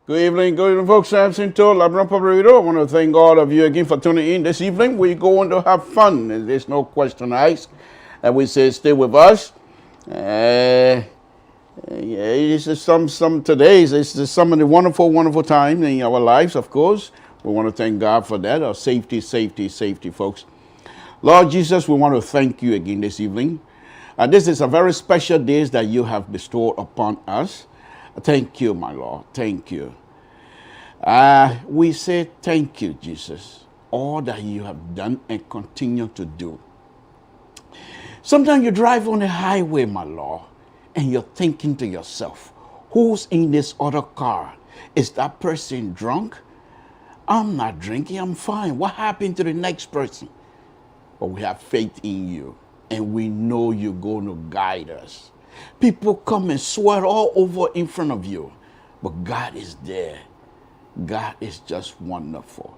Good evening, folks. I'm Sinto, LIBERIA Public Radio. I want to thank all of you again for tuning in this evening. We're going to have fun, and there's no question asked. And we say stay with us. It's just some todays. It's just some of the wonderful time in our lives, of course. We want to thank God for that. Our safety, folks. Lord Jesus, we want to thank you again this evening. This is a very special day that you have bestowed upon us. Thank you, my Lord. Thank you. We say thank you, Jesus, all that you have done and continue to do. Sometimes you drive on the highway, my Lord, and you're thinking to yourself, who's in this other car? Is that person drunk? I'm not drinking, I'm fine. What happened to the next person? But we have faith in you, and we know you're going to guide us. People come and swear all over in front of you, but God is there. God is just wonderful.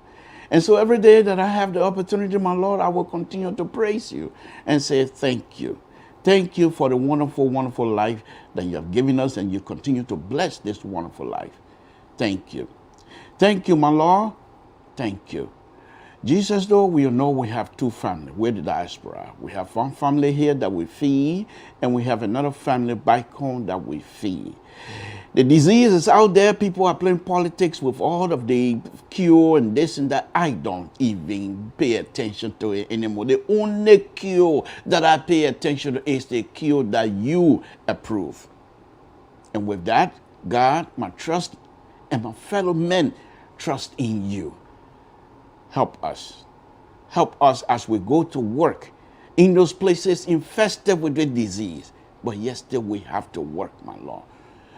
And so every day that I have the opportunity, my Lord, I will continue to praise you and say thank you. Thank you for the wonderful life that you have given us, and you continue to bless this wonderful life. Thank you. Thank you, my Lord. Thank you. Jesus, though, we know we have two families. We're the diaspora. We have one family here that we feed, and we have another family back home that we feed. The disease is out there. People are playing politics with all of the cure and this and that. I don't even pay attention to it anymore. The only cure that I pay attention to is the cure that you approve. And with that, God, my trust and my fellow men trust in you. Help us. Help us as we go to work in those places infested with the disease. But yet still we have to work, my Lord.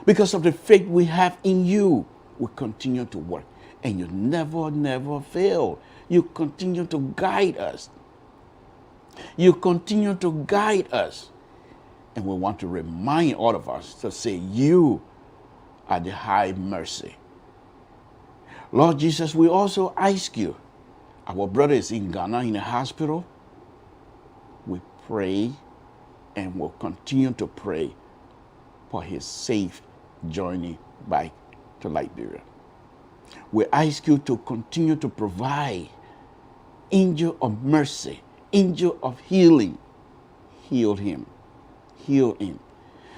Because of the faith we have in you, we continue to work. And you never, never fail. You continue to guide us. You continue to guide us. And we want to remind all of us to say, you are the high mercy. Lord Jesus, we also ask you, our brother is in Ghana in a hospital. We pray and will continue to pray for his safe journey back to Liberia. We ask you to continue to provide angel of mercy, angel of healing. Heal him. Heal him.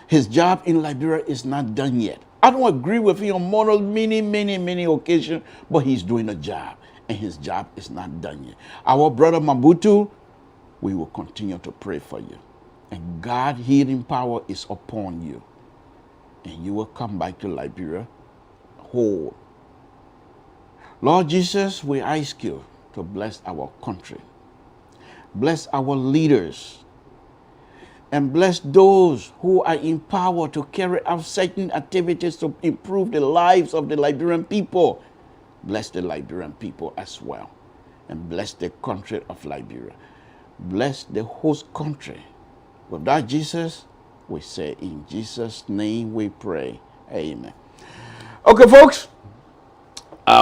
His job in Liberia is not done yet. I don't agree with him on many occasions, but he's doing a job. And his job is not done yet. Our brother Mabutu, we will continue to pray for you. And God's healing power is upon you. And you will come back to Liberia whole. Lord Jesus, we ask you to bless our country. Bless our leaders. And bless those who are in power to carry out certain activities to improve the lives of the Liberian people. Bless the Liberian people as well. And bless the country of Liberia. Bless the host country. With that, Jesus, we say in Jesus' name we pray. Amen. Okay, folks.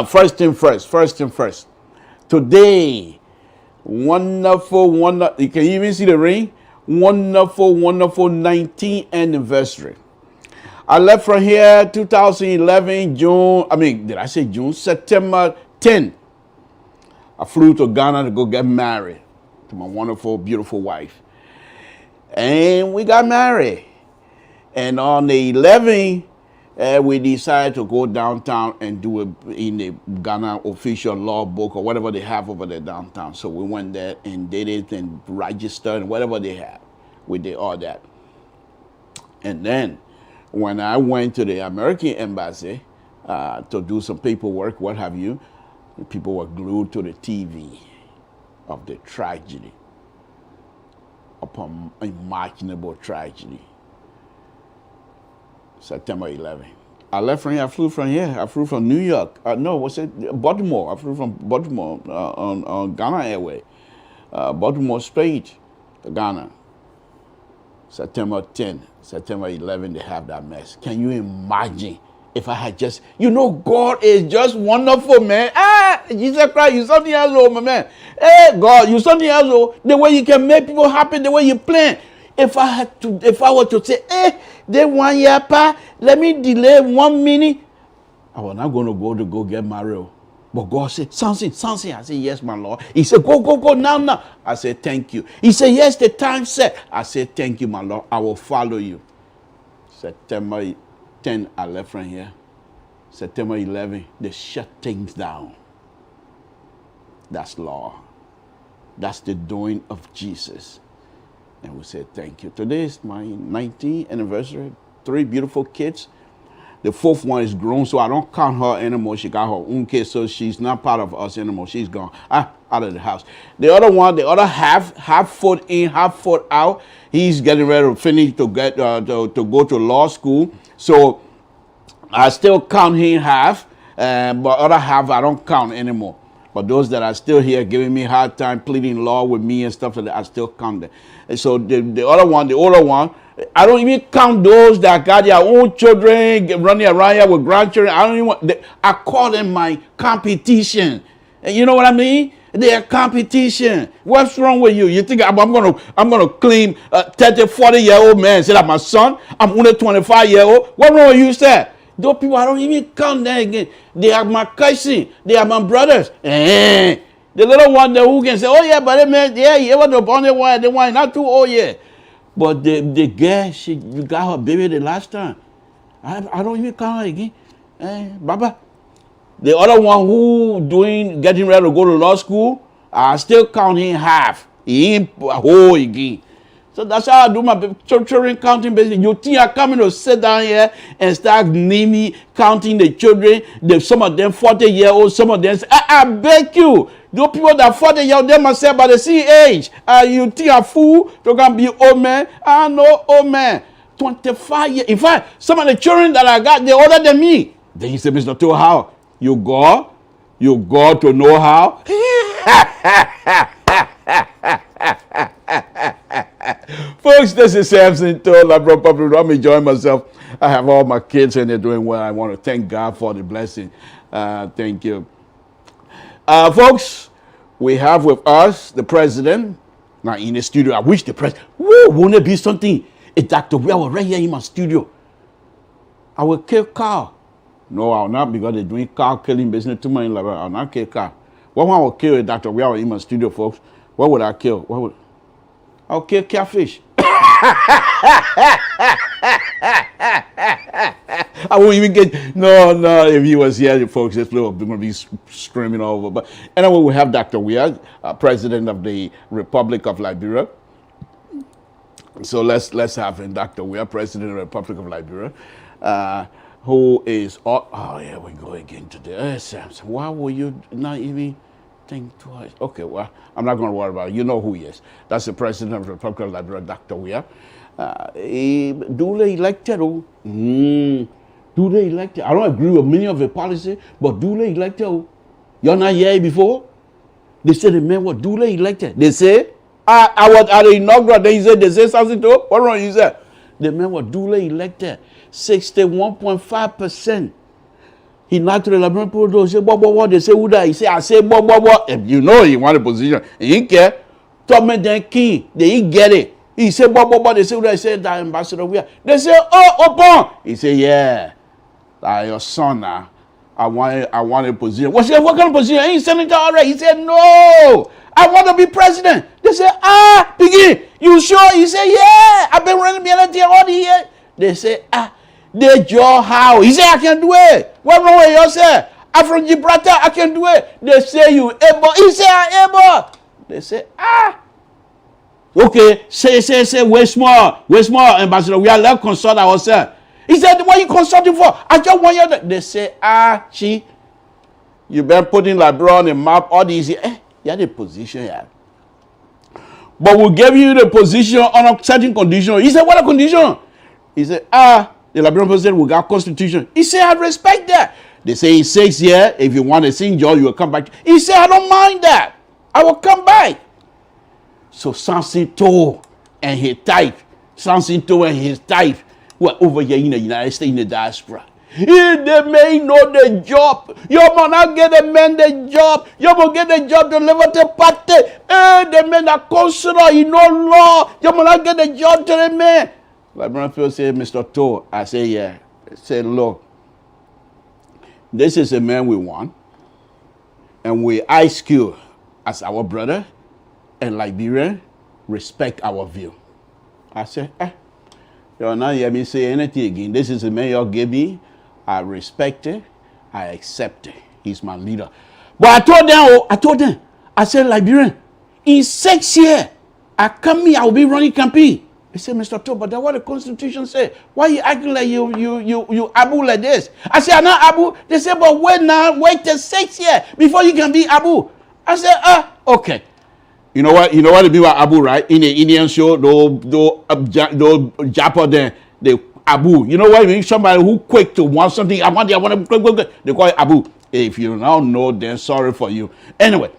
First thing first. Today, wonderful, you can even see the ring. Wonderful 19th anniversary. I left from here 2011 September 10. I flew to Ghana to go get married to my wonderful, beautiful wife. And we got married. And on the 11th, we decided to go downtown and do it in the Ghana official law book or whatever they have over there downtown. So we went there and did it and registered and whatever they have. We did all that. And then when I went to the American embassy to do some paperwork, what have you, the people were glued to the TV of the tragedy, upon unimaginable tragedy. September 11th. I left from here. I flew from here. I flew from New York. Baltimore. I flew from Baltimore on Ghana Airway. Baltimore straight to Ghana. September 10, September 11, they have that mess. Can you imagine if I had just, God is just wonderful, man. Jesus Christ, you something else, my man. Hey, God, you something else, the way you can make people happy, the way you plan. If I were to say, they 1 year, pa, let me delay 1 minute, I was not going to go get married. But God said, something. I said, yes, my Lord. He said, go, now. I said, thank you. He said, yes, the time set. I said, thank you, my Lord. I will follow you. September 10, I left from here. September 11, they shut things down. That's law. That's the doing of Jesus. And we said, thank you. Today is my 19th anniversary. 3 beautiful kids. The 4th one is grown, so I don't count her anymore. She got her own kids, so she's not part of us anymore. She's gone out of the house. The other one, the other half foot in, half foot out. He's getting ready to finish to get to go to law school. So I still count him half, but other half I don't count anymore. But those that are still here giving me a hard time, pleading law with me and stuff like that, I still count them. And so the other one, the older one, I don't even count those that got their own children running around here with grandchildren. I don't even I call them my competition. And you know what I mean? They're competition. What's wrong with you? You think I'm gonna claim a 30, 40-year-old man and say that my son, I'm only 25-year-old? What's wrong with you, sir? Those people, I don't even count them again. They are my cousin. They are my brothers. The little one there who can say, oh yeah, but man, yeah, you ever the only one, the one not too old yet. But the girl, she got her baby the last time. I don't even count her again. Baba. The other one who getting ready to go to law school, I still count him half. He ain't whole again. So that's how I do my children counting business. You think I'm coming to sit down here and start naming, counting the children, some of them 40-year-old, some of them, I beg you, those people that 40-year-old, they must say about the same age. You think a fool, they're going to be old man? I know old man. 25 years. In fact, some of the children that I got, they're older than me. Then he said, Mr. Toe, how? You go to know how? Folks, this is Samson Toe, Labrador Public. I'm enjoying myself. I have all my kids and they're doing well. I want to thank God for the blessing. Thank you. Folks, we have with us the president. Now in the studio, I wish the president, won't it be something? A Dr. We are right here in my studio. I will kill Carl. No, I'll not, because they're doing cow killing business too much in Liberia. I'll not kill cow. What one I will kill a Dr. We are in my studio, folks? What would I kill? I'll kill catfish. I won't even get, no, if he was here, folks, this little going to be screaming over. But anyway, we have Dr. Weir, president of the Republic of Liberia. So let's have him, Dr. Weir, president of the Republic of Liberia, who is, here we go again today. Samson, why will you not even think twice? Okay, well, I'm not going to worry about it. You know who he is. That's the president of the Republic of Liberia, Dr. Weir. Duly elected. Duly elected. I don't agree with many of the policies, but duly elected. You're not here before? They said the man was duly elected. They say, I was at the inaugural, they say something to him. What wrong you said? The man was duly elected. 61.5%. He not to the Liberian people, say, what? They say, who that? He say, I say, what? You know he want a position. He didn't care. Tubman then king. They didn't get it. He said, They say, who that? He said, that ambassador we are. They say, Open. He said, yeah. Your son now. I want a position. What kind of position? Ain't senator already. He said, no. I want to be president. They say, begin. You sure? He said, yeah. I've been running BNT all the years. They say, they draw how? He said, I can do it. What wrong with you, sir? I'm from Gibraltar. I can do it. They say, you able. He said, I'm able. They say, Okay, say, wait more, ambassador. We are left consult ourselves. He said, what are you consulting for? I just want you. They say, you better put in Liberia on the map. All these, you have the position here. But we'll give you the position on a certain condition. He said, what a condition? He said, the Liberian president will got constitution. He said, I respect that. They say in 6 years, if you want to sing George, you will come back. He said, I don't mind that. I will come back. So Samson Toe and his type, were over here in the United States, in the diaspora. They may know the job. You will not get the man the job. You will get the job to Liberty Party. The man that consular, he know law. You will not get the job to the man. Liberian people say, Mr. Toe. I say, yeah. I say, look, this is a man we want. And we ask you as our brother and Liberian, respect our view. I say, you're not hear me say anything again. This is a man you gave me. I respect it. I accept it. He's my leader. But I told them, I said, Liberian, in 6 years, I come here, I will be running campaign. They said, Mr. Toe, but that's what the Constitution said. Why you acting like you Abu like this? I said, I'm not Abu. They said, but wait till 6 years before you can be Abu. I said, okay. You know what the people are Abu, right? In the Indian show, those Japa there, the Abu. You know what I mean? Somebody who quick to want something. I want to they call it Abu. If you now know, then sorry for you. Anyway,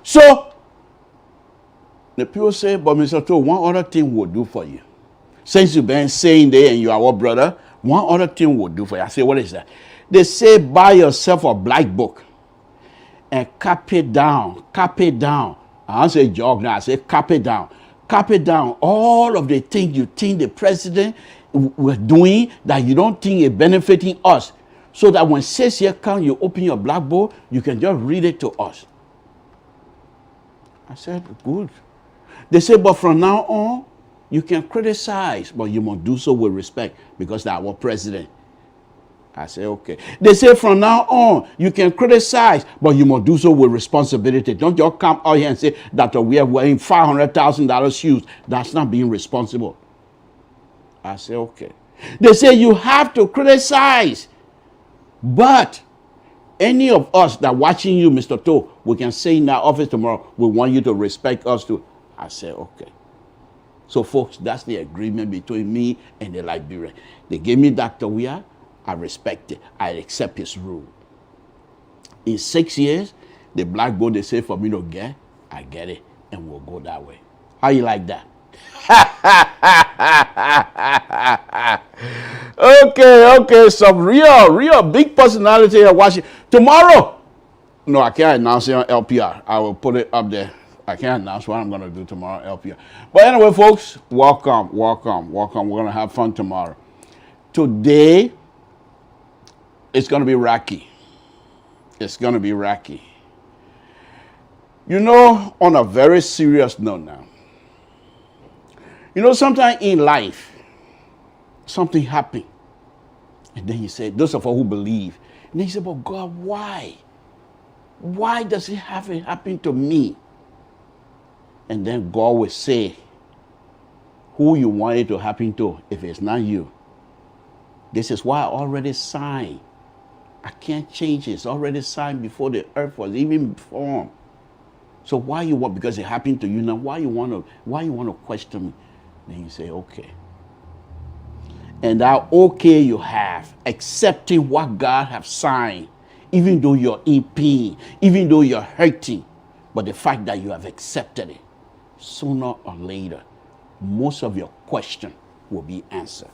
so the people say, but Mr. Toe, one other thing will do for you. Since you've been saying there and you are our brother, one other thing will do for you. I say, what is that? They say, buy yourself a black book and copy down. I don't say jog now, I say copy down all of the things you think the president we're doing that you don't think is benefiting us, so that when 6 years come, you open your blackboard, you can just read it to us. I said, good. They said, but from now on, you can criticize, but you must do so with respect because they're our president. I said, okay. They say from now on, you can criticize, but you must do so with responsibility. Don't just come out here and say that we are wearing $500,000 shoes. That's not being responsible. I said, okay. They say you have to criticize, but any of us that watching you, Mr. Toe, we can say in our office tomorrow, we want you to respect us too. I said, okay. So, folks, that's the agreement between me and the Liberian. They gave me Dr. Weah. I respect it. I accept his rule. In 6 years, the blackboard they say for me to get, I get it, and we'll go that way. How you like that? Okay. Some real big personality here watching. Tomorrow, no, I can't announce it on LPR. I will put it up there. I can't announce what I'm going to do tomorrow, LPR. But anyway, folks, welcome. We're going to have fun tomorrow. Today, it's going to be rocky. It's going to be rocky. You know, on a very serious note now, you know, sometimes in life, something happens. And then you say, those of us who believe, and then you say, but God, why? Why does it have to happen to me? And then God will say, who you want it to happen to if it's not you. This is why I already signed. I can't change it. It's already signed before the earth was even formed. So why you want, because it happened to you now, why you want to question me? Then you say, okay. And that okay you have, accepting what God have signed, even though you're in pain, even though you're hurting, but the fact that you have accepted it, sooner or later, most of your question will be answered.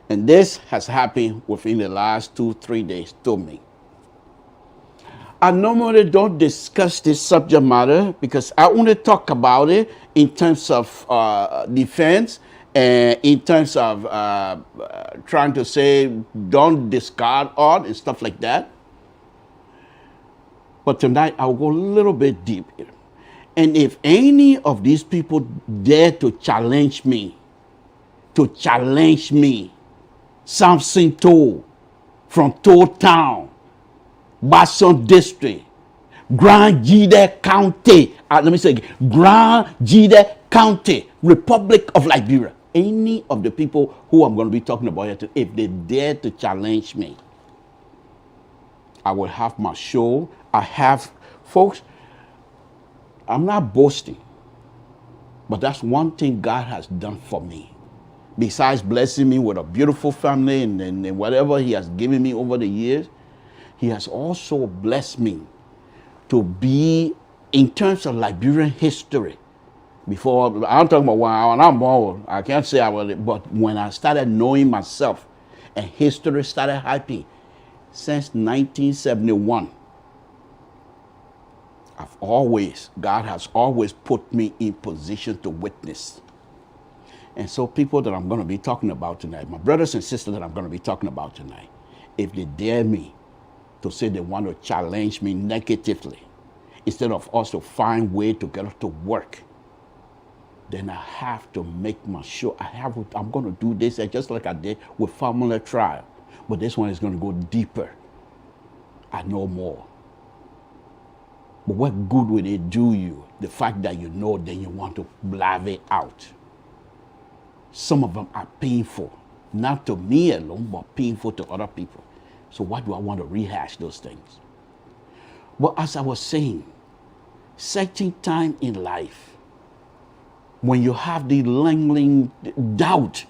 And this has happened within the last 2-3 days to me. I normally don't discuss this subject matter because I want to talk about it in terms of defense and in terms of trying to say don't discard art and stuff like that. But tonight I'll go a little bit deep here. And if any of these people dare to challenge me, Samson Toe from Toe Town, Basson District, Grand Jide County, let me say again, Grand Jide County, Republic of Liberia. Any of the people who I'm going to be talking about here, if they dare to challenge me, I will have my show. I have, folks, I'm not boasting, but that's one thing God has done for me. Besides blessing me with a beautiful family and whatever he has given me over the years, he has also blessed me to be, in terms of Liberian history, before, I'm talking about when I'm old, I can't say I was, but when I started knowing myself and history started hyping, since 1971, God has always put me in position to witness. And so people that I'm going to be talking about tonight, my brothers and sisters that I'm going to be talking about tonight, if they dare me to say they want to challenge me negatively, instead of us to find way to get us to work, then I have to make my sure I'm going to do this just like I did with family trial. But this one is going to go deeper. I know more. But what good will it do you? The fact that you know, then you want to blab it out. Some of them are painful, not to me alone, but painful to other people. So why do I want to rehash those things? But as I was saying, certain time in life, when you have the lingering doubt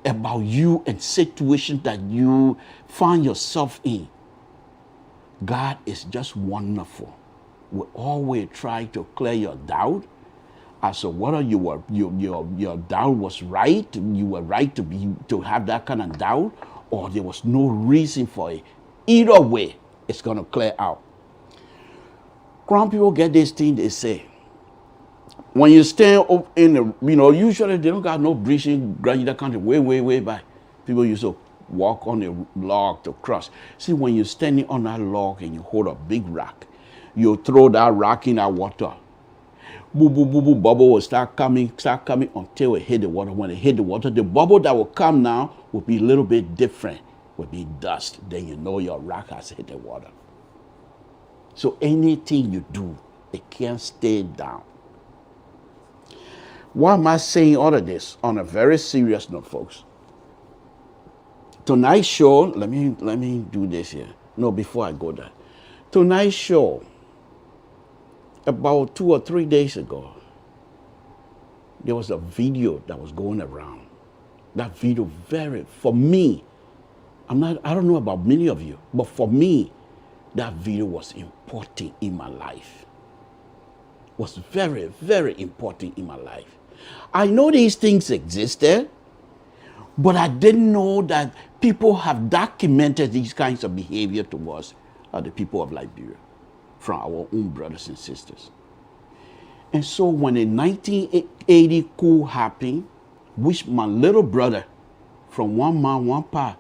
about you and situations that you find yourself in, God is just wonderful. We always try to clear your doubt as to whether your doubt was right, you were right to have that kind of doubt, or there was no reason for it. Either way, it's going to clear out. Grown people get this thing, they say, When you stand up in the, usually they don't got no bridging ground in that country, way back. People used to walk on a log to cross. See, when you're standing on that log and you hold a big rock, you throw that rock in that water. Boo, boo, boo, boo, bubble will start coming until it hit the water. When it hit the water, the bubble that will come now will be a little bit different, will be dust. Then you know your rock has hit the water. So anything you do, it can't stay down. Why am I saying all of this? On a very serious note, folks. Tonight's show, let me do this here. No, before I go there. Tonight's show, about 2 or 3 days ago, there was a video that was going around. That video for me, I don't know about many of you, but for me, that video was important in my life. Was very, very important in my life. I know these things existed, but I didn't know that people have documented these kinds of behavior towards the people of Liberia from our own brothers and sisters. And so when the 1980 coup happened, which my little brother from one man, one pa,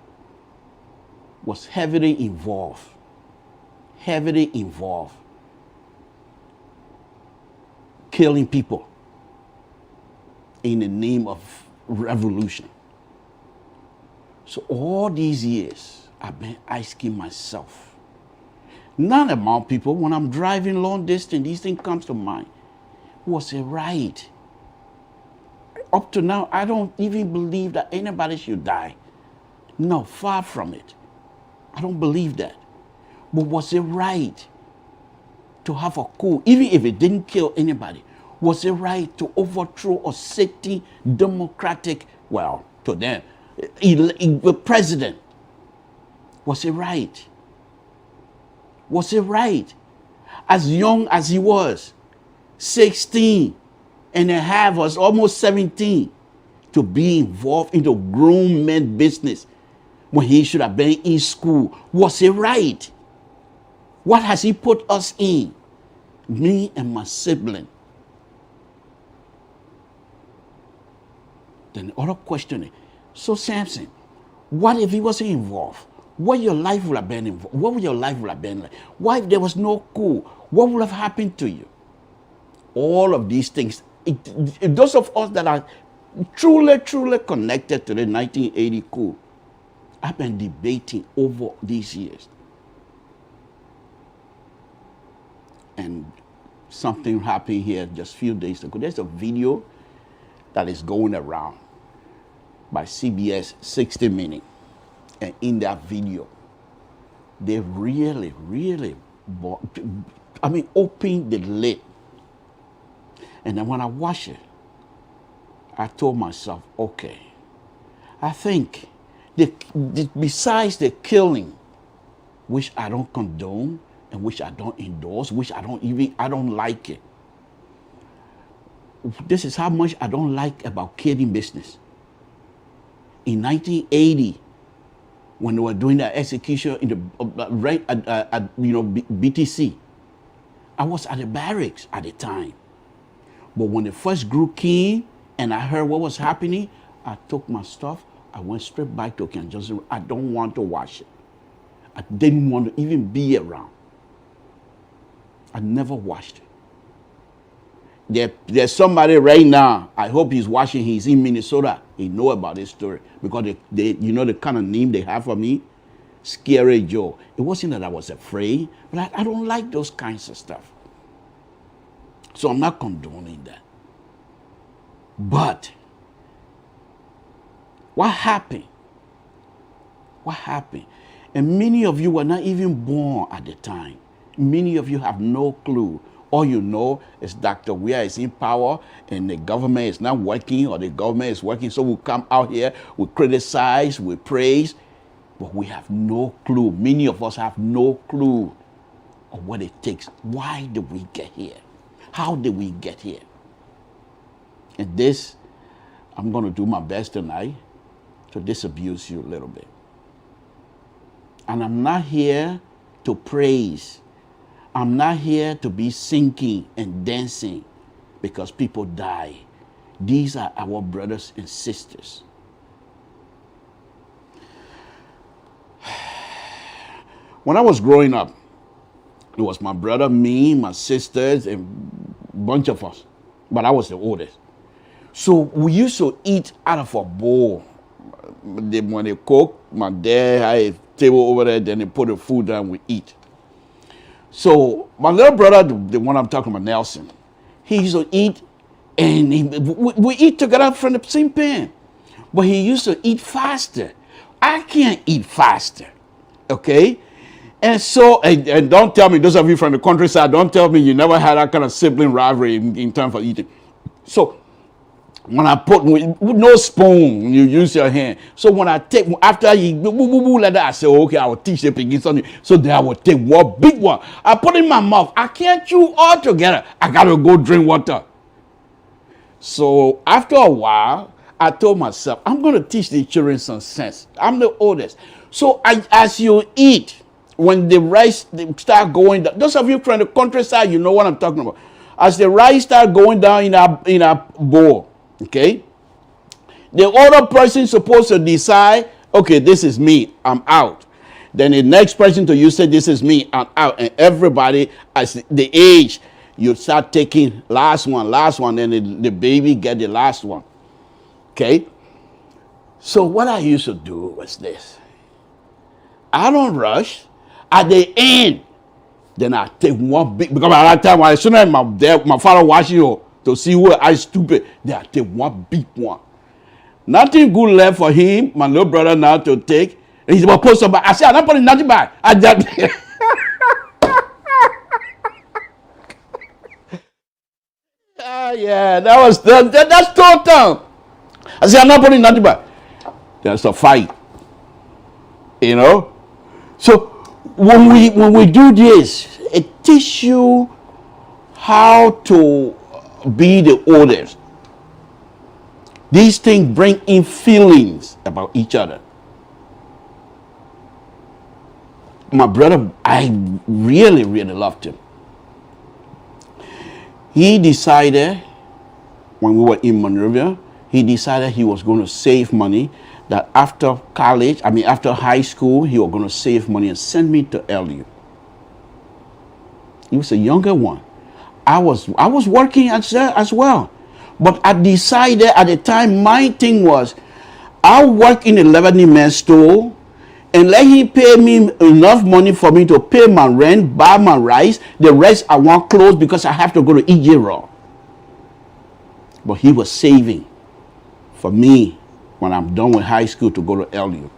was heavily involved, killing people in the name of revolution. So all these years, I've been asking myself, not about people, when I'm driving long distance, these things come to mind. Was it right? Up to now, I don't even believe that anybody should die. No, far from it. I don't believe that. But was it right to have a coup, even if it didn't kill anybody? Was it right to overthrow a sitting democratic, well, to them, president? Was it right? Was it right? As young as he was, 16 and a half, was almost 17, to be involved in the grown men business when he should have been in school. Was it right? What has he put us in? Me and my sibling. Then the other question is, so Samson, what if he wasn't involved? What your life would have been involved? What would your life would have been like? Why if there was no coup? What would have happened to you? All of these things, those of us that are truly connected to the 1980 coup, I've been debating over these years. And something happened here just a few days ago. There's a video that is going around by CBS 60 Minutes. And in that video, they really, opened the lid. And then when I watched it, I told myself, okay, I think besides the killing, which I don't condone and which I don't endorse, which I don't like it. This is how much I don't like about killing business. In 1980, when they were doing the execution in the BTC, I was at the barracks at the time. But when the first group came and I heard what was happening, I took my stuff. I went straight back to Ken Johnson. I don't want to watch it. I didn't want to even be around. I never watched it. There's somebody right now, I hope he's watching, he's in Minnesota, he know about this story. Because they the kind of name they have for me? Scary Joe. It wasn't that I was afraid, but I don't like those kinds of stuff. So I'm not condoning that. But what happened? What happened? And many of you were not even born at the time. Many of you have no clue. All you know is Dr. Weir is in power and the government is not working, or the government is working. So we come out here, we criticize, we praise, but we have no clue. Many of us have no clue of what it takes. Why did we get here? How did we get here? And this, I'm going to do my best tonight to disabuse you a little bit. And I'm not here to praise. I'm not here to be singing and dancing because people die. These are our brothers and sisters. When I was growing up, it was my brother, me, my sisters, and a bunch of us. But I was the oldest. So we used to eat out of a bowl. When they cook, my dad had a table over there, then they put the food down, we eat. So my little brother, the one I'm talking about, Nelson, he used to eat, and we eat together from the same pan. But he used to eat faster. I can't eat faster, okay? And so, and don't tell me, those of you from the countryside, don't tell me you never had that kind of sibling rivalry in terms of eating. So when I put, with no spoon, you use your hand. So when I take, after you like that, I say, okay, I will teach the piggy something. So then I will take one big one. I put it in my mouth. I can't chew all together. I got to go drink water. So after a while, I told myself, I'm going to teach the children some sense. I'm the oldest. So as you eat, when the rice start going down, those of you from the countryside, you know what I'm talking about. As the rice start going down in a bowl, okay, the other person is supposed to decide, okay, this is me, I'm out. Then the next person to you say, this is me, I'm out. And everybody, as the age, you start taking last one, then the baby get the last one. Okay? So what I used to do was this. I don't rush. At the end, then I take one big, because by that time, as soon as my father watching you to see who I stupid, then I take one big one. Nothing good left for him, my little brother now to take. And he's about to put some back. I said, I'm not putting nothing back. I just yeah, that's total. I said, I'm not putting nothing back. There's a fight. You know? So when we do this, it teaches you how to be the oldest. These things bring in feelings about each other. My brother, I really, really loved him. He decided, when we were in Monrovia, he decided he was going to save money, that after college, after high school, he was going to save money and send me to LU. He was a younger one. I was working as well. But I decided at the time, my thing was, I'll work in a Lebanese man's store and let him pay me enough money for me to pay my rent, buy my rice. The rest I want clothes because I have to go to EJ Raw. But he was saving for me when I'm done with high school to go to LU.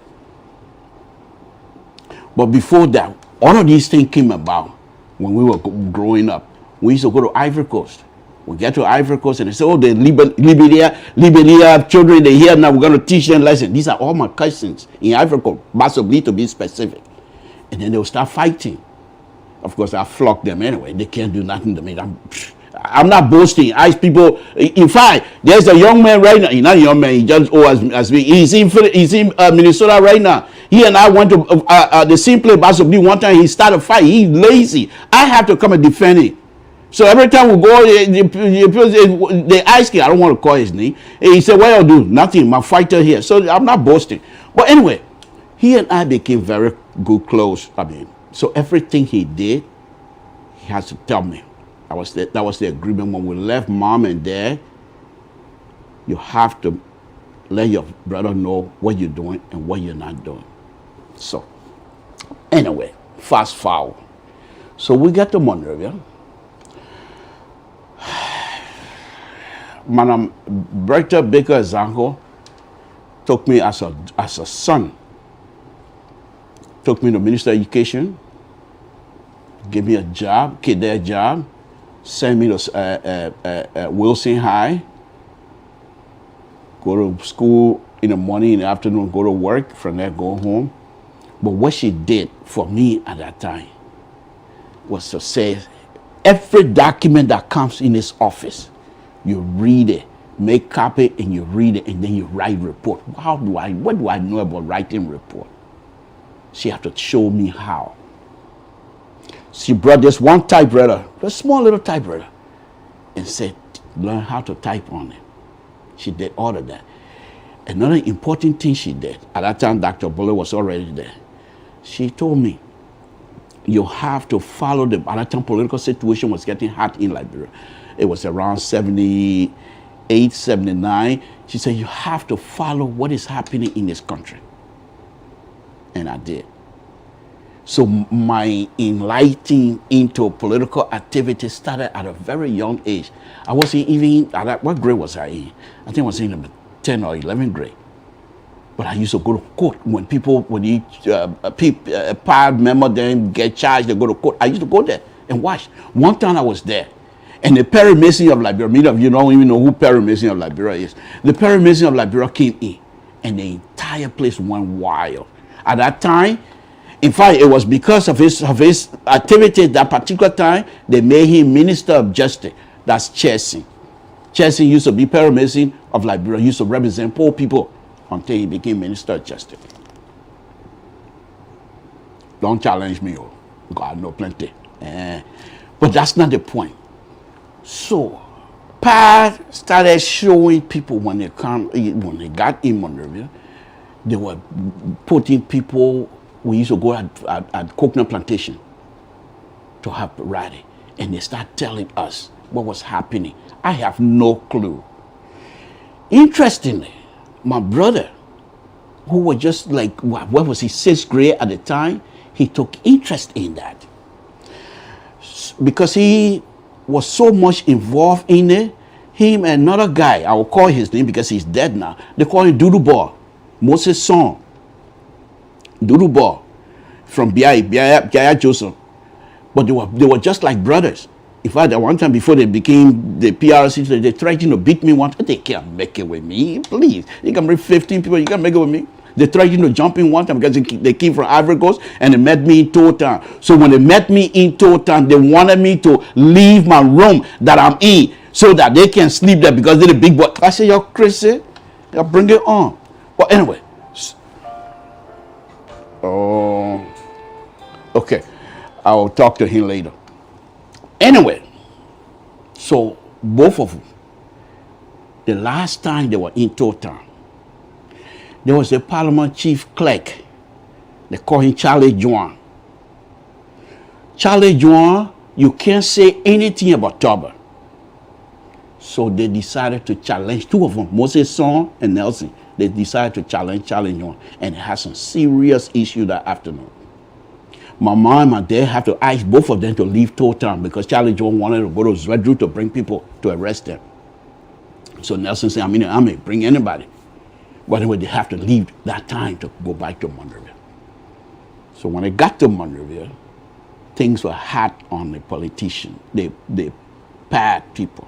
But before that, all of these things came about when we were growing up. We used to go to Ivory Coast. We get to Ivory Coast and they say, oh, the LIBERIA children, they're here now, we're going to teach them lessons. These are all my cousins in Ivory Coast, possibly to be specific. And then they'll start fighting. Of course, I flock them anyway. They can't do nothing to me. I'm not boasting. I people. In fact, there's a young man right now. He's not a young man. He just as me. He's in Minnesota right now. He and I went to the same place. Possibly one time he started a fight. He's lazy. I have to come and defend him. So every time we go, they ask him. I don't want to call his name. He said, "What you do? Nothing. My fighter here." So I'm not boasting. But anyway, he and I became very good close. So everything he did, he has to tell me. That was the agreement when we left mom and dad. You have to let your brother know what you're doing and what you're not doing. So, anyway, fast forward. So we get to Monrovia. Madam Bertha Baker Zango took me as a son. Took me to Minister of Education. Gave me a job, cadet job. Send me to Wilson High. Go to school in the morning, in the afternoon, go to work. From there, go home. But what she did for me at that time was to say, every document that comes in this office, you read it, make copy, and you read it, and then you write report. What do I know about writing report? She had to show me how. She brought this one typewriter, a small little typewriter, and said, learn how to type on it. She did all of that. Another important thing she did, at that time Dr. Bullock was already there. She told me, you have to follow the, at that time political situation was getting hot in Liberia. It was around 78, 79. She said, you have to follow what is happening in this country. And I did. So my enlightening into political activity started at a very young age. I wasn't even, what grade was I in? I think I was in 10 or 11th grade. But I used to go to court when people, when a PAD member then get charged, they go to court. I used to go there and watch. One time I was there, and the Perry Mason of Liberia, many of you don't even know who Perry Mason of Liberia is. The Perry Mason of Liberia came in, and the entire place went wild. At that time, in fact, it was because of his activity that particular time, they made him Minister of Justice. That's Chelsea. Chelsea used to be Perry Mason of Liberia, used to represent poor people until he became Minister of Justice. Don't challenge me, oh, God, no plenty. But that's not the point. So, PAD started showing people when they got in Monrovia, they were putting people. We used to go at coconut plantation to have rally, and they start telling us what was happening. I have no clue. Interestingly, my brother, who was just like, what was he, 6th grade at the time, he took interest in that. Because he was so much involved in it, him and another guy, I will call his name because he's dead now, they call him Doodoo Ball, Moses' son. Doodoo Ball from Biaya Joseph. But they were just like brothers. In fact, at one time before they became the PRC, they tried to beat me once. They can't make it with me, please. You can bring 15 people, you can't make it with me. They tried to jump in one time because they came from Ivory Coast and they met me in Town. So when they met me in Town, they wanted me to leave my room that I'm in so that they can sleep there because they're the big boy. I said, you're crazy. You'll bring it on. But anyway. Oh, okay. I'll talk to him later. Anyway, so both of them, the last time they were in Town, there was a Parliament chief clerk. They call him Charlie Juan. Charlie Juan, you can't say anything about Toba. So they decided to challenge two of them, Moses' son and Nelson. They decided to challenge Charlie Juan, and it had some serious issue that afternoon. My mom and my dad have to ask both of them to leave Town because Charlie John wanted to go to Zwedru to bring people to arrest them. So Nelson said, I'm in the army, bring anybody. But anyway, they have to leave that time to go back to Monrovia. So when they got to Monrovia, things were hot on the politician, the PAD people.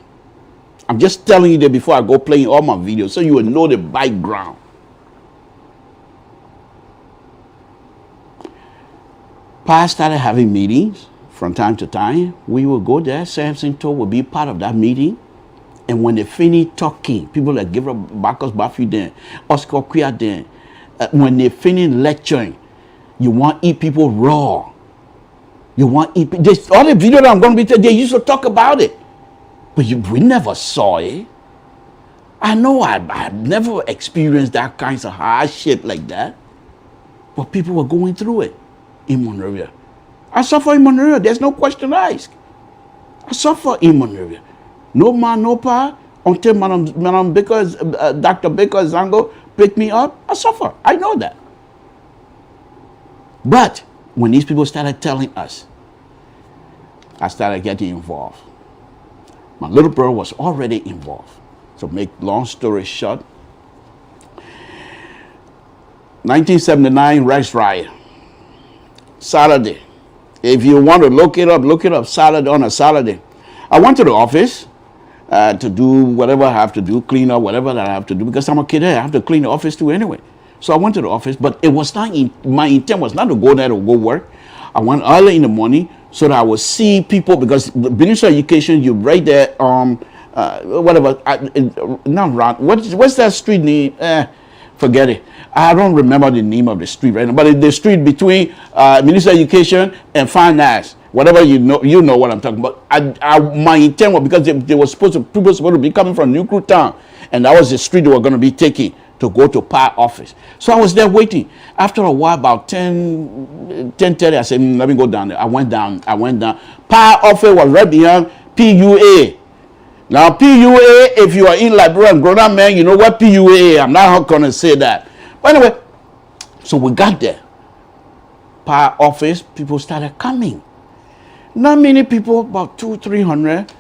I'm just telling you that before I go playing all my videos so you will know the background. PAD started having meetings from time to time. We will go there. Samson Toe will be part of that meeting. And when they finish talking, people like Gabriel Bacchus Bafi then, Oscar Quia then, when they finish lecturing, you want to eat people raw. You want to eat this, all the video that I'm going to be telling, they used to talk about it. But we never saw it. I know I've never experienced that kind of hardship like that. But people were going through it in Monrovia. I suffer in Monrovia. There's no question to ask. I suffer in Monrovia. No man, no power, until Madam Baker, Dr. Baker Zango picked me up. I suffer. I know that. But when these people started telling us, I started getting involved. My little brother was already involved. So make long story short, 1979 rice riot. Saturday. If you want to look it up Saturday on a Saturday. I went to the office to do whatever I have to do, clean up whatever that I have to do, because I'm a kid there. I have to clean the office too anyway. So I went to the office, but it was not my intent was not to go there to go work. I went early in the morning so that I would see people, because the Ministry of Education, you right there, whatever, not around, what's that street name? Forget it. I don't remember the name of the street right now, but it's the street between Ministry of Education and Finance. whatever you know what I'm talking about. My intent was because they were people were supposed to be coming from New Crew Town, and that was the street they were going to be taking to go to PAR office. So I was there waiting. After a while, about 10:30, I said, let me go down there. I went down. PAR office was right behind PUA. Now, PUA, if you are in Liberia and grown up man, you know what PUA is. I'm not going to say that. But anyway, so we got there. PAR office, people started coming. Not many people, about 200-300.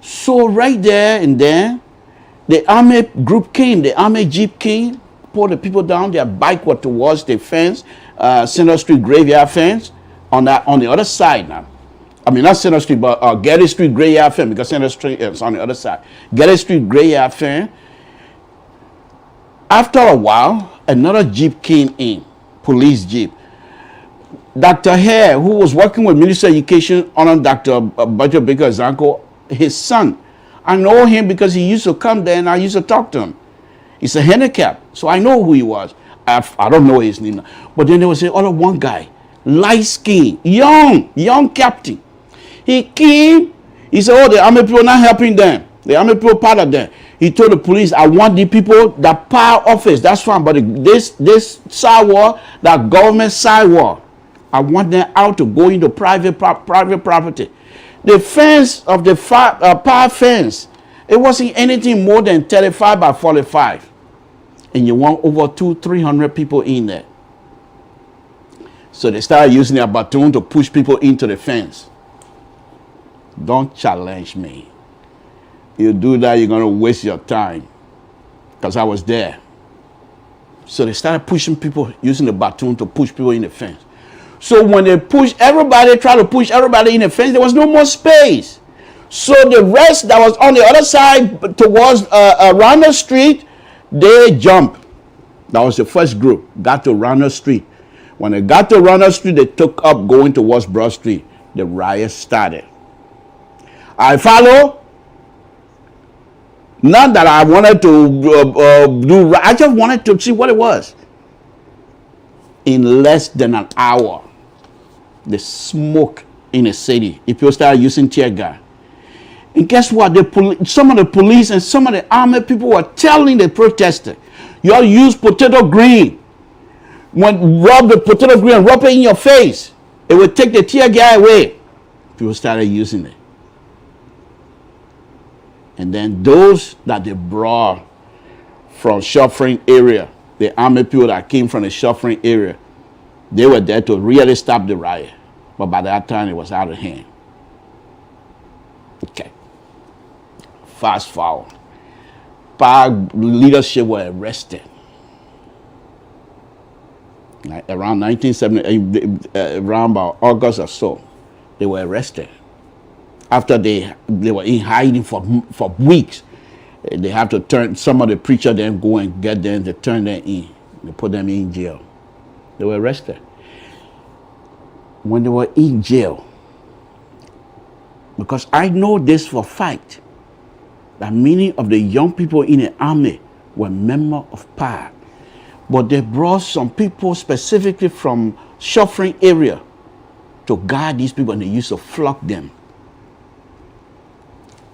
So right there and then, the army group came, the army jeep came, pulled the people down. Their bike was towards the fence, Center Street graveyard fence, on the other side now. I mean, not Center Street, but Getty Street graveyard fence, because Center Street is on the other side. Getty Street graveyard fence. After a while, another jeep came in, police jeep. Dr. Hare, who was working with Minister of Education under Dr. Budget Baker's uncle, his son. I know him because he used to come there and I used to talk to him. He's a handicap, so I know who he was. I don't know his name. But then there was another one guy, light skin, young captain. He came, he said, oh, the army people not helping them. The army people part of them. He told the police, I want the people that PAR office, that's fine, but this sidewalk, that government sidewalk, I want them out to go into private property. The fence of the PAR fence, it wasn't anything more than 35 by 45. And you want over 200-300 people in there. So they started using their baton to push people into the fence. Don't challenge me. You do that, you're going to waste your time. Because I was there. So they started pushing people, using the baton to push people in the fence. So when they pushed everybody, tried to push everybody in the fence, there was no more space. So the rest that was on the other side towards Ronald Street, they jumped. That was the first group, got to Ronald Street. When they got to Ronald Street, they took up going towards Broad Street. The riot started. I follow. Not that I wanted to I just wanted to see what it was. In less than an hour, the smoke in the city, if people start using tear gas. And guess what? Some of the police and some of the army people were telling the protesters, you all use potato green. When rub the potato green and rub it in your face, it will take the tear gas away. People started using it. And then those that they brought from Shuffling area, the army people that came from the Shuffling area, they were there to really stop the riot. But by that time, it was out of hand. Okay. Fast forward. PAR leadership were arrested. Around 1970, around about August or so, they were arrested. After they were in hiding for weeks. They have to turn, some of the preachers then go and get them to turn them in. They put them in jail. They were arrested. When they were in jail, because I know this for a fact, that many of the young people in the army were members of PAR. But they brought some people specifically from Shuffling area to guard these people, and they used to flog them.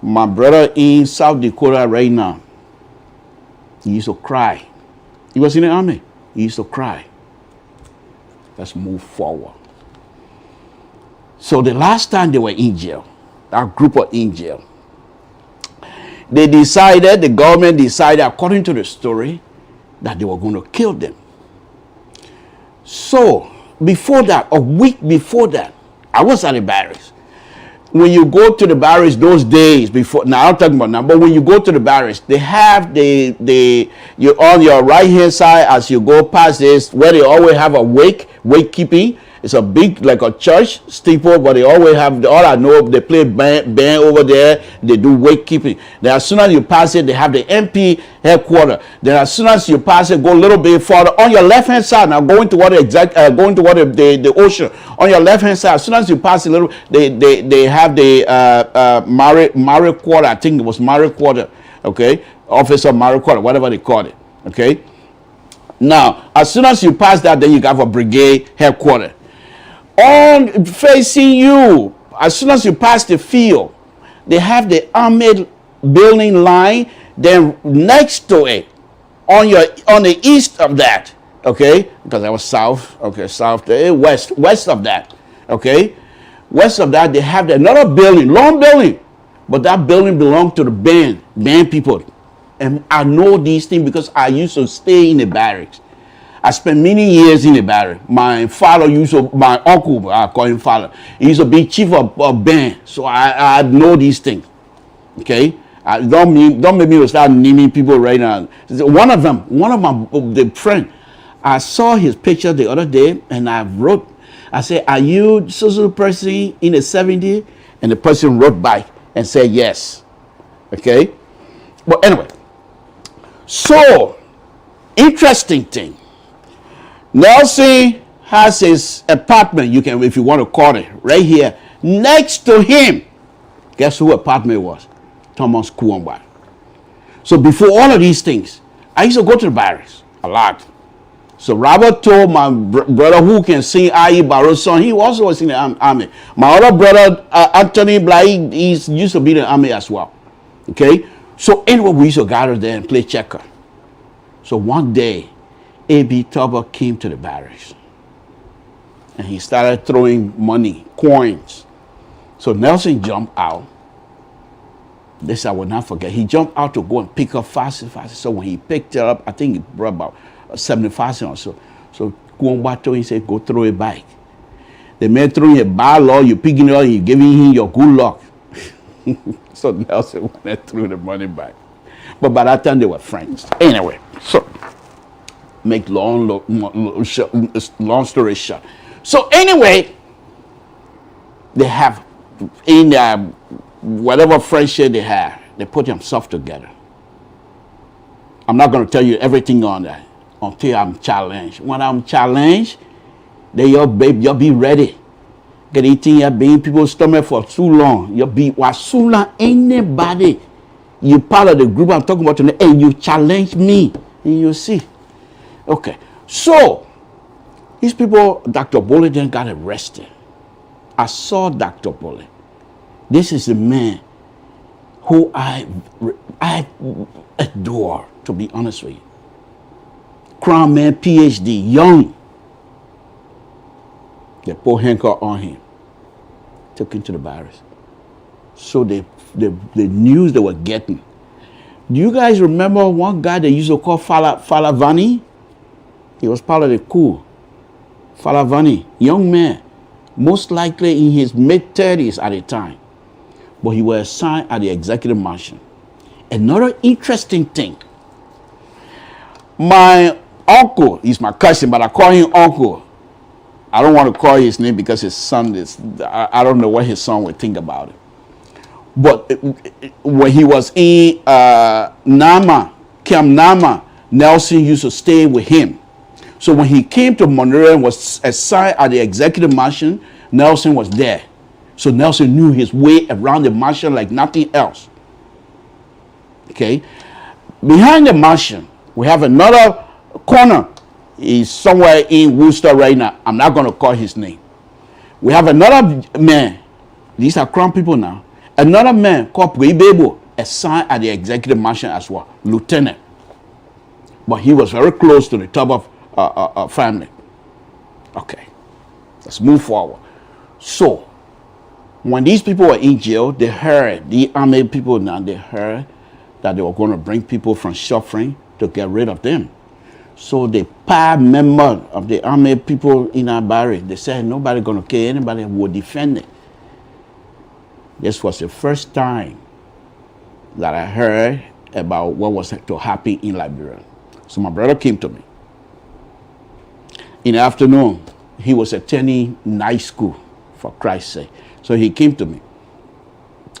My brother in South Dakota right now, he used to cry. He was in the army. He used to cry. Let's move forward. So the last time they were in jail, that group were in jail, the government decided, according to the story, that they were going to kill them. So before that, a week before that, I was at the barracks. When you go to the barracks those days before, now I'm talking about now, but when you go to the barracks, they have you on your right hand side as you go past this, where they always have a wake keeping. It's a big, like a church steeple, but they always have, all I know, they play band over there, they do wake keeping. Then as soon as you pass it, they have the MP headquarters. Then as soon as you pass it, go a little bit further. On your left hand side, now going toward the ocean. On your left hand side, as soon as you pass a little, they have the Murray Quarter, I think it was Murray Quarter, okay? Office of Murray Quarter, whatever they call it, okay? Now, as soon as you pass that, then you have a brigade headquarters. On facing you, as soon as you pass the field, they have the armored building line. Then next to it, on the east of that, okay, because I was south, okay, south, west of that, okay, west of that, they have another building, long building, but that building belonged to the band people. And I know these things because I used to stay in the barracks. I spent many years in the barracks. My father my uncle, I call him father, he used to be chief of band. So I know these things. Okay? Don't make me start naming people right now. One of the friend, I saw his picture the other day and I said, are you so person in the 70s? And the person wrote back and said yes. Okay? But anyway, so interesting thing. Nelson has his apartment, if you want to call it, right here. Next to him, guess who apartment was? Thomas Kuomba. So before all of these things, I used to go to the barracks a lot. So Robert told my brother who can sing Ayi Barrow's song, he also was in the army. My other brother, Anthony Bly, he used to be in the army as well. Okay? So anyway, we used to gather there and play checker. So one day, A.B. Tubber came to the barracks. And he started throwing money, coins. So Nelson jumped out. This I will not forget. He jumped out to go and pick up fast. So when he picked it up, I think he brought about 75 cents or so. So Kuomba told him, he said, go throw it back. The man throwing a bad law, you picking it up, you giving him your good luck. So Nelson went and threw the money back. But by that time, they were friends. Anyway, so make long story short. So anyway, they have in their whatever friendship they have, they put themselves together. I'm not going to tell you everything on that until I'm challenged. When I'm challenged, then you'll be ready. Get eating your being people's stomach for too long. You'll be as soon as anybody you part of the group I'm talking about today, and you challenge me, and you see. Okay, so these people, Dr. Bole then got arrested. I saw Dr. Bole. This is a man who I adore, to be honest with you. Crown man, PhD, young. They put handcuff on him, took him to the barracks. So the news they were getting. Do you guys remember one guy they used to call Falavani? He was part of the coup. Falavani, young man, most likely in his mid-30s at the time. But he was assigned at the executive mansion. Another interesting thing. My uncle, he's my cousin, but I call him uncle. I don't want to call his name because his son is, I don't know what his son would think about it. But when he was in Camp Nama, Nelson used to stay with him. So when he came to Monroe and was assigned at the executive mansion, Nelson was there. So Nelson knew his way around the mansion like nothing else. Okay. Behind the mansion, we have another corner. He's somewhere in Worcester right now. I'm not going to call his name. We have another man. These are Crown people now. Another man called Bebo, assigned at the executive mansion as well, lieutenant. But he was very close to the top of family. Okay, let's move forward. So, when these people were in jail, they heard, the army people now, they heard that they were going to bring people from suffering to get rid of them. So the power member of the army people in our barrack, they said nobody going to kill anybody who will defend it. This was the first time that I heard about what was to happen in Liberia. So my brother came to me. In the afternoon, he was attending night school, for Christ's sake. So he came to me.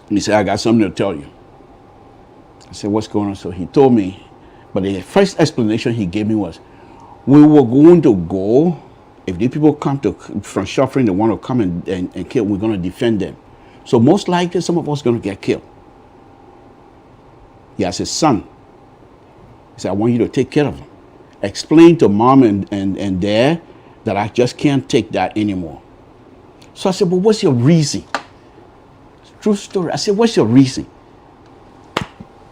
And he said, I got something to tell you. I said, what's going on? So he told me, but the first explanation he gave me was, we were going to go, if the people come from suffering, they want to come and kill, we're going to defend them. So most likely some of us are going to get killed. He has his son. He said, I want you to take care of him. Explain to mom and dad that I just can't take that anymore. So I said, but what's your reason? True story. I said, what's your reason?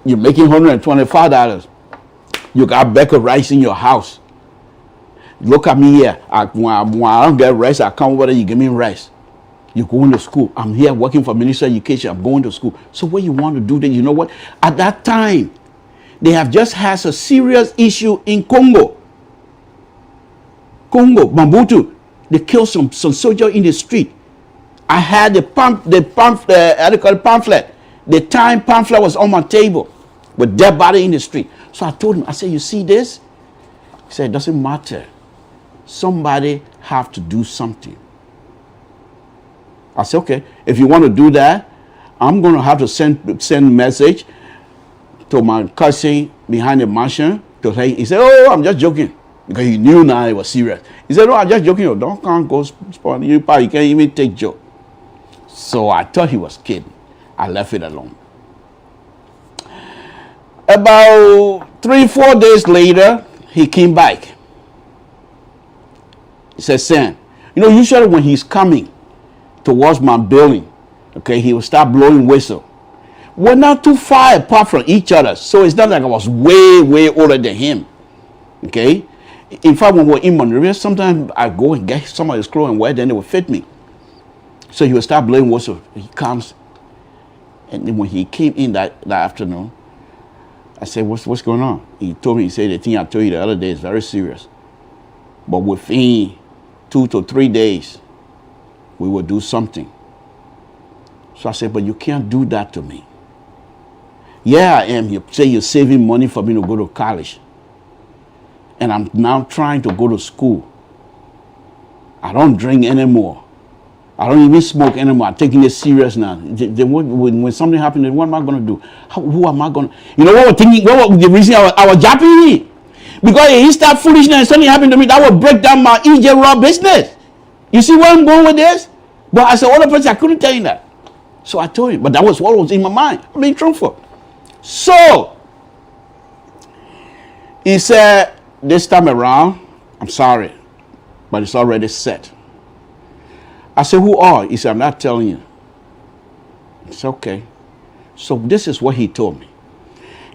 You're making $125. You got a bag of rice in your house. Look at me here. When I don't get rice, I come over there, you give me rice. You're going to school. I'm here working for Ministry of Education. I'm going to school. So what you want to do then, you know what? At that time, they have just had a serious issue in Congo. Mobutu. They killed some soldiers in the street. I had the pamphlet. The time pamphlet was on my table with dead body in the street. So I told him, I said, you see this? He said, it doesn't matter. Somebody have to do something. I said, okay, if you want to do that, I'm going to have to send message to my cousin behind the mansion to say, he said, oh, I'm just joking. Because he knew now it was serious. He said, no, I'm just joking. Don't can't go spawn. You can't even take joke. So I thought he was kidding. I left it alone. About 3-4 days later, he came back. He said, Sam, you know, usually when he's coming towards my building, okay, he will start blowing whistle. We're not too far apart from each other, so it's not like I was way older than him, okay? In fact, when we're in Monrovia, sometimes I go and get some of his clothes and wear, then it will fit me. So he will start blowing whistle. He comes, and then when he came in that afternoon, I said, what's going on? He told me, he said, the thing I told you the other day is very serious. But within 2 to 3 days, we will do something. So I said, but you can't do that to me. Yeah, I am. You say you're saving money for me to go to college. And I'm now trying to go to school. I don't drink anymore. I don't even smoke anymore. I'm taking it serious now. When something happens, then what am I going to do? Who am I going to... You know what we're thinking? What was the reason I was japping me? Because if he start foolishness and something happened to me, that will break down my EJ Raw business. You see where I'm going with this? But as an older person, I couldn't tell you that. So I told him. But that was what was in my mind. I'm being truthful. So, he said, this time around, I'm sorry, but it's already set. I said, who are? He said, I'm not telling you. It's okay. So this is what he told me.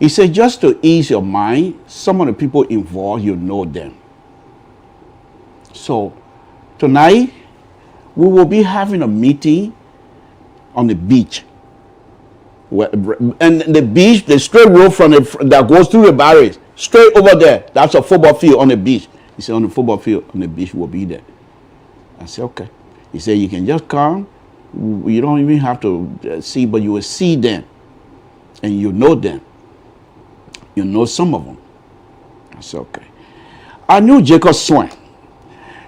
He said, just to ease your mind, some of the people involved, you know them. So tonight, we will be having a meeting on the beach. And the beach, the straight road from that goes through the barriers, straight over there, that's a football field on the beach. He said, on the football field, on the beach, we'll be there. I said, okay. He said, you can just come. You don't even have to see, but you will see them. And you know them. You know some of them. I said, okay. I knew Jacob Swain.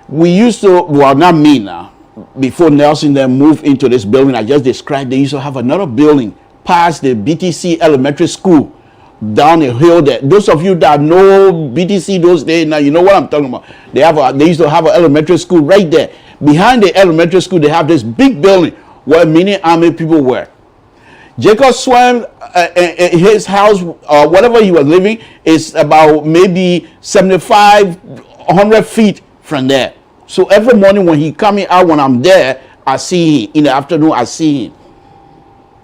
We used to, well, not me now. Before Nelson then moved into this building I just described, they used to have another building past the BTC elementary school down the hill there. Those of you that know BTC those days, now you know what I'm talking about. They used to have an elementary school right there. Behind the elementary school, they have this big building where many army people were. Jacob Swain, his house, whatever he was living, is about maybe 100 feet from there. So every morning when he coming out, when I'm there, I see him. In the afternoon, I see him.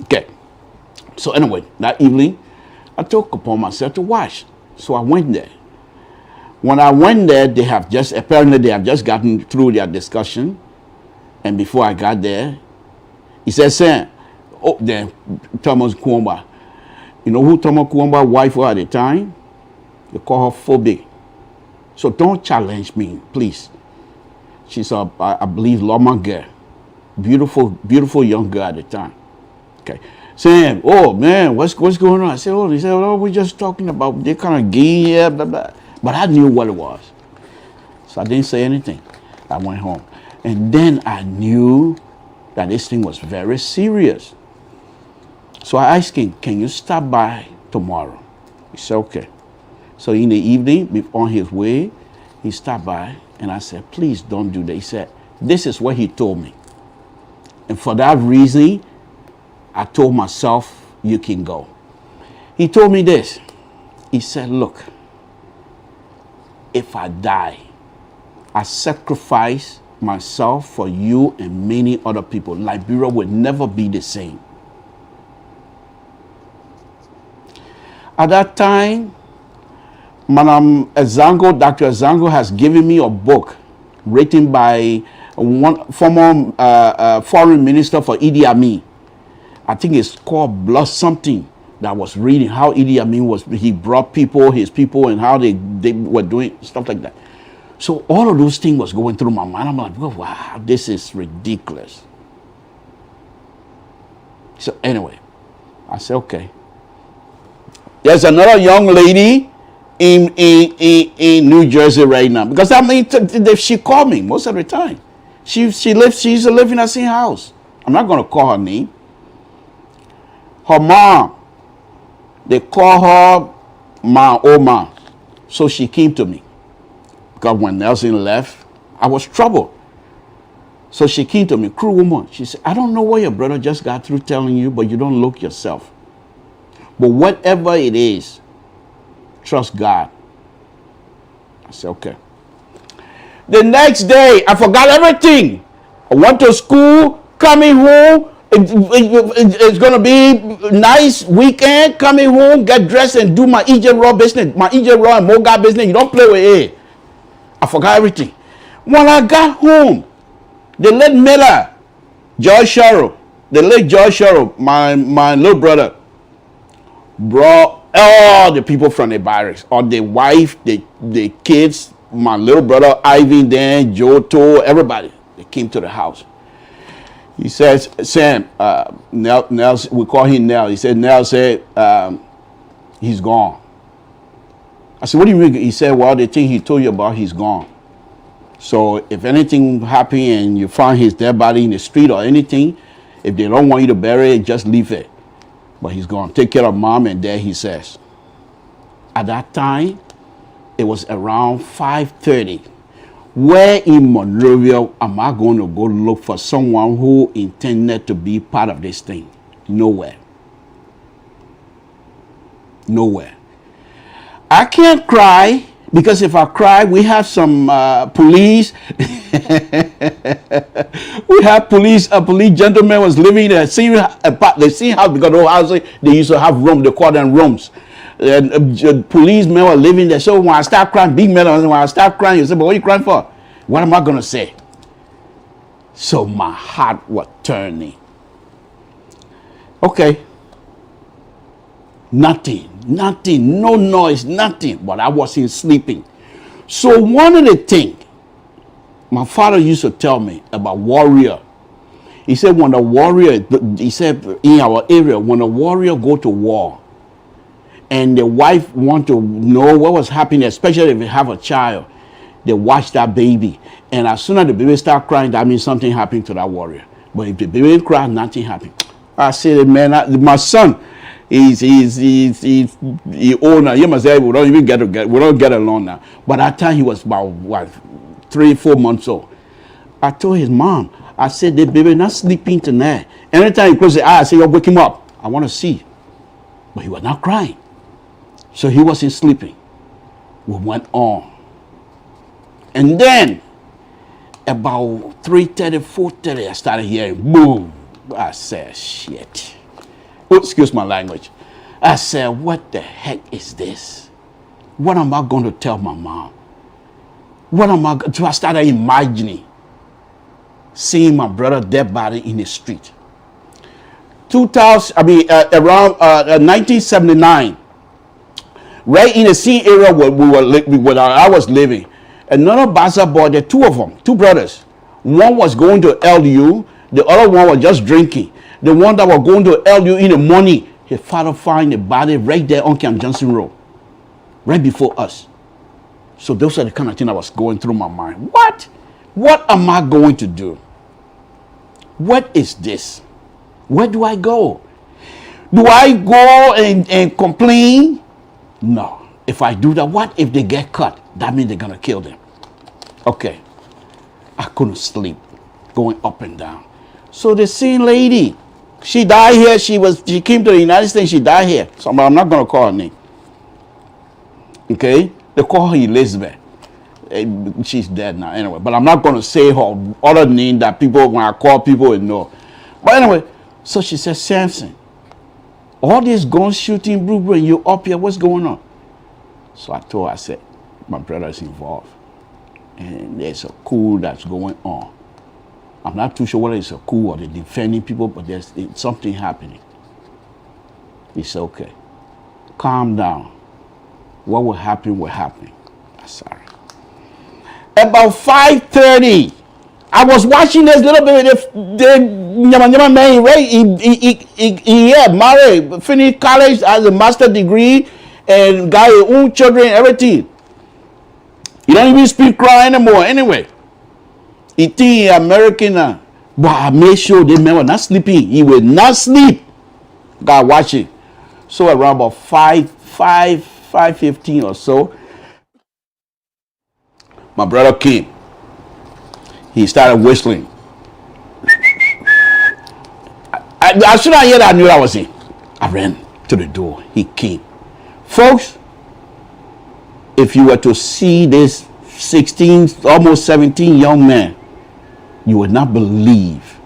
Okay. So anyway, that evening, I took upon myself to watch. So I went there. When I went there, apparently they have just gotten through their discussion. And before I got there, he said, Sam, oh, then Thomas Kwamba. You know who Thomas Kwamba's wife was at the time? They call her Phoebe. So don't challenge me, please. She's I believe, Loma girl. Beautiful young girl at the time. Okay. Saying, oh man, what's going on? I said, he said, oh, we're just talking about they kind of gay here, blah, blah. But I knew what it was. So I didn't say anything. I went home. And then I knew that this thing was very serious. So I asked him, can you stop by tomorrow? He said, okay. So in the evening, on his way, he stopped by. And I said, please don't do that. He said, this is what he told me. And for that reason, I told myself, you can go. He told me this. He said, look, if I die, I sacrifice myself for you and many other people. Liberia will never be the same. At that time, Madam Ezango, Dr. Ezango has given me a book written by one former foreign minister for Idi Amin. I think it's called Blood something, that was reading how Idi Amin was, he brought people, his people, and how they were doing stuff like that. So all of those things was going through my mind. I'm like, wow, this is ridiculous. So anyway, I said, okay. There's another young lady in New Jersey right now, because I mean, she called me most of the time. She used to live in the same house. I'm not going to call her name. Her mom, they call her my old mom. So she came to me, because when Nelson left, I was troubled. So she came to me, cruel woman. She said, I don't know what your brother just got through telling you, but you don't look yourself. But whatever it is, trust God. I said, okay. The next day, I forgot everything. I went to school, coming home. It's going to be a nice weekend. Coming home, get dressed and do my Egypt Raw business. My Egypt Raw and Moga business. You don't play with it. I forgot everything. When I got home, the late Miller, George Sherrill, the late George Sherrill, my little brother, brought all the people from the barracks, or the wife, the kids, my little brother Ivan, then Joto, everybody. They came to the house. He says, Sam, Nell, we call him Nell. He said, Nell said, he's gone. I said, what do you mean? He said, well, the thing he told you about, he's gone. So if anything happened and you find his dead body in the street or anything, if they don't want you to bury it, just leave it. But he's going to take care of mom and dad, he says. At that time, it was around 5:30. Where in Monrovia am I going to go look for someone who intended to be part of this thing? Nowhere. Nowhere. I can't cry, because if I cry, we have some police. We have police. A police gentleman was living there. The same house, because the house they used to have rooms. They call them rooms. And policemen were living there. So when I start crying, big man, when I start crying, you say, but what are you crying for? What am I going to say? So my heart was turning. Okay. Nothing, no noise, nothing. But I wasn't sleeping. So one of the things my father used to tell me about warrior, he said when a warrior, he said in our area, when a warrior go to war, and the wife want to know what was happening, especially if you have a child, they watch that baby. And as soon as the baby start crying, that means something happened to that warrior. But if the baby cries, nothing happened. I said, man, my son, he's older. You must say we don't even we don't get along now. But at that time he was about what, 3-4 months old. I told his mom, I said, the baby not sleeping tonight. Anytime he closes his eyes, I say, you wake him up. I want to see. But he was not crying. So he wasn't sleeping. We went on. And then about 3:30, 4:30, I started hearing boom. I said, shit. Oh, excuse my language. I said, what the heck is this? What am I going to tell my mom? What am I? So I started imagining seeing my brother dead body in the street. Around 1979, right in the same area where I was living, another Baza boy, there two of them, two brothers. One was going to LU, the other one was just drinking. The one that was going to LU in the morning, his father found the body right there on Camp Johnson Road, right before us. So those are the kind of things that was going through my mind. What am I going to do? What is this? Where do I go? Do I go and complain? No. If I do that, what if they get caught? That means they're going to kill them. Okay. I couldn't sleep, going up and down. So the same lady, she died here. She came to the United States. She died here. So I'm not going to call her name. Okay? They call her Elizabeth. She's dead now anyway. But I'm not going to say her other name that people, when I call people, will know. But anyway, so she said, Samson, All this gun shooting, bro, and you up here, what's going on? So I said, my brother is involved. And there's a coup that's going on. I'm not too sure whether it's a coup or they're defending people, but there's something happening. He said, okay, calm down. What will happen will happen. I'm sorry. About 5:30, I was watching this little bit of the Nyama man, right? He married, finished college, has a master's degree, and got his own children, everything. He don't even speak cry anymore. Anyway, he think he American now. But I made sure the man was not sleeping. He will not sleep. God watch it. So around about 5:15 or so, my brother came. He started whistling. As soon as I heard that, I knew I was in. I ran to the door. He came. Folks, if you were to see this 16, almost 17 young man, you would not believe.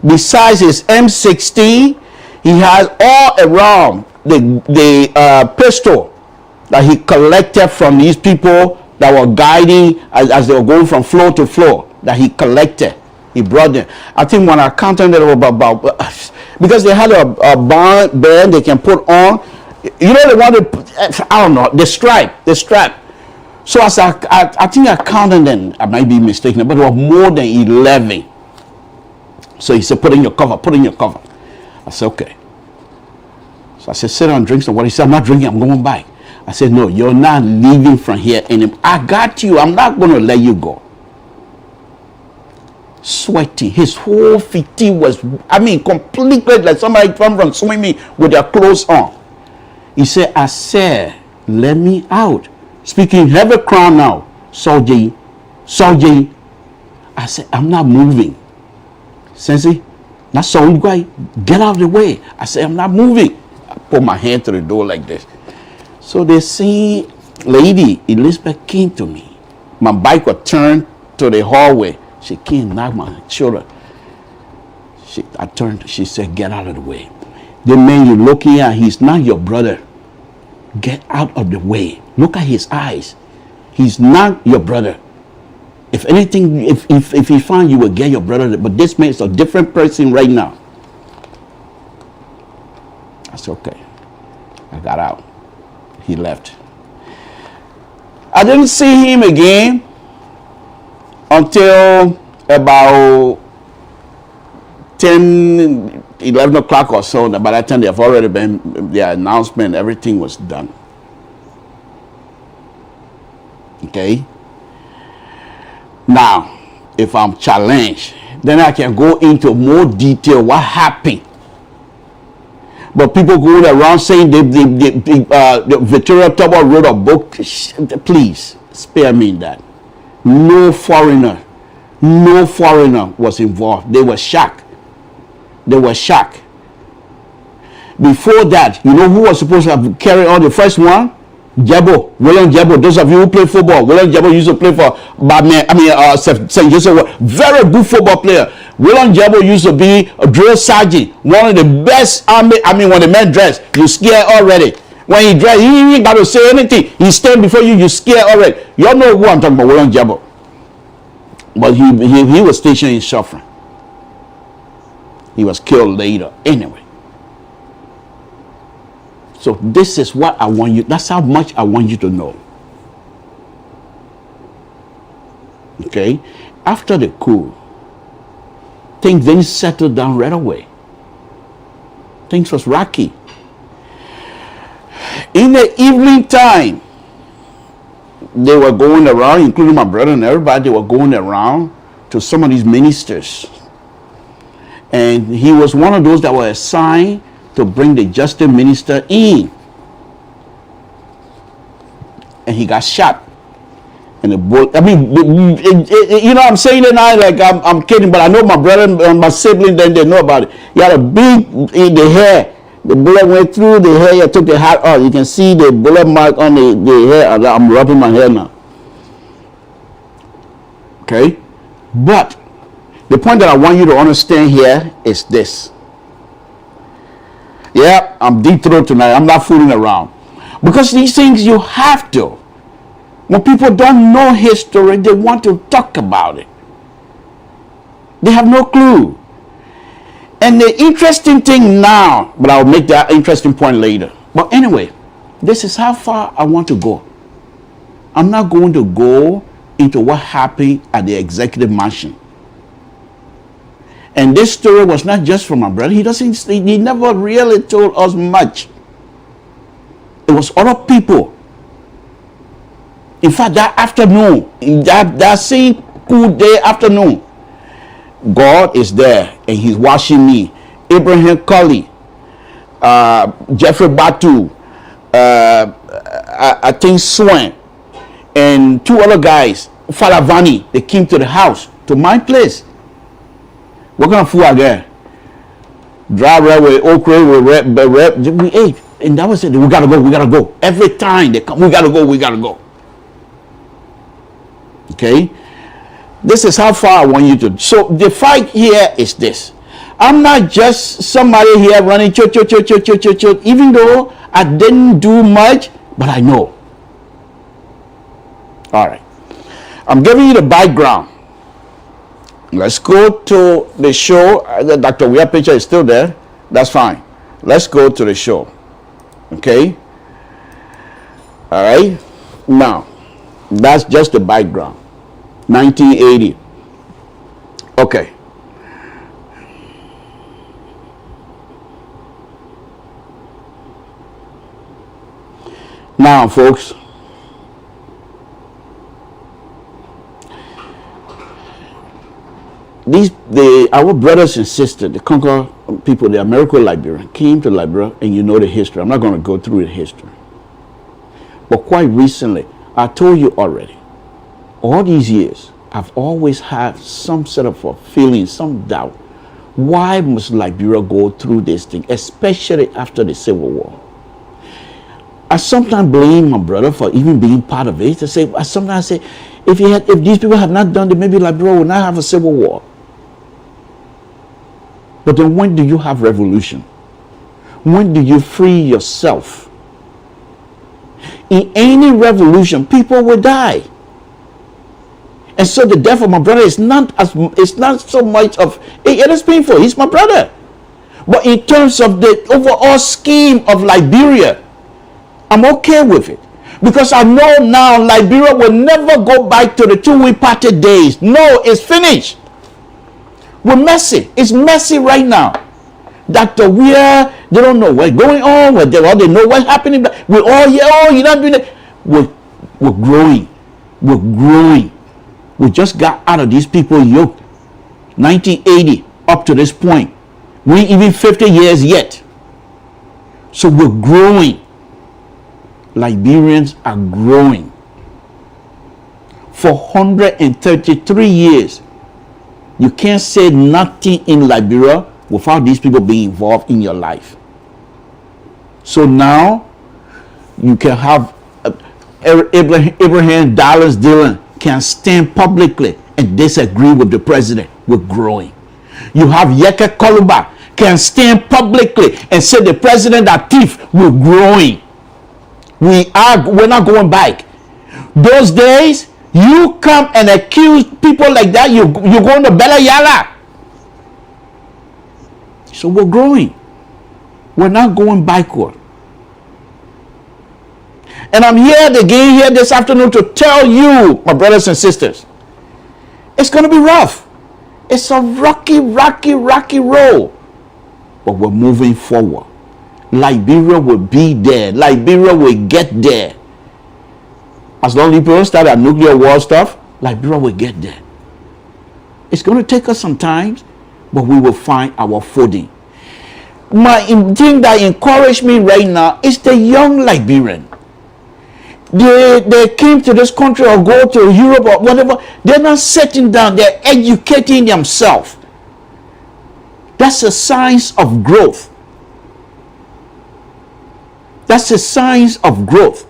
Besides his M16, he has all around the pistol that he collected from these people that were guiding as they were going from floor to floor, that he collected. He brought them. I think when I counted them about because they had a band they can put on. You know, they wanted, I don't know, the strap. So as I think I counted them, I might be mistaken, but it was more than 11. So he said, put in your cover. I said, okay. So I said, sit down and drink some water. He said, I'm not drinking, I'm going back. I said, no, you're not leaving from here anymore. I got you. I'm not going to let you go. Sweaty. His whole fatigue was, completely like somebody from swimming with their clothes on. He said, I said, let me out. Speaking heavy crown now. Soldier. I said, I'm not moving. Sensei, that's so you guys get out of the way. I said, I'm not moving. I put my hand to the door like this. So the same lady, Elizabeth, came to me. My bike was turned to the hallway. She came, knocked my shoulder. I turned, she said, get out of the way. The man you're looking at, he's not your brother. Get out of the way. Look at his eyes. He's not your brother. If anything, if he found you will get your brother, but this man is a different person right now. I said, okay. I got out. He left. I didn't see him again until about 10, 11 o'clock or so. By that time, they've already been, the announcement, everything was done. Okay? Now, if I'm challenged, then I can go into more detail what happened. But people going around saying the Victoria Toba wrote a book, please spare me that. No foreigner was involved. They were shocked. Before that, you know who was supposed to have carried on the first one? William Jebo. Those of you who play football, William Jebo used to play for St. Joseph. Very good football player. William Jebo used to be a drill sergeant, one of the best army. When the men dress, you scared already. When he dressed, he ain't got to say anything. He stand before you, you scared already. You all know who I'm talking about, William Jebo. But he was stationed in Suffering. He was killed later. Anyway. So this is what I want you, that's how much I want you to know. Okay? After the coup, things didn't settle down right away. Things was rocky. In the evening time, they were going around, including my brother and everybody, they were going around to some of these ministers. And he was one of those that were assigned to bring the justice minister in. And he got shot. And the bullet, you know, I'm saying it now like I'm kidding, but I know my brother and my sibling, then they know about it. He had a big, in the hair. The bullet went through the hair, took the hat off. You can see the bullet mark on the hair. I'm rubbing my hair now. Okay? But the point that I want you to understand here is this. Yeah, I'm deep throat tonight. I'm not fooling around. Because these things you have to. When people don't know history, they want to talk about it. They have no clue. And the interesting thing now, but I'll make that interesting point later. But anyway, this is how far I want to go. I'm not going to go into what happened at the executive mansion. And this story was not just from my brother. He never really told us much. It was other people. In fact, that afternoon, that same cool day afternoon, God is there and he's watching me. Abraham Colley, Jeffrey Batu, I think Swan, and two other guys, Father Vani, they came to the house, to my place. What kind of food again? Dry railway, okra, we ate. And that was it. We gotta go. Every time they come, we gotta go. Okay? This is how far I want you to. So the fight here is this. I'm not just somebody here running church, even though I didn't do much, but I know. All right. I'm giving you the background. Let's go to the show. Dr. Weir picture is still there. That's fine. Let's go to the show. Okay? All right? Now, that's just the background. 1980. Okay. Now, folks, our brothers and sisters, the Conquer people, the American Liberian, came to Liberia, and you know the history. I'm not going to go through the history. But quite recently, I told you already, all these years, I've always had some sort of a feeling, some doubt. Why must Liberia go through this thing, especially after the Civil War? I sometimes blame my brother for even being part of it. I sometimes say, if these people had not done it, maybe Liberia would not have a civil war. But then when do you have revolution? When do you free yourself? In any revolution, people will die. And so the death of my brother is not so much of it is painful. He's my brother. But in terms of the overall scheme of Liberia, I'm okay with it. Because I know now Liberia will never go back to the two-week party days. No, it's finished. We're messy. It's messy right now. Dr. Weir, they don't know what's going on. They know what's happening. We're all, you're not doing it. We're growing. We're growing. We just got out of these people yoke. 1980 up to this point. We ain't even 50 years yet. So we're growing. Liberians are growing. For 133 years, you can't say nothing in Liberia without these people being involved in your life. So now, you can have Abraham Dallas Dillon can stand publicly and disagree with the president. We're growing. You have Yeke Koluba can stand publicly and say the president are thief. We're growing. We're not going back. Those days, you come and accuse people like that, you're going to Bella Yala. So we're growing. We're not going backward. And I'm here again here this afternoon to tell you, my brothers and sisters, it's going to be rough. It's a rocky road. But we're moving forward. Liberia will be there. Liberia will get there. As long as people start at nuclear war stuff, Liberia will get there. It's going to take us some time, but we will find our footing. My thing that encouraged me right now is the young Liberian. They came to this country or go to Europe or whatever. They're not sitting down. They're educating themselves. That's a sign of growth. That's a sign of growth.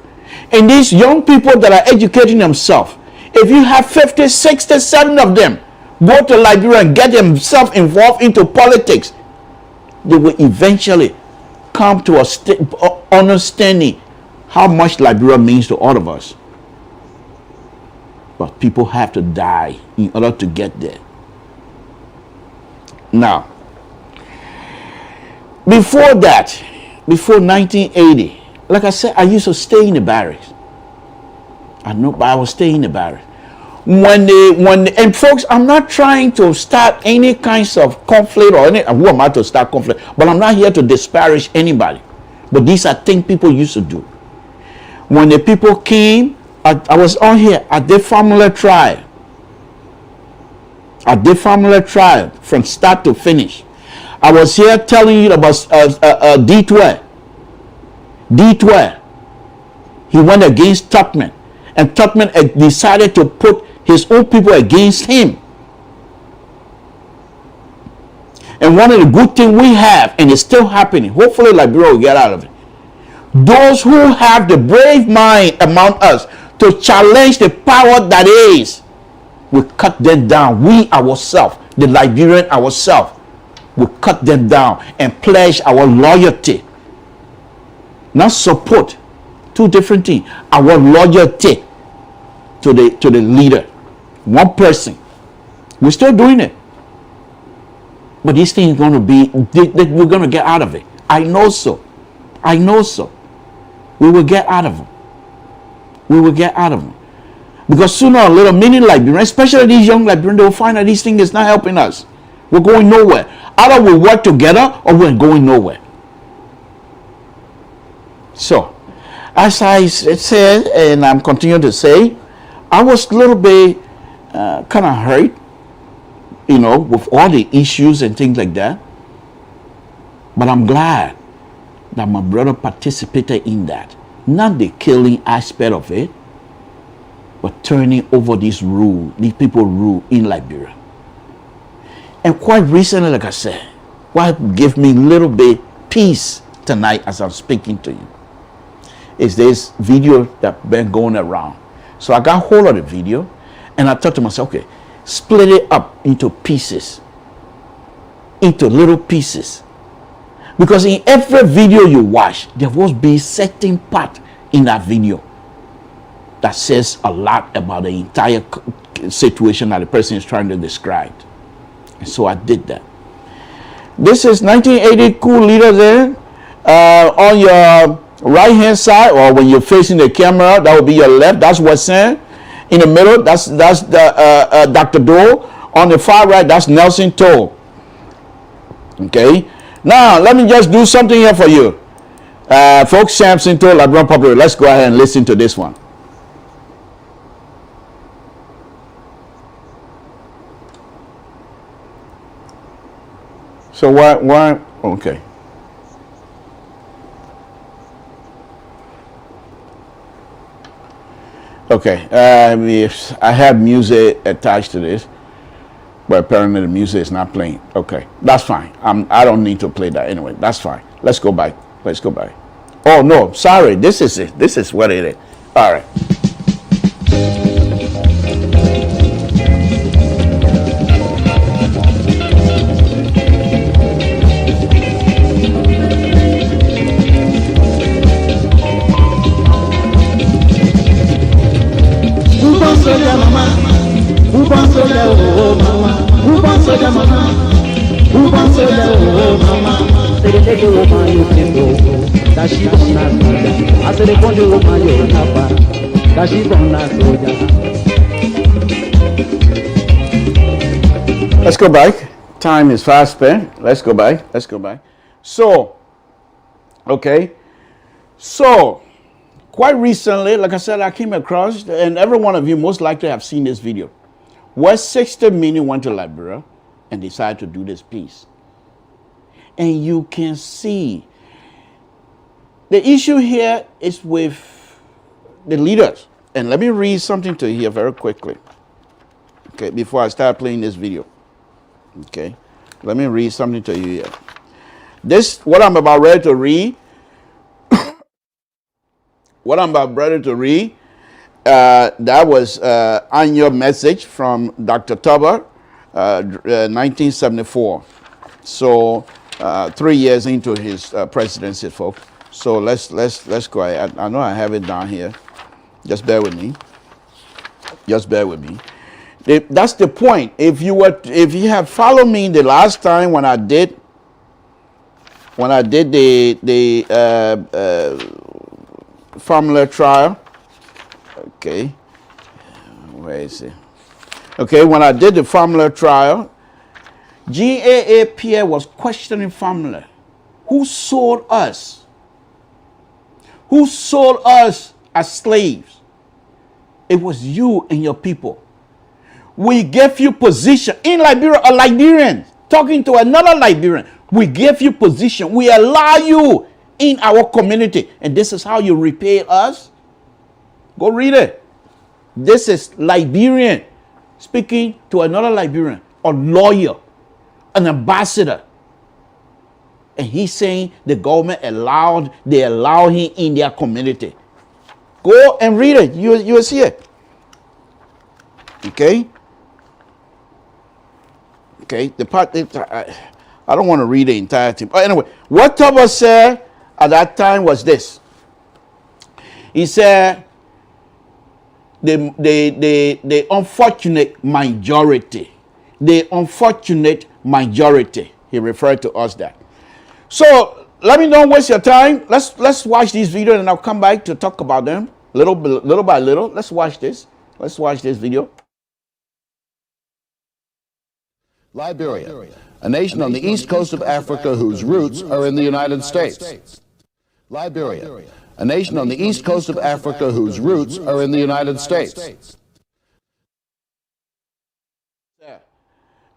And these young people that are educating themselves, if you have 50, 60, 70 of them go to Liberia and get themselves involved into politics, they will eventually come to a understanding how much Liberia means to all of us. But people have to die in order to get there. Now, before that, before 1980, like I said, I used to stay in the barracks. I know, but I was staying in the barracks. And folks, I'm not trying to start any kinds of conflict or any. Who am I to start conflict? But I'm not here to disparage anybody. But these are things people used to do. When the people came, I was on here at the family trial. At the family trial from start to finish. I was here telling you about D12. D12. He went against Tubman. And Tubman decided to put his own people against him. And one of the good things we have, and it's still happening, hopefully Liberia will get out of it. Those who have the brave mind among us to challenge the power that is, we cut them down. We ourselves, the Liberian ourselves, we cut them down and pledge our loyalty. Not support. Two different things. Our loyalty to the leader. One person. We're still doing it. But this thing is going to be, we're going to get out of it. I know so. I know so. We will get out of them. We will get out of them. Because sooner or later, many Liberians, especially these young Liberians, they will find that this thing is not helping us. We're going nowhere. Either we work together or we're going nowhere. So, as I said, and I'm continuing to say, I was a little bit kind of hurt, you know, with all the issues and things like that. But I'm glad that my brother participated in that. Not the killing aspect of it, but turning over this rule, these people rule in Liberia. And quite recently, like I said, what gave me a little bit peace tonight as I'm speaking to you is this video that's been going around. So I got hold of the video and I thought to myself, okay, split it up into pieces, into little pieces. Because in every video you watch, there will be a certain part in that video that says a lot about the entire situation that the person is trying to describe. And so I did that. This is 1980 cool leader there. On your right hand side, or when you're facing the camera, that will be your left. That's Wesson. In the middle, that's the Dr. Dole. On the far right, that's Nelson Toll. Okay. Now let me just do something here for you, folks. Samson Toll, Liberian Public. Let's go ahead and listen to this one. So why? Okay. Okay. I have music attached to this, but apparently the music is not playing. Okay, that's fine. I don't need to play that anyway. That's fine. Let's go back. Let's go back. Oh no, sorry. This is it. This is what it is. All right. Soldier mama, who born soldier oh mama, who born soldier mama, who born soldier oh mama. Say the lady woman you can go, that she born a soldier. I say the country woman you napa, that she born a soldier. Let's go back. Time is fast spent. Let's go back. Let's go back. So, okay. So, quite recently, like I said, I came across, and every one of you most likely have seen this video, where 60 million went to Liberia and decided to do this piece. And you can see the issue here is with the leaders. And let me read something to you here very quickly, okay, before I start playing this video. Okay, let me read something to you here. This, what I'm about ready to read, that was annual message from Dr. Tuber, 1974. So 3 years into his presidency, folks. So let's go ahead. I know I have it down here. Just bear with me. Just bear with me. That's the point. If you have followed me the last time when I did the formula trial. Okay, where is it? Okay, when I did the formula trial, GAAPA was questioning formula. Who sold us? Who sold us as slaves? It was you and your people. We gave you position in Liberia, a Liberian talking to another Liberian. We gave you position. We allow you in our community. And this is how you repay us. Go read it. This is Liberian speaking to another Liberian, a lawyer, an ambassador. And he's saying the government they allow him in their community. Go and read it. You'll see it. Okay? Okay, the part I don't want to read the entire thing. But anyway, what Thomas said at that time was this. He said the unfortunate majority. The unfortunate majority. He referred to us that. So let me don't waste your time. Let's watch these videos and I'll come back to talk about them little by little. Let's watch this. Let's watch this video. Liberia, a nation on the east coast of Africa whose roots are in the United States. Liberia, a nation on the east coast of Africa whose roots are in the United States.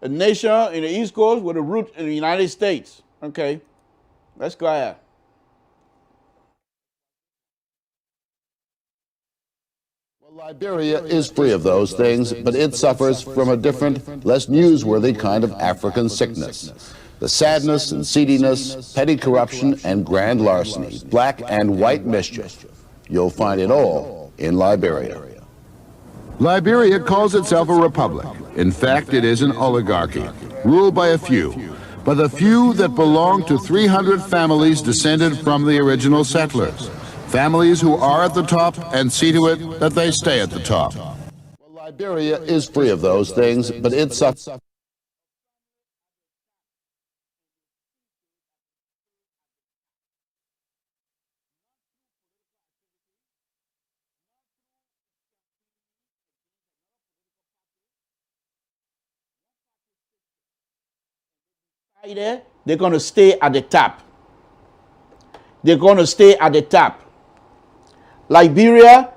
A nation in the east coast with a root in the United States. Okay, let's go ahead. Liberia is free of those things, but it suffers from a different, less newsworthy kind of African sickness. The sadness and seediness, petty corruption, and grand larceny, black and white mischief. You'll find it all in Liberia. Liberia calls itself a republic. In fact, it is an oligarchy, ruled by a few, but the few that belong to 300 families descended from the original settlers. Families who are at the top and see to it that they stay at the top. Liberia is free of those things, but it suffers. They're going to stay at the top. They're going to stay at the top. Liberia,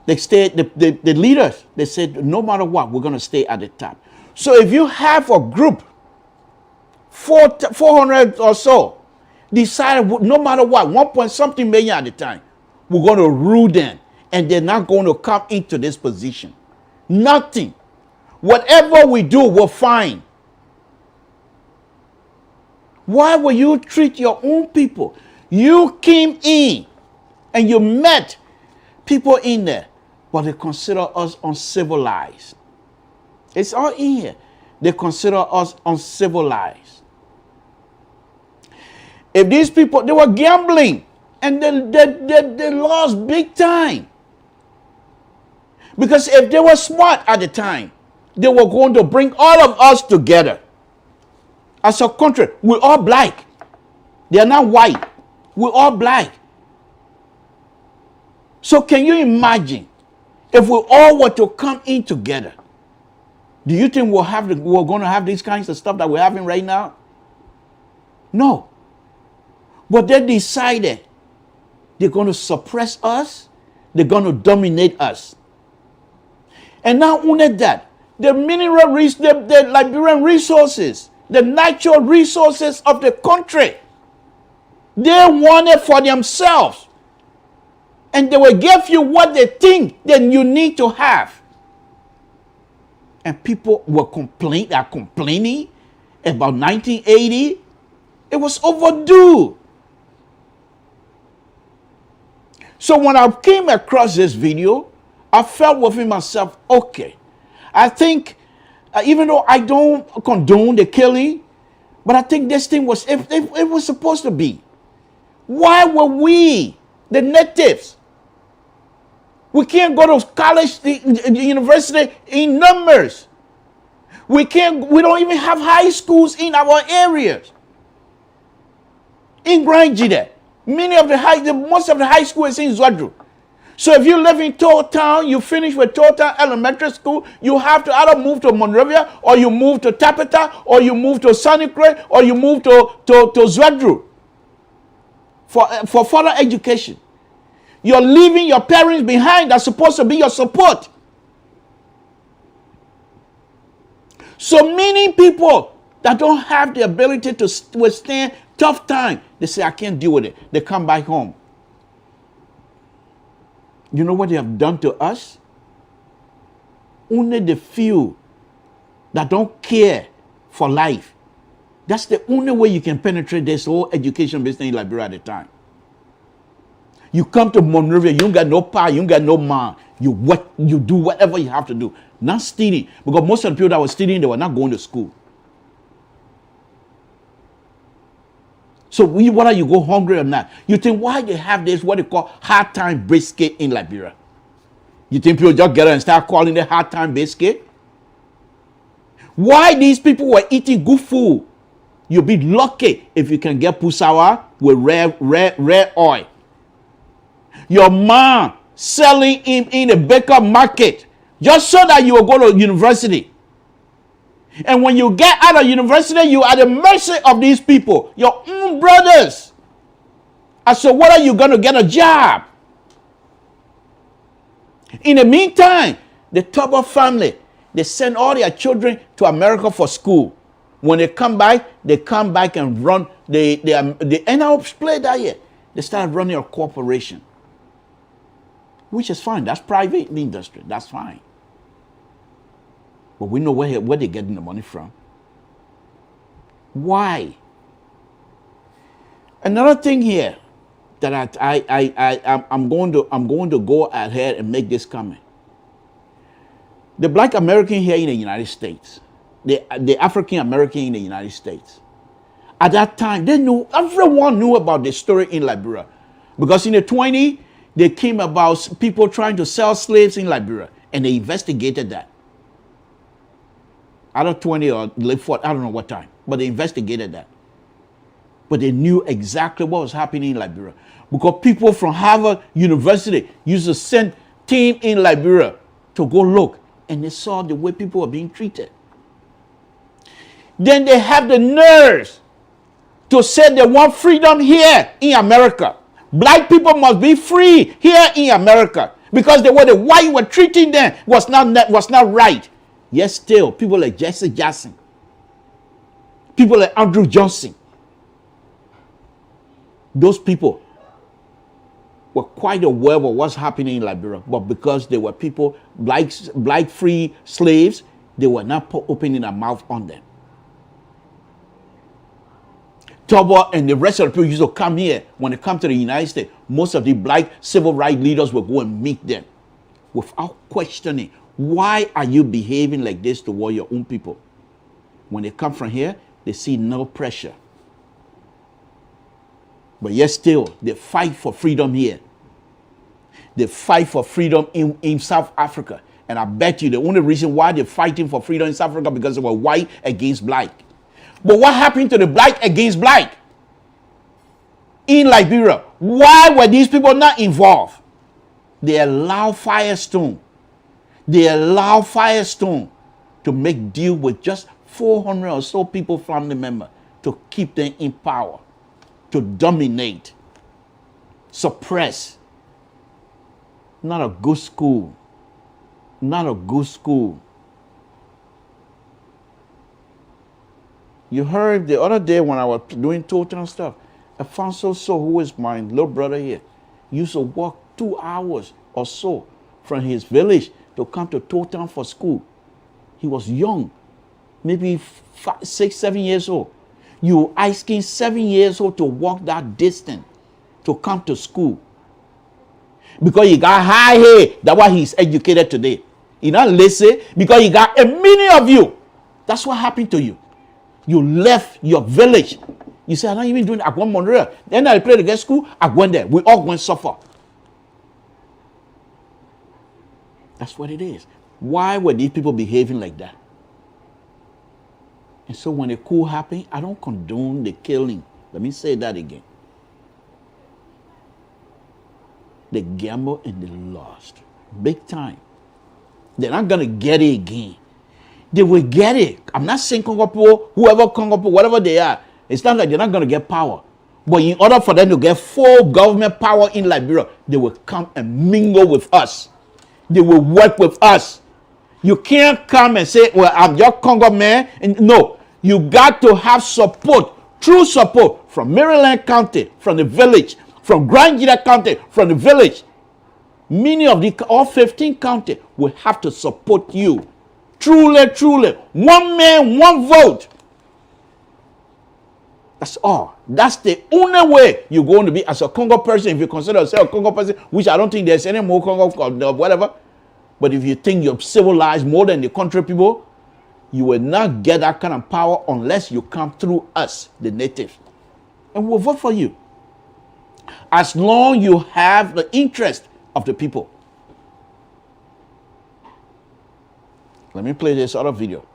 they stayed, the leaders, they said, no matter what, we're going to stay at the top. So if you have a group, 400 or so, decided no matter what, 1 point something million at the time, we're going to rule them. And they're not going to come into this position. Nothing. Whatever we do, we're fine. Why will you treat your own people? You came in and you met people in there, but they consider us uncivilized. It's all in here. They consider us uncivilized. If these people, they were gambling and they lost big time. Because if they were smart at the time, they were going to bring all of us together. As a country, we're all black. They are not white. We're all black. So can you imagine if we all were to come in together? Do you think we're going to have these kinds of stuff that we're having right now? No. But they decided they're going to suppress us. They're going to dominate us. And not only that, the the Liberian resources, the natural resources of the country, they want it for themselves. And they will give you what they think that you need to have. And people are complaining about 1980. It was overdue. So when I came across this video, I felt within myself, okay, I think even though I don't condone the killing, But I think this thing was, if it was supposed to be. Why were we, the natives, we can't go to college, the university in numbers. We don't even have high schools in our areas. In Granjide, most of the high school is in Zwadru. So if you live in Town, you finish with Town Elementary School, you have to either move to Monrovia, or you move to Tapeta, or you move to Sonicre, or you move to Zwadru for further education. You're leaving your parents behind that's supposed to be your support. So many people that don't have the ability to withstand tough time, they say, I can't deal with it. They come back home. You know what they have done to us? Only the few that don't care for life. That's the only way you can penetrate this whole education business in Liberia at the time. You come to Monrovia, you don't got no power, you don't got no mind. You do whatever you have to do. Not stealing. Because most of the people that were stealing, they were not going to school. So whether you go hungry or not, you think why they have this, what they call hard time brisket in Liberia? You think people just get up and start calling it hard time biscuit? Why these people were eating good food? You'll be lucky if you can get pusawa with rare oil. Your mom selling in a baker market just so that you will go to university. And when you get out of university, you are at the mercy of these people, your own brothers. And so what are you going to get a job? In the meantime, the Tobo family, they send all their children to America for school. When they come back and run, they end up play that year. They start running a corporation. Which is fine. That's private industry. That's fine. But we know where they're getting the money from. Why? Another thing here that I'm going to go ahead and make this comment. The Black American here in the United States, the African American in the United States, at that time everyone knew about the story in Liberia, because in the 20s they came about people trying to sell slaves in Liberia, and they investigated that. Either 20 or late 40, I don't know what time, but they investigated that. But they knew exactly what was happening in Liberia, because people from Harvard University used to send team in Liberia to go look, and they saw the way people were being treated. Then they have the nerves to say they want freedom here in America. Black people must be free here in America, because the way the white were treating them was not right. Yes, still, people like Jesse Jackson, people like Andrew Johnson, those people were quite aware of what's happening in Liberia, but because they were people, black free slaves, they were not opening their mouth on them. Tobo and the rest of the people used to come here. When they come to the United States, most of the black civil rights leaders will go and meet them without questioning. Why are you behaving like this toward your own people? When they come from here, they see no pressure. But yet still, they fight for freedom here. They fight for freedom in South Africa. And I bet you the only reason why they're fighting for freedom in South Africa because they were white against black. But what happened to the black against black in Liberia? Why were these people not involved? They allow Firestone. To make deal with just 400 or so people, family members, to keep them in power, to dominate, suppress. Not a good school. Not a good school. You heard the other day when I was doing total stuff, Alfonso who is my little brother here, used to walk 2 hours or so from his village to come to Town for school. He was young, maybe 6, 7 years old. You asking 7 years old to walk that distance to come to school. Because he got high hair, that's why he's educated today. He not listen because he got a million of you. That's what happened to you. You left your village. You say, I'm not even doing Agwan Monreal. Then I play to get school, I went there. We all going to suffer. That's what it is. Why were these people behaving like that? And so when a coup happened, I don't condone the killing. Let me say that again. They gambled and they lost. Big time. They're not going to get it again. They will get it. I'm not saying Congo people, whoever Congo people, whatever they are, it's not like they're not going to get power. But in order for them to get full government power in Liberia, they will come and mingle with us. They will work with us. You can't come and say, well, I'm your Congo man. And no, you got to have support, true support from Maryland County, from the village, from Grand Gita County, from the village. Many of the, all 15 counties will have to support you. Truly, truly. One man, one vote. That's all. That's the only way you're going to be as a Congo person. If you consider yourself a Congo person, which I don't think there's any more Congo or whatever. But if you think you're civilized more than the country people, you will not get that kind of power unless you come through us, the natives. And we'll vote for you. As long as you have the interest of the people. Let me play this other video.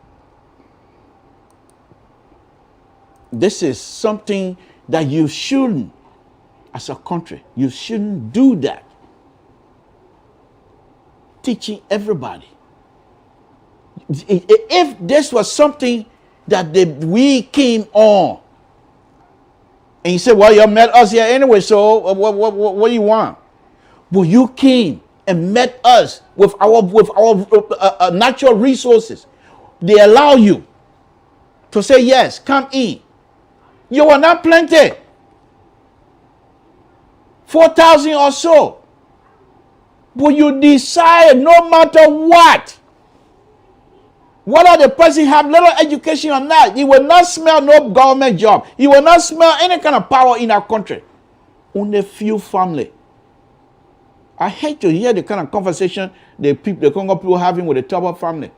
This is something that you shouldn't, as a country, you shouldn't do that. Teaching everybody. If this was something that we came on, and you said, well, you met us here anyway, so what do you want? Well, you came and met us with our natural resources. They allow you to say, yes, come in. You were not plenty. 4,000 or so. But you decide no matter what, whether the person have little education or not, he will not smell no government job. He will not smell any kind of power in our country. Only few family. I hate to hear the kind of conversation the Congo people having with the Toba family.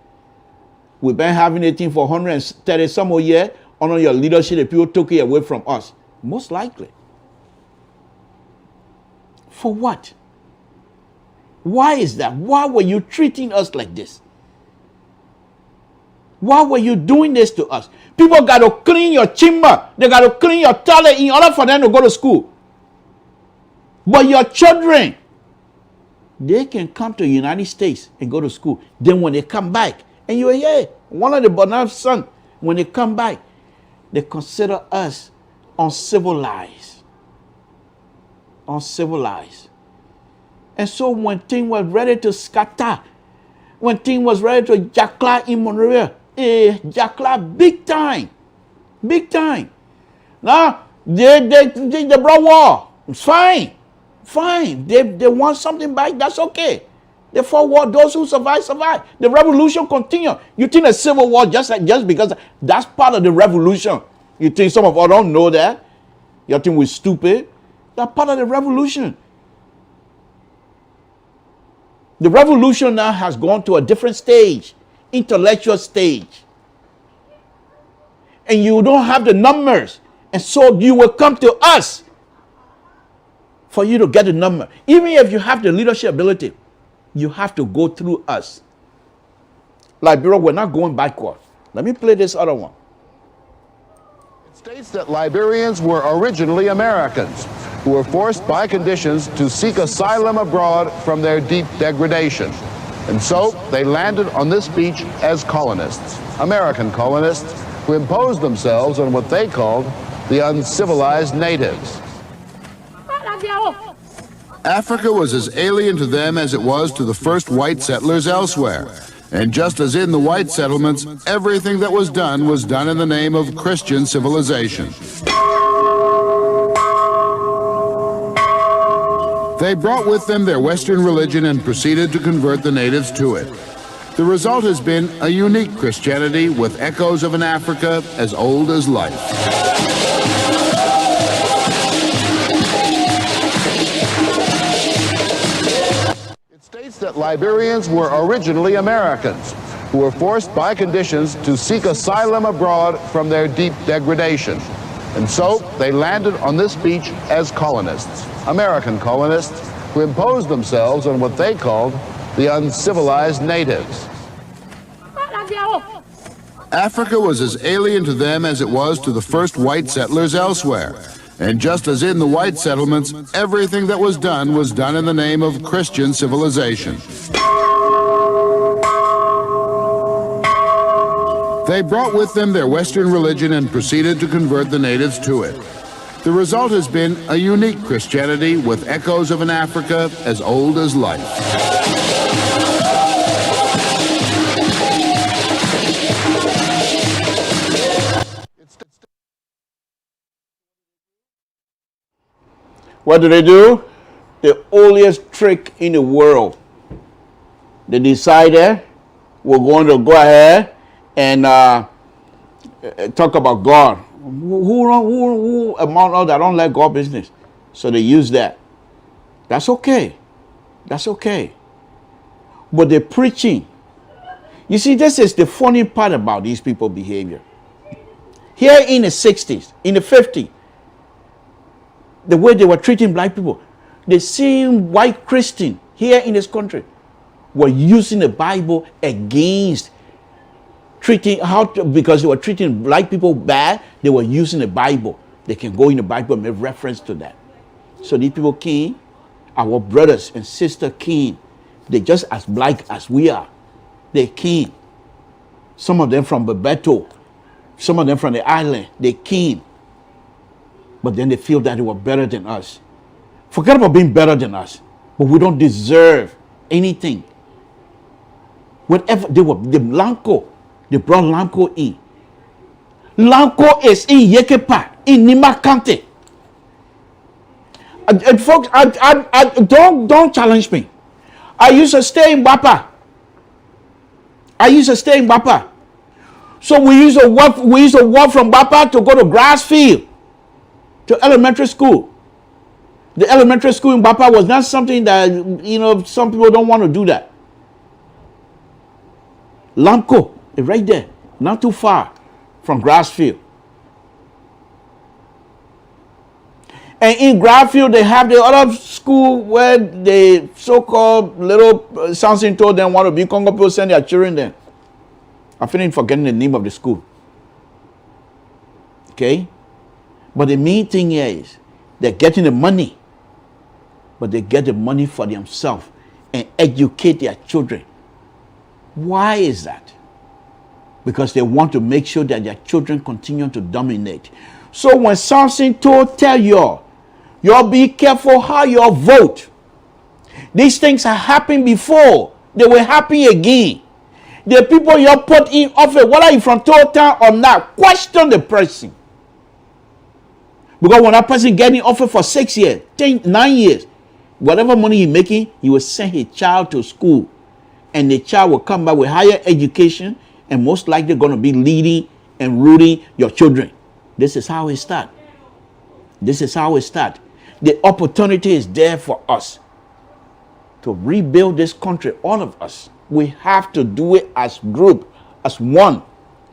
We've been having it for 130 some more years. Under your leadership, the people took it away from us. Most likely. For what? Why is that? Why were you treating us like this? Why were you doing this to us? People got to clean your chamber. They got to clean your toilet in order for them to go to school. But your children, they can come to the United States and go to school. Then when they come back, and you are here, one of the Bonav's son, when they come back, they consider us uncivilized. Uncivilized. And so when things was ready to scatter, when things was ready to jackla in Monrovia, jackla big time. Big time. Now, they brought war. It's fine. Fine. They want something back, that's okay. They fought war. Those who survive, survive. The revolution continued. You think a civil war just because that's part of the revolution? You think some of us don't know that? You think we're stupid? That's part of the revolution. The revolution now has gone to a different stage, intellectual stage. And you don't have the numbers. And so you will come to us for you to get the number. Even if you have the leadership ability, you have to go through us. Liberia, we're not going backward. Let me play this other one. It states that Liberians were originally Americans who were forced by conditions to seek asylum abroad from their deep degradation. And so they landed on this beach as colonists, American colonists, who imposed themselves on what they called the uncivilized natives. Africa was as alien to them as it was to the first white settlers elsewhere. And just as in the white settlements, everything that was done in the name of Christian civilization. They brought with them their Western religion and proceeded to convert the natives to it. The result has been a unique Christianity with echoes of an Africa as old as life. It states that Liberians were originally Americans who who were forced by conditions to seek asylum abroad from their deep degradation. And so they landed on this beach as colonists, American colonists, who imposed themselves on what they called the uncivilized natives. Africa was as alien to them as it was to the first white settlers elsewhere. And just as in the white settlements, everything that was done in the name of Christian civilization. They brought with them their Western religion and proceeded to convert the natives to it. The result has been a unique Christianity with echoes of an Africa as old as life. What do? The oldest trick in the world. They decided we're going to go ahead and talk about God. Who among us that don't like God business? So they use that. That's okay. That's okay. But they're preaching. You see, this is the funny part about these people's behavior. Here in the 60s, in the 50s, the way they were treating black people, the same white Christian here in this country were using the Bible against treating because they were treating black people bad. They were using the Bible. They can go in the Bible and make reference to that. So these people came, our brothers and sisters came. They're just as black as we are. They came. Some of them from Bebeto, some of them from the island. They came. But then they feel that they were better than us. Forget about being better than us. But we don't deserve anything. Whatever they were, the Lanco, they brought Lanco in. Lanco is in Yekepa, in Nima County. And folks, don't challenge me. I used to stay in Bapa. So we used to walk from Bapa to go to Grassfield, to elementary school. The elementary school in Bapa was not something that, some people don't want to do that. Lamco is right there, not too far from Grassfield. And in Grassfield, they have the other school where the so-called little something told them want to be Congo people send their children there. I'm feeling forgetting the name of the school. Okay? But the main thing is, they're getting the money. But they get the money for themselves and educate their children. Why is that? Because they want to make sure that their children continue to dominate. So when something tell y'all be careful how you vote. These things have happened before. They will happen again. The people you put in office, whether you're from Total or not, question the person. Because when that person gets in office for 6 years, 9 years, whatever money he's making, he will send his child to school. And the child will come back with higher education and most likely going to be leading and rooting your children. This is how it starts. The opportunity is there for us to rebuild this country, all of us. We have to do it as group, as one.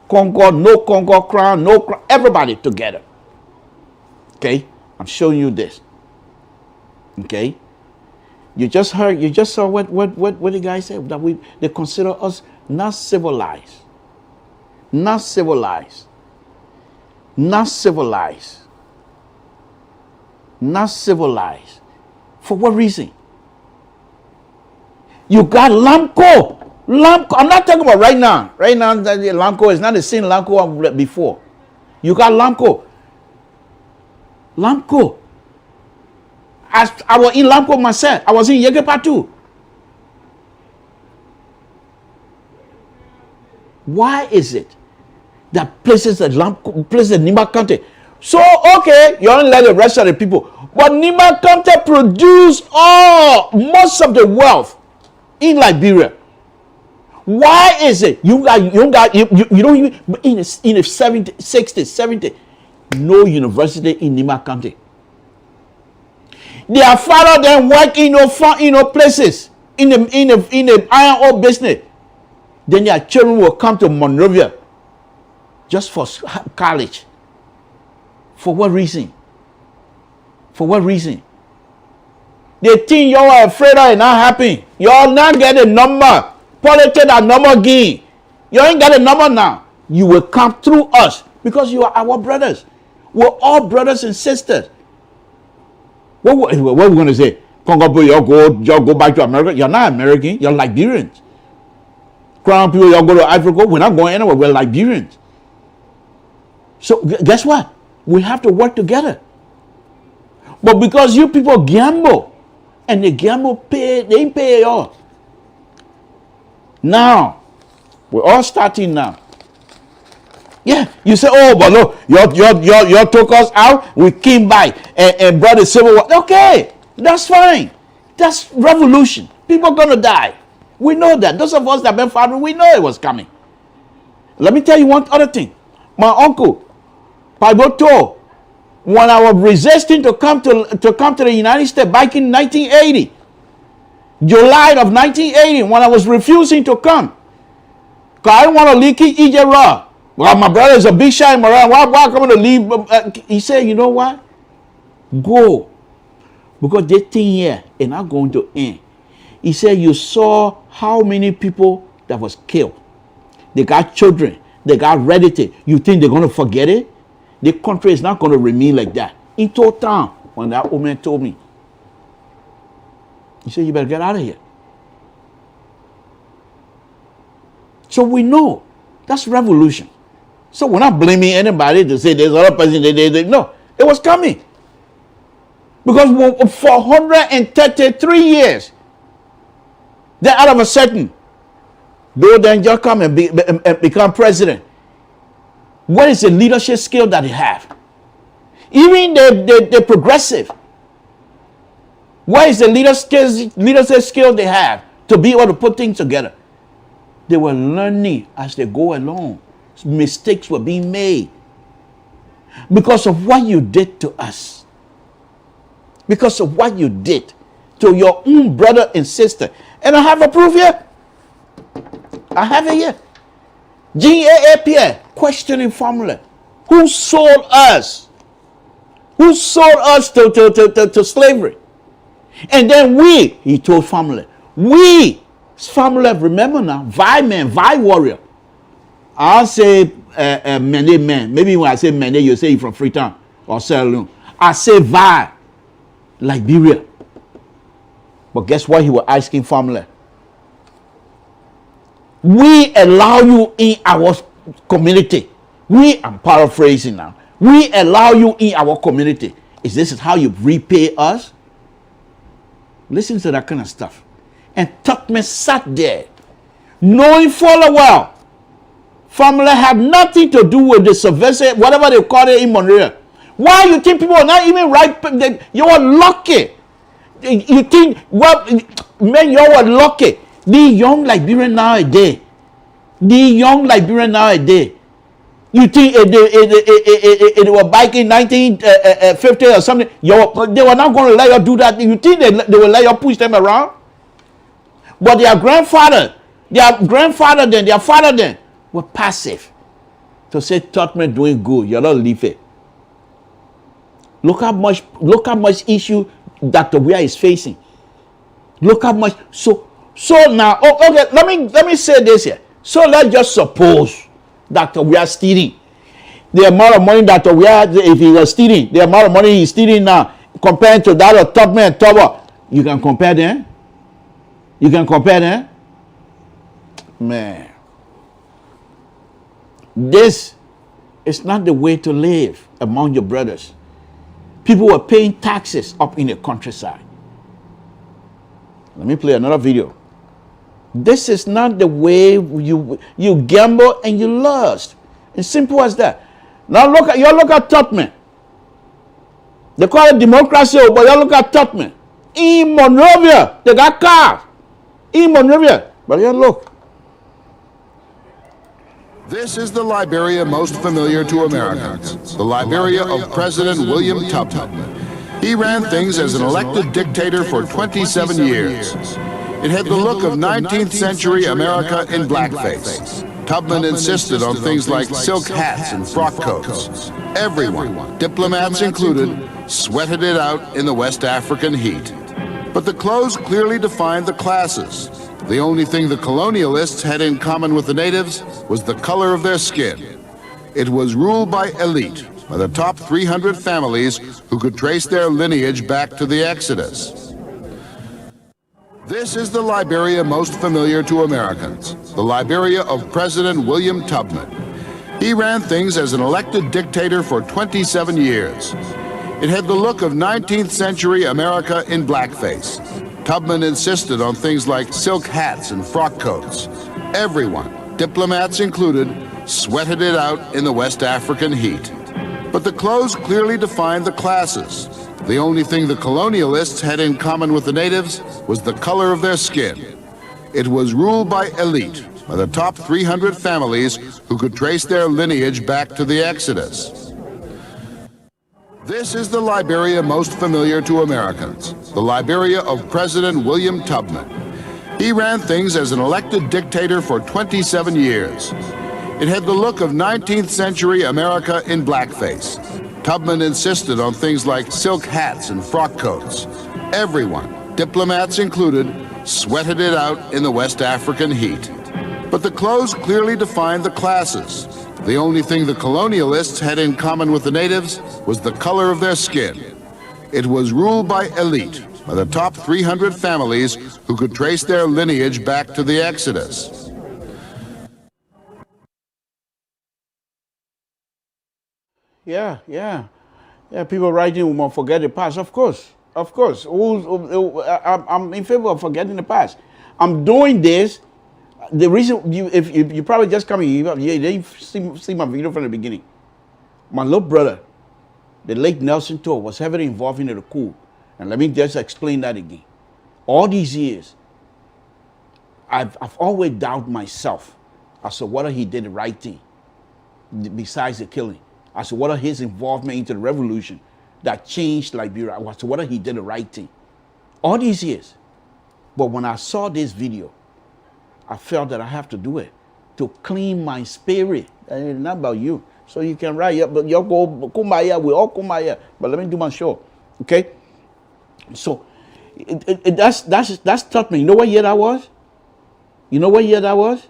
Congo, no Congo crown, no crown, everybody together. Okay? I'm showing you this. Okay? You just saw what the guy said, that they consider us not civilized. Not civilized. Not civilized. Not civilized. For what reason? You got Lamco. I'm not talking about right now. Right now, Lamco is not the same Lamco of before. You got Lamco. I was in Lamco myself. I was in Yegepa too. Why is it that places like Lamco, places in Nima County? So, okay, you only let the rest of the people. But Nima County produce most of the wealth in Liberia. Why is it? You don't even, in the 70s, 60s, 70s, no university in Nima County. Their father then work in places in the iron ore business. Then their children will come to Monrovia just for college. For what reason? For what reason? They think y'all are afraid of it not happening. Y'all not get a number. Politics are number game. You ain't got a number now. You will come through us because you are our brothers. We're all brothers and sisters. What are we going to say? Congo, y'all go back to America. You're not American. You're Liberians. Crown people, y'all go to Africa. We're not going anywhere. We're Liberians. So guess what? We have to work together. But because you people gamble, and the gamble pay, they ain't pay it all. Now, we're all starting now. Yeah, you say, oh, but look, you took us out. We came by and brought the civil war. Okay, that's fine. That's revolution. People are gonna die. We know that. Those of us that have been fighting, we know it was coming. Let me tell you one other thing. My uncle, Paiboto, when I was resisting to come to the United States back in 1980, July of 1980, when I was refusing to come, because I didn't want to leave Egypt raw. Well, my brother is a big shot in Moran. Why am I going to leave? He said, you know what? Go. Because this thing here is not going to end. He said, you saw how many people that was killed. They got children. They got relatives. You think they're going to forget it? The country is not going to remain like that. He told town when that old man told me. He said, you better get out of here. So we know that's revolution. So we're not blaming anybody to say there's another person. No, it was coming. Because for 133 years, then out of a sudden, though then just come and become president. What is the leadership skill that they have? Even the progressive. What is the leadership skill they have to be able to put things together? They were learning as they go along. Mistakes were being made because of what you did to us. Because of what you did to your own brother and sister. And I have a proof here. I have it here. GAAP questioning formula. Who sold us? Who sold us to slavery? And then he told family, family, remember now, Vi warrior. I'll say Mene man. Maybe when I say Mene, you say from Freetown or Sierra Leone. I say Vi, Liberia. But guess what he was asking family? We allow you in our community. I'm paraphrasing now. We allow you in our community. Is this how you repay us? Listen to that kind of stuff. And Tuckman sat there, knowing full well, family had nothing to do with the subversive, whatever they call it in Monrovia. Why you think people are not even right? You are lucky. You think, well, man, you were lucky. The young Liberian nowadays. You think they were back in 1950 or something? They were not going to let you do that. You think they will let you push them around? But their grandfather, their father then were passive. To say Tottenham doing good, you're not leave it. Look how much issue Dr. Weah is facing. Look how much. So now, okay, let me say this here. So let's just suppose Dr. Weah stealing. The amount of money Dr. Weah, if he was stealing, the amount of money he's stealing now, compared to that of Tubman and Tower, you can compare them? Man. This is not the way to live among your brothers. People were paying taxes up in the countryside. Let me play another video. This is not the way you gamble and you lust. It's simple as that. Now look at Tubman. They call it democracy, but you look at Tubman. In Monrovia, they got cars. In Monrovia, but you look. This is the Liberia most familiar to Americans, the Liberia of President William Tubman. He ran things as an elected dictator for 27 years. It had the look of 19th century America in blackface. Tubman insisted on things like silk hats and frock coats. Everyone, diplomats included, sweated it out in the West African heat. But the clothes clearly defined the classes. The only thing the colonialists had in common with the natives was the color of their skin. It was ruled by elite, by the top 300 families who could trace their lineage back to the Exodus. This is the Liberia most familiar to Americans, the Liberia of President William Tubman. He ran things as an elected dictator for 27 years. It had the look of 19th century America in blackface. Tubman insisted on things like silk hats and frock coats. Everyone, diplomats included, sweated it out in the West African heat. But the clothes clearly defined the classes. The only thing the colonialists had in common with the natives was the color of their skin. It was ruled by elite, by the top 300 families who could trace their lineage back to the Exodus. This is the Liberia most familiar to Americans, the Liberia of President William Tubman. He ran things as an elected dictator for 27 years. It had the look of 19th century America in blackface. Tubman insisted on things like silk hats and frock coats. Everyone, diplomats included, sweated it out in the West African heat. But the clothes clearly defined the classes. The only thing the colonialists had in common with the natives was the color of their skin. It was ruled by elite, by the top 300 families who could trace their lineage back to the Exodus. Yeah. People writing, we must forget the past. Of course. I'm in favor of forgetting the past. I'm doing this. The reason if you probably just come here, you didn't see my video from the beginning. My little brother, the late Nelson Tour, was heavily involved in the coup. And let me just explain that again. All these years, I've always doubted myself as to whether he did the right thing, besides the killing. As to whether his involvement into the revolution that changed Liberia, as to whether he did the right thing. All these years. But when I saw this video, I felt that I have to do it to clean my spirit. And it's not about you. So you can write, yeah, but you go kumbaya, we all kumbaya. But let me do my show. Okay? So that's taught me. You know what year that was? That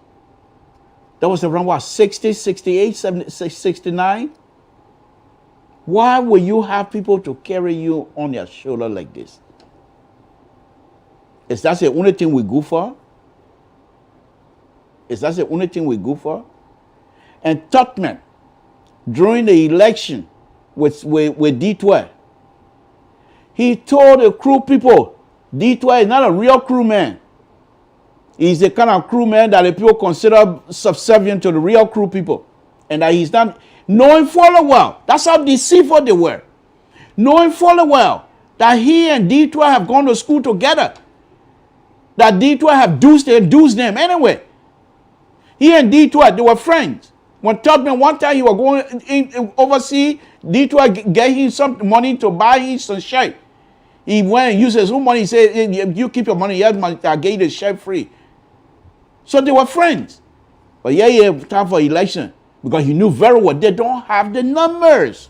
was around what, 60, 68, 70, 69? Why will you have people to carry you on their shoulder like this? Is that the only thing we go for? And Tubman, during the election with D12, he told the crew people, D12 is not a real crewman. He's the kind of crewman that the people consider subservient to the real crew people. And that he's not, knowing full well, that's how deceitful they were. Knowing full well that he and D12 have gone to school together. That D12 have duped them anyway. He and D12, they were friends. When Tubman, one time he was going overseas, D12 gave him some money to buy him some shirt. He went and used his own money. He said, you keep your money, I gave you the shirt free. So they were friends. But time for election. Because he knew very well they don't have the numbers.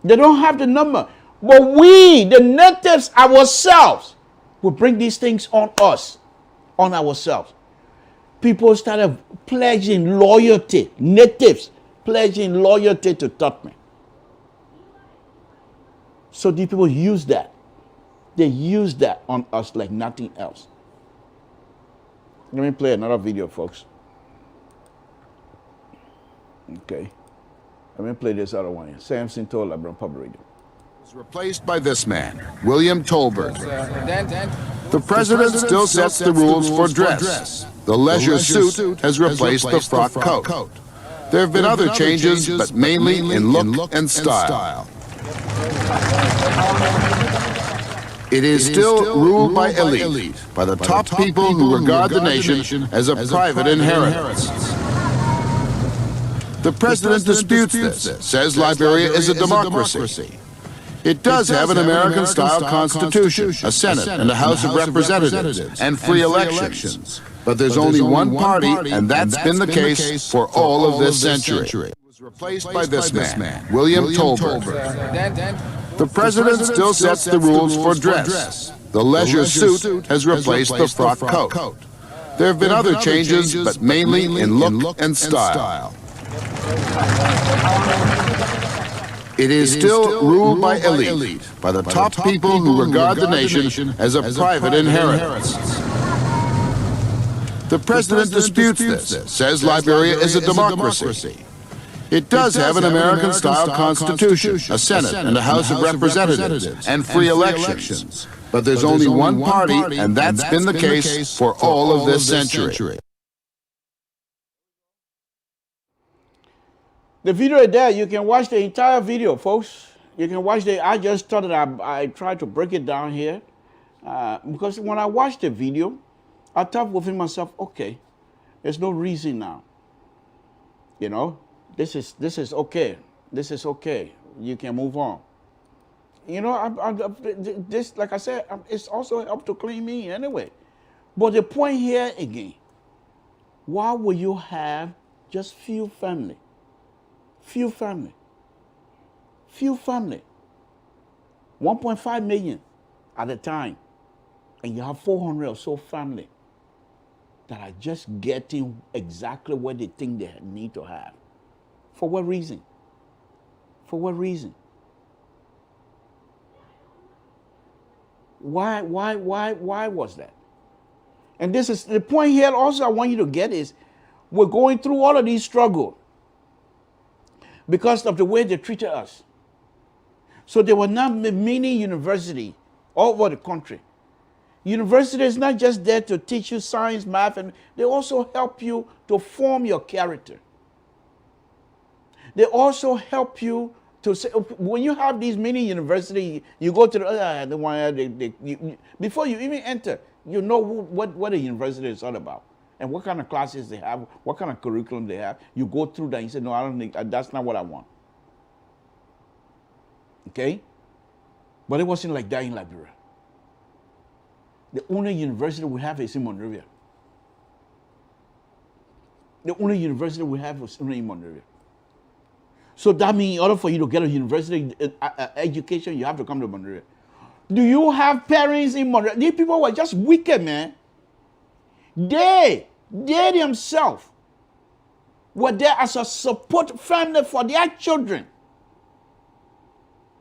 They don't have the number. But we, the natives ourselves, will bring these things on us, on ourselves. People started pledging loyalty, natives pledging loyalty to Tubman. So these people use that. They use that on us like nothing else. Let me play another video, folks. Okay. Let me play this other one here. Samson told LeBron Public Radio. Was replaced by this man, William Tolbert. The president still sets the rules for dress. The leisure suit has replaced the frock coat. There have been other changes, but mainly in look and style. It is still ruled by elite, by the top people who regard the nation as a private inheritance. The president disputes this, says Liberia is a democracy. It does have an American-style constitution, a Senate and a House of Representatives, and free elections. But there's only one party, and that's been the case for all of this century. It was replaced by this man, William Tolbert. The president still sets the rules for dress. The leisure suit has replaced the frock coat. There have been other changes, but mainly in look and style. It is still ruled by elite, by the top people who regard the nation as a private inheritance. The president disputes this, says Liberia is a democracy. It does have an American-style constitution, a Senate and a House of Representatives, and free elections. But there's only one party, and that's been the case for all of this century. The video is there. You can watch the entire video, folks. You can watch I just thought that I tried to break it down here. Because when I watched the video, I thought within myself, okay, there's no reason now. You know, this is okay. This is okay. You can move on. You know, this, like I said, it's also up to clean me anyway. But the point here again, why will you have just few family? Few family. 1.5 million at a time. And you have 400 or so family that are just getting exactly what they think they need to have. For what reason? For what reason? Why was that? And this is the point here also I want you to get is we're going through all of these struggles because of the way they treated us. So there were not many universities all over the country. University is not just there to teach you science, math, and they also help you to form your character. They also help you to say, when you have these mini universities, you go to the one, before you even enter, you know what a university is all about and what kind of classes they have, what kind of curriculum they have. You go through that and you say, no, I don't think that's not what I want. Okay? But it wasn't like that in Liberia. The only university we have is in Monrovia. The only university we have is in Monrovia. So that means in order for you to get a university education, you have to come to Monrovia. Do you have parents in Monrovia? These people were just wicked, man. They themselves were there as a support family for their children.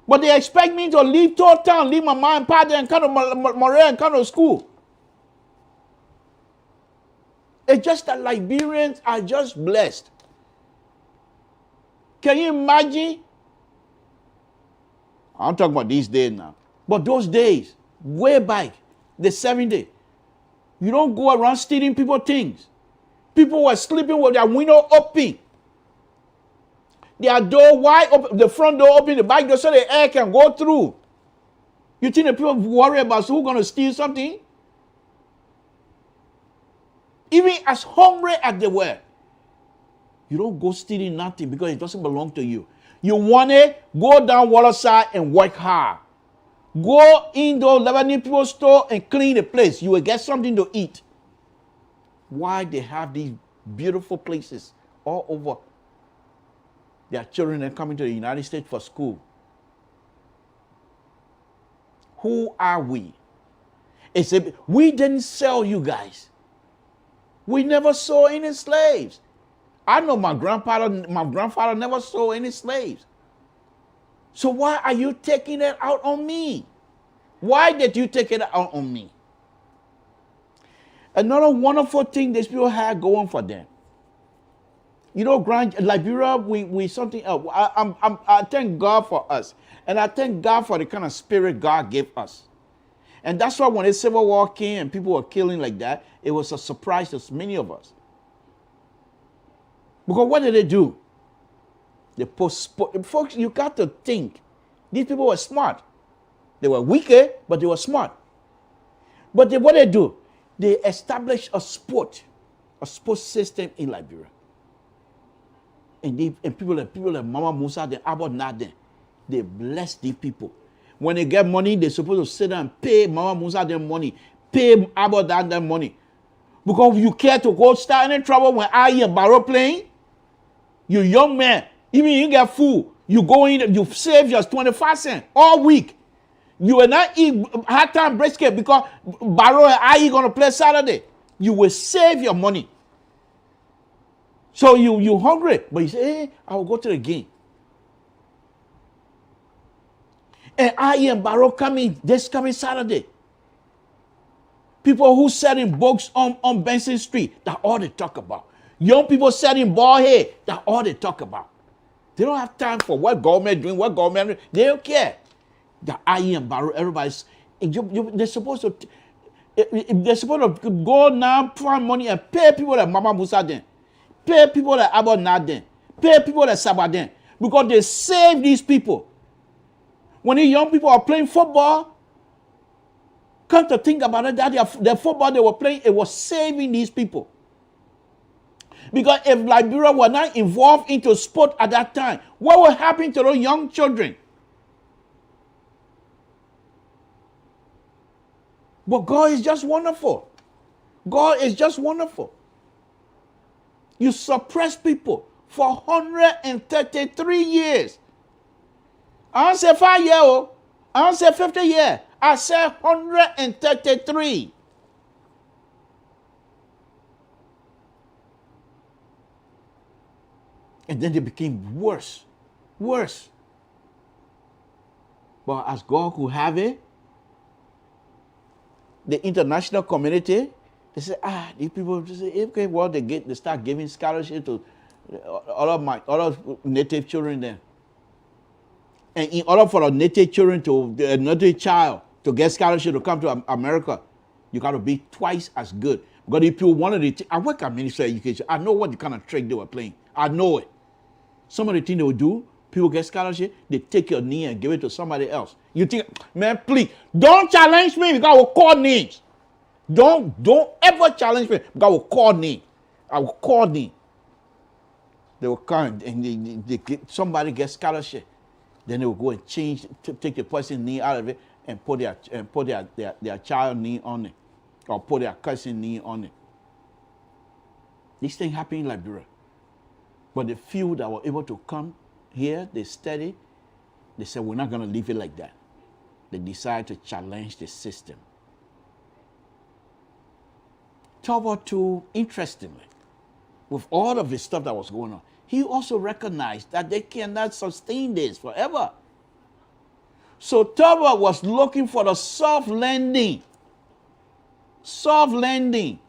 But they expect me to leave town, leave my mom and papa and come to Monrovia and come to school. It's just that Liberians are just blessed. Can you imagine? I'm talking about these days now. But those days, way back, the 70s, you don't go around stealing people's things. People were sleeping with their window open. Their door wide open, the front door open, the back door so the air can go through. You think the people worry about who's going to steal something? Even as hungry as they were, you don't go stealing nothing because it doesn't belong to you. You want it, go down waterside and work hard. Go in those Lebanese people's store and clean the place. You will get something to eat. Why they have these beautiful places all over. Their children are coming to the United States for school. Who are we? It's we didn't sell you guys. We never saw any slaves. I know my grandfather never saw any slaves. So why are you taking it out on me? Why did you take it out on me? Another wonderful thing these people had going for them. You know, Liberia, we something else. I thank God for us. And I thank God for the kind of spirit God gave us. And that's why when the Civil War came and people were killing like that, it was a surprise to many of us. Because what did they do? Folks, you got to think. These people were smart. They were wicked, but they were smart. But what they do? They established a sports system in Liberia. And people like Mama Musa, the Abbot Naden, they blessed these people. When they get money, they're supposed to sit down and pay Mama Musa them money, pay Abba Dan them money. Because you care to go start any trouble when I hear Barrow playing, you young man, even you get food, you go in, you save just 25 cents all week. You will not eat hard time brisket because Barrow and I going to play Saturday. You will save your money. So you hungry, but you say, hey, I will go to the game. And I and Barrow coming this coming Saturday. People who selling books on Benson Street, that's all they talk about. Young people selling ball hair, that's all they talk about. They don't have time for what government doing, what government doing. They don't care. The IE and Barrow, everybody's, they're supposed to go now, find money and pay people like Mama Musa then. Pay people like Abba Naden. Pay people like Sabaden. Because they save these people. When the young people are playing football, come to think about it, that the football they were playing, it was saving these people. Because if Liberia were not involved into sport at that time, what would happen to those young children? But God is just wonderful. God is just wonderful. You suppress people for 133 years. I don't say 5 years, I don't say 50 years. I say 133. And then they became worse. Worse. But as God could have it, the international community, they say, these people, they say, okay, well, they start giving scholarship to all of native children there. And in order for a native children a native child to get scholarship to come to America, you got to be twice as good. Because if you wanted to, I work at Ministry of Education, I know what the kind of trick they were playing. I know it. Some of the things they would do, people get scholarship, they take your name and give it to somebody else. You think, man, please, don't challenge me because I will call names. Don't ever challenge me because I will call names. I will call names. They will come and somebody gets scholarship. Then they will go and take the person's name out of it and put their child name on it. Or put their cousin name on it. This thing happened in Liberia. But the few that were able to come here, they studied, they said, we're not going to leave it like that. They decided to challenge the system. Tobo too, interestingly, with all of the stuff that was going on, he also recognized that they cannot sustain this forever. So Tobo was looking for the soft landing. Soft landing.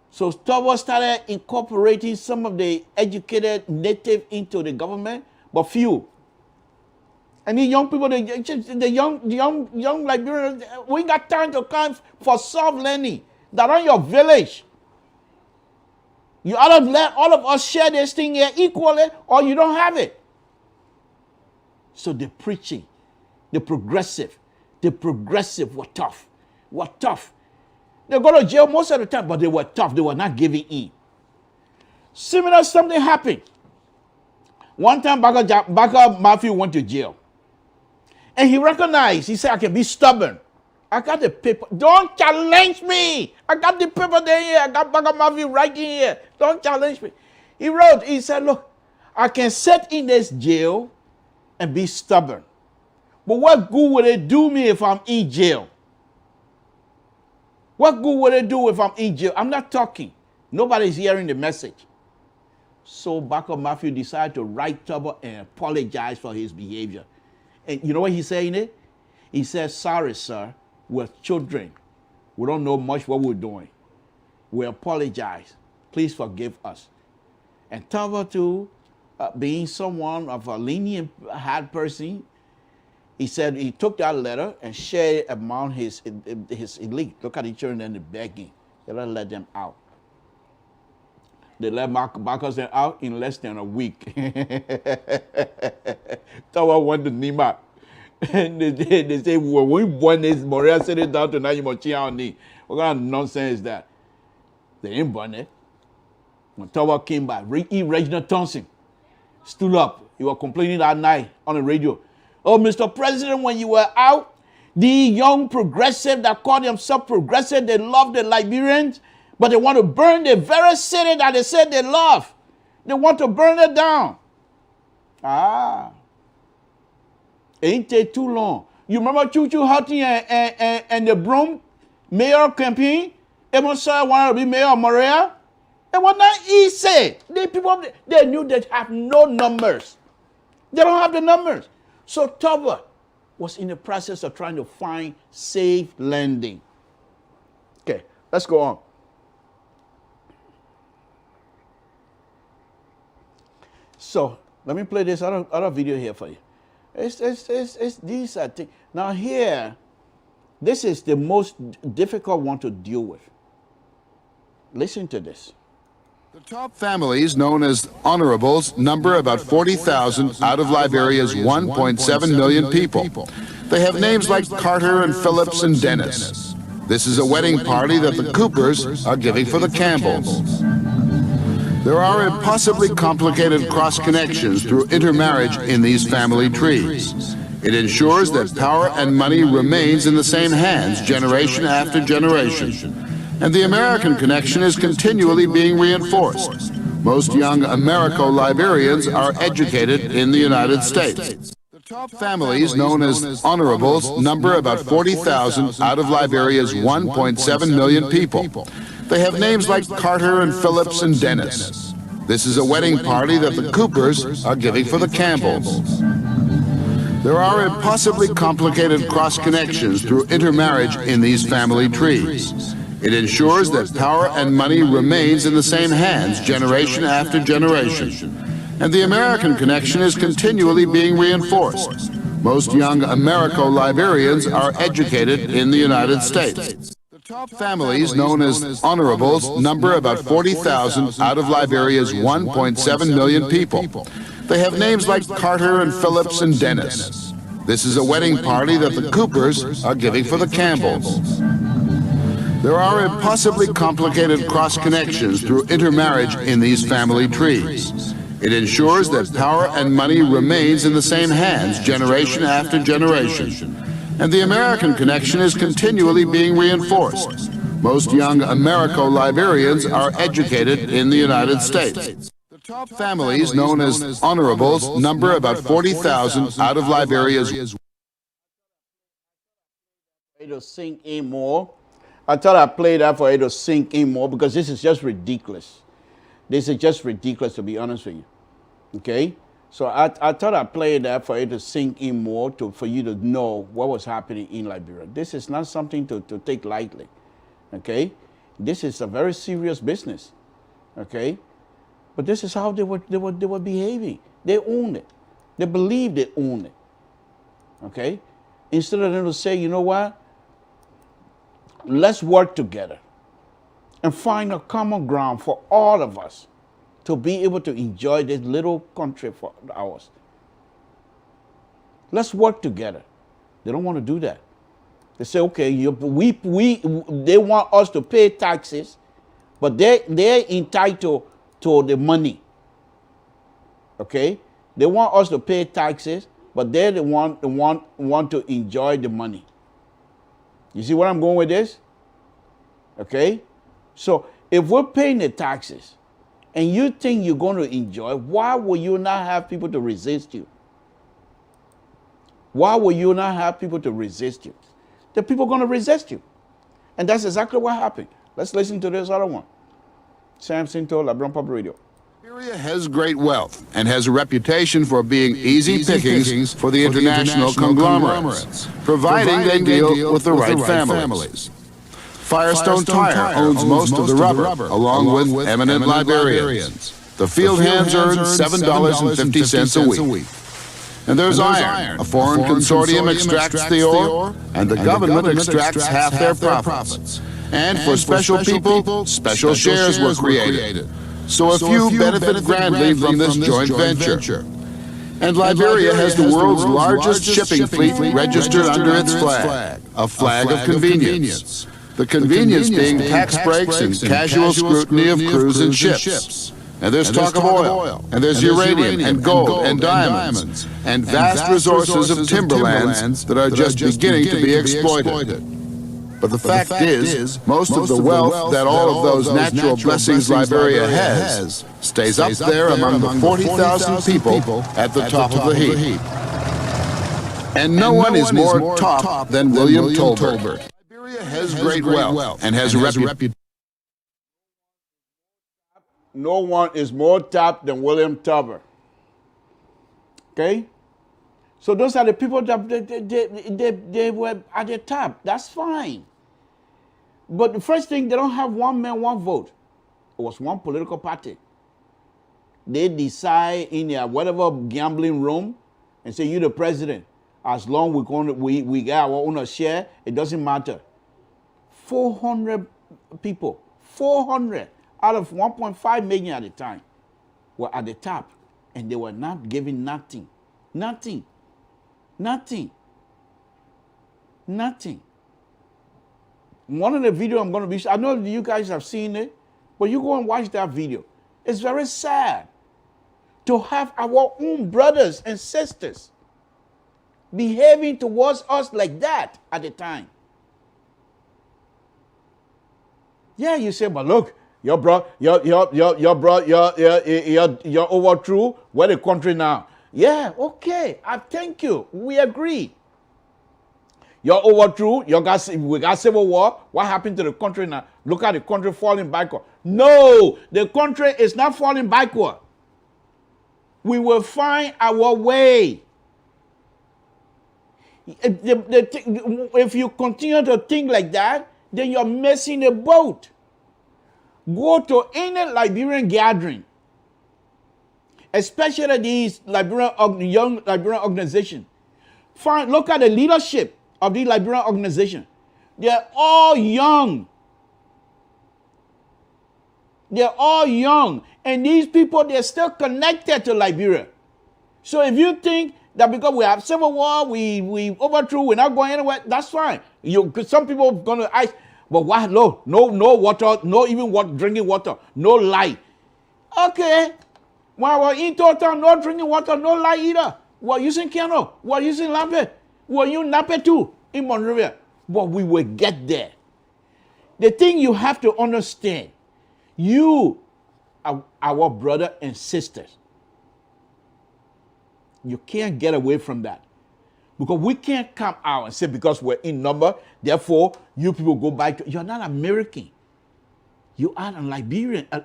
So Tobo started incorporating some of the educated native into the government, but few. And the young people, the young Liberians, we got time to come for soft landing. That on your village. You ought to let all of us share this thing here equally, or you don't have it. So the preaching, the progressive were tough. Were tough. They go to jail most of the time, but they were tough. They were not giving in. Similar something happened. One time, Baka Matthew went to jail. And he recognized, he said, I can be stubborn. I got the paper. Don't challenge me. I got the paper there here. I got Baka Matthew right here. Don't challenge me. He wrote, he said, look, I can sit in this jail and be stubborn. But what good would it do me if I'm in jail? What good would it do if I'm in jail? I'm not talking. Nobody's hearing the message. So Baka Matthew decided to write Tobo and apologize for his behavior. And you know what he said in it? He said, sorry, sir. We're children. We don't know much what we're doing. We apologize. Please forgive us. And Tobo too, being someone of a lenient hard person, he said he took that letter and shared it among his elite. Look at the children and they're begging. They don't let them out. They let Marcus out in less than a week. Tobo went to Nima. And they say, well, when we born this, Moria said it down to Najimochi. What kind of nonsense is that? They didn't burn it. When Tobo came back, Reginald Thompson stood up. He was complaining that night on the radio. Oh, Mr. President, when you were out, the young progressive that called themselves progressive, they love the Liberians, but they want to burn the very city that they said they love. They want to burn it down. Ain't take too long. You remember Choo Choo Hutton and the Broom mayor campaign? Everyone said wanted to be mayor of Montreal. It was not easy. The people, they knew they have no numbers. They don't have the numbers. So Tubber was in the process of trying to find safe landing. Okay, let's go on. So let me play this other video here for you. It's these are things. Now here, this is the most difficult one to deal with. Listen to this. The top families, known as honorables, number about 40,000 out of Liberia's 1.7 million people. They have names like Carter and Phillips and Dennis. This is a wedding party that the Coopers are giving for the Campbells. There are impossibly complicated cross-connections through intermarriage in these family trees. It ensures that power and money remains in the same hands generation after generation. And the American connection is continually being reinforced. Most young Americo-Liberians are educated in the United States. The top families, known as honorables, number about 40,000 out of Liberia's 1.7 million people. They have names like Carter and Phillips and Dennis. This is a wedding party that the Coopers are giving for the Campbells. There are impossibly complicated cross-connections through intermarriage in these family trees. It ensures that power and money remains in the same hands generation after generation. And the American connection is continually being reinforced. Most young Americo-Liberians are educated in the United States. The top families, known as honorables, number about 40,000 out of Liberia's 1.7 million people. They have names like Carter and Phillips and Dennis. This is a wedding party that the Coopers are giving for the Campbells. There are impossibly complicated cross-connections through intermarriage in these family trees. It ensures that power and money remains in the same hands generation after generation. And the American connection is continually being reinforced. Most young Americo-Liberians are educated in the United States. The top families, known as honorables, number about 40,000 out of Liberia's. It'll sink in more. I thought I'd play that for it to sink in more because this is just ridiculous. This is just ridiculous, to be honest with you. Okay? So I thought I'd play that for it to sink in more, for you to know what was happening in Liberia. This is not something to take lightly. Okay? This is a very serious business. Okay? But this is how they were behaving. They owned it. They believed they owned it. Okay? Instead of them to say, you know what? Let's work together and find a common ground for all of us to be able to enjoy this little country for ours. Let's work together. They don't want to do that. They say, okay, they want us to pay taxes, but they're entitled to the money. Okay? They want us to pay taxes, but they're the want to enjoy the money. You see where I'm going with this? Okay? So if we're paying the taxes and you think you're going to enjoy, why will you not have people to resist you? Why will you not have people to resist you? The people are going to resist you. And that's exactly what happened. Let's listen to this other one. Sam Sinto, LeBron Pub Radio. Liberia has great wealth and has a reputation for being easy pickings for the international conglomerates, providing they deal with the right families. Firestone Tire owns most of the rubber, along with eminent Liberians. The field hands earn $7.50 a week. And there's iron. A foreign consortium extracts the ore, and the government extracts half their profits. And for special people, special shares were created. So a few benefit grandly from this joint venture. And Liberia has the world's largest shipping fleet registered under its flag, a flag of convenience. The convenience being tax breaks and casual scrutiny of crews and ships. And there's talk of oil, and there's uranium, and gold, and diamonds, and vast resources of timberlands that are just beginning to be exploited. But the fact is, most of the wealth that all of those natural blessings Liberia has stays up there among the 40,000 people at the top of the heap. And no one is more top than William Tolbert. Liberia has great wealth and has a reputation. No one is more tapped than William Tolbert. Okay? So those are the people that they were at the top. That's fine. But the first thing, they don't have one man, one vote. It was one political party. They decide in their whatever gambling room and say, you the president. As long as we got our own share, it doesn't matter. 400 people, 400 out of 1.5 million at the time were at the top, and they were not giving nothing. Nothing. Nothing. Nothing. One of the videos I'm going to be, I know you guys have seen it, but you go and watch that video. It's very sad to have our own brothers and sisters behaving towards us like that at the time. Yeah, you say, but look, you're overthrew. Where the country now? Yeah, okay. I thank you. We agree. You're overthrew. We got civil war. What happened to the country now? Look at the country falling backward. No, the country is not falling backward. We will find our way. If you continue to think like that, then you're missing the boat. Go to any Liberian gathering, especially these young Liberian organizations. Look at the leadership of the Liberian organization. They're all young. They're all young. And these people, they're still connected to Liberia. So if you think that because we have civil war, we overthrew, we're not going anywhere, that's fine. Some people are going to ask, but why? No water, no even drinking water, no light. Okay. When we're in total, no drinking water, no light either. We're using Kano, we're using lampe, we're using Nape too in Monrovia. But we will get there. The thing you have to understand, you are our brother and sisters. You can't get away from that. Because we can't come out and say because we're in number, therefore you people go back to, you're not American. You are a Liberian, a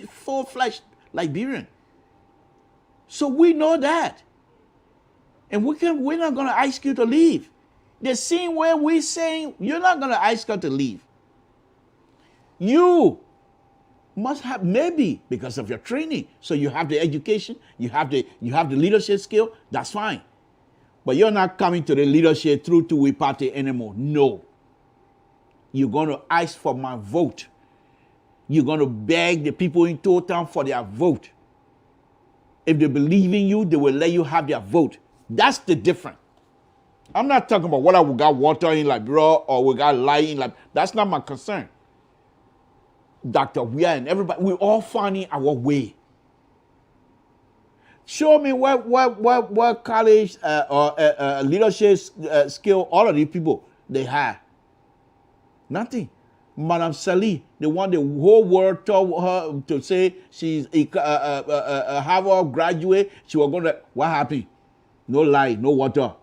full-fledged Liberian. So we know that. And we're not going to ask you to leave. The same way we're saying, you're not going to ask her to leave. You must have, maybe because of your training, so you have the education, you have the leadership skill, that's fine. But you're not coming to the leadership through Tuwi Party anymore. No. You're going to ask for my vote. You're going to beg the people in Town for their vote. If they believe in you, they will let you have their vote. That's the difference. I'm not talking about whether we got water in Liberia or we got light in Liberia. That's not my concern. Dr. Weir and everybody, we're all finding our way. Show me what college or leadership skill all of these people they have. Nothing. Madame Sally, the one the whole world told her to say she's a Harvard graduate. She was going to, what happened? No light, no water.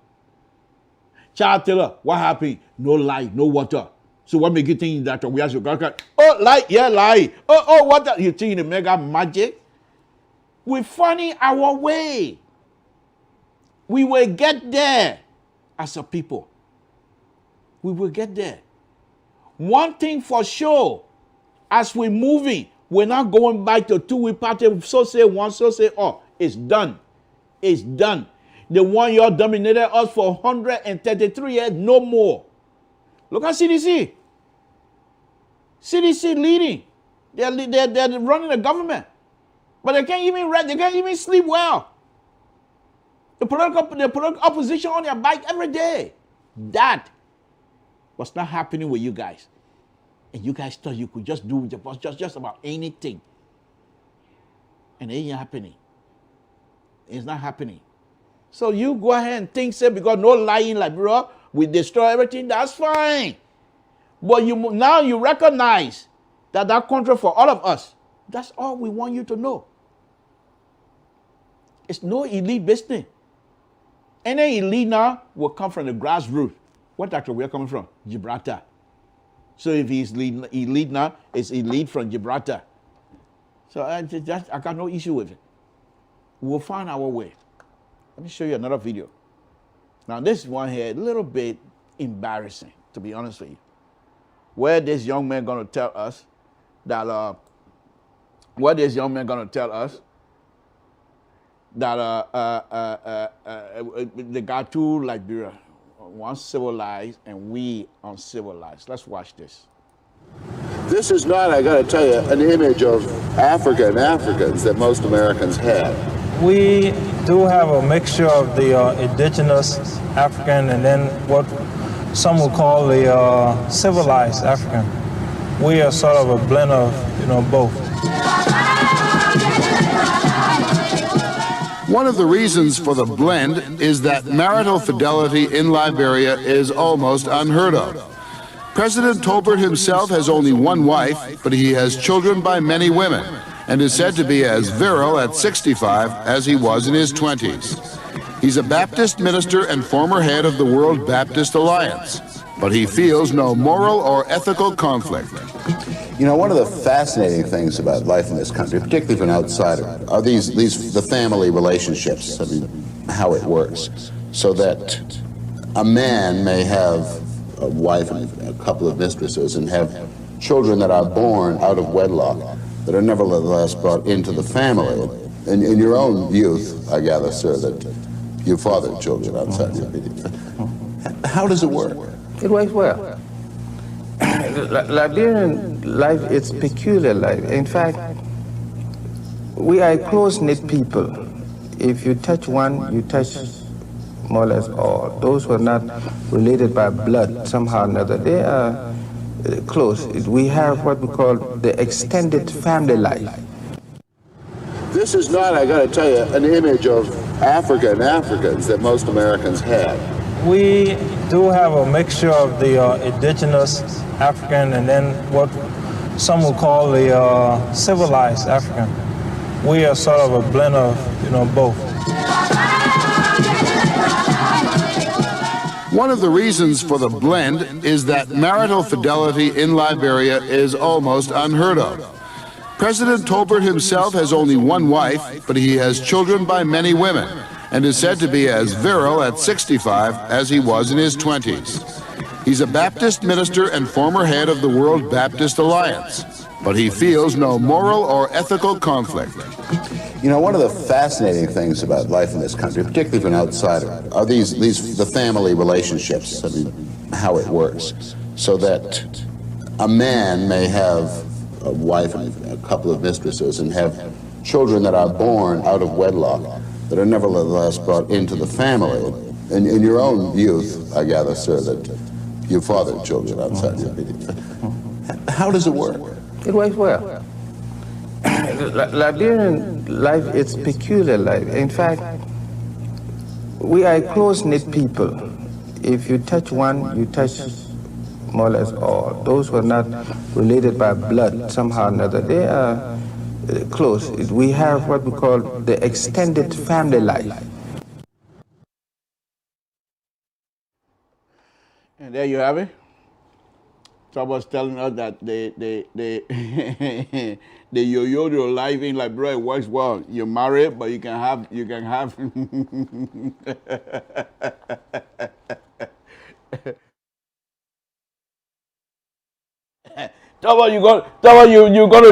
Child Taylor, what happened? No light, no water. So what make you think that we have to go? Oh, light, yeah, light. Oh, water. You think the mega magic? We're finding our way. We will get there as a people. We will get there. One thing for sure, as we're moving, we're not going back to Tuwi Party, so say one, so say all. It's done. It's done. The one you dominated us for 133 years, no more. Look at CDC. CDC leading. They're running the government. But they can't even read, they can't even sleep well. The political opposition on their back every day. That was not happening with you guys. And you guys thought you could just do just about anything. And it ain't happening. It's not happening. So you go ahead and think, say, because no lying Liberia, we destroy everything, that's fine. But now you recognize that country for all of us, that's all we want you to know. It's no elite business. Any elite now will come from the grassroots. What country we are coming from? Gibraltar. So if he's elite now, it's elite from Gibraltar. So I got no issue with it. We'll find our way. Let me show you another video. Now this one here, a little bit embarrassing, to be honest with you. Where this young man gonna tell us that they got two Liberia, one civilized and we uncivilized. Let's watch this. This is not, I gotta tell you, an image of Africa and Africans that most Americans have. We do have a mixture of the indigenous African and then what some would call the civilized African. We are sort of a blend of, both. One of the reasons for the blend is that marital fidelity in Liberia is almost unheard of. President Tolbert himself has only one wife, but he has children by many women, and is said to be as virile at 65 as he was in his 20s. He's a Baptist minister and former head of the World Baptist Alliance, but he feels no moral or ethical conflict. You know, one of the fascinating things about life in this country, particularly for an outsider, are the family relationships. I mean, how it works, so that a man may have a wife and a couple of mistresses and have children that are born out of wedlock that are nevertheless brought into the family. In your own youth, I gather, sir, that you fathered children outside your immediate family. How does it work? It works well. Liberian life is peculiar life. In fact, we are a close-knit people. If you touch one, you touch more or less all. Those who are not related by blood somehow or another, they are close. We have what we call the extended family life. This is not, I gotta tell you, an image of Africa and Africans that most Americans have. We do have a mixture of the indigenous African and then what some would call the civilized African. We are sort of a blend of, both. One of the reasons for the blend is that marital fidelity in Liberia is almost unheard of. President Tolbert himself has only one wife, but he has children by many women, and is said to be as virile at 65 as he was in his 20s. He's a Baptist minister and former head of the World Baptist Alliance, but he feels no moral or ethical conflict. You know, one of the fascinating things about life in this country, particularly for an outsider, are the family relationships. I mean, how it works, so that a man may have a wife and a couple of mistresses and have children that are born out of wedlock that are nevertheless brought into the family. In your own youth, I gather, sir, that you fathered children outside your immediate family. How does it work? It works well. Liberian life is peculiar life. In fact, we are a close-knit people. If you touch one, you touch more or less all. Those who are not related by blood somehow or another, they are close. We have what we call the extended family life. And there you have it. Trump was telling us that the yo-yo your life in Liberia works well. You're married, but you can have you're gonna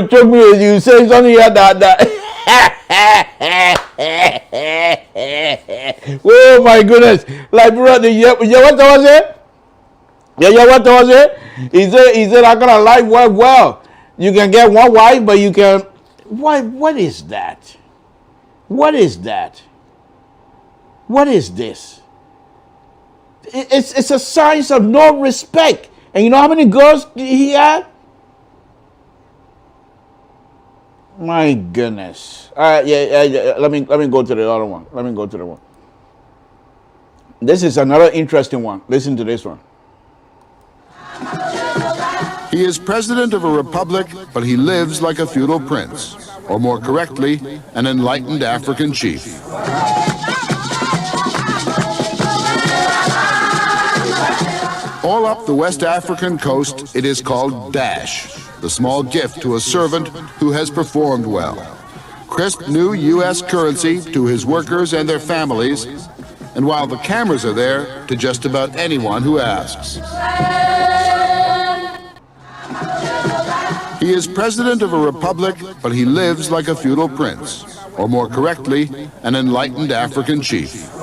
choke me if you say something here that oh my goodness. Liberia, yeah, what was it? Yeah, what was it? He said, I'm gonna life work well. You can get one wife, but you can. What is that? What is that? What is this? It's a sign of no respect. And you know how many girls he had? My goodness. Yeah. Let me go to the other one. Let me go to the one. This is another interesting one. Listen to this one. He is president of a republic, but he lives like a feudal prince, or more correctly, an enlightened African chief. All up the West African coast, it is called dash, the small gift to a servant who has performed well. Crisp new U.S. currency to his workers and their families, and while the cameras are there, to just about anyone who asks. He is president of a republic, but he lives like a feudal prince, or more correctly, an enlightened African chief.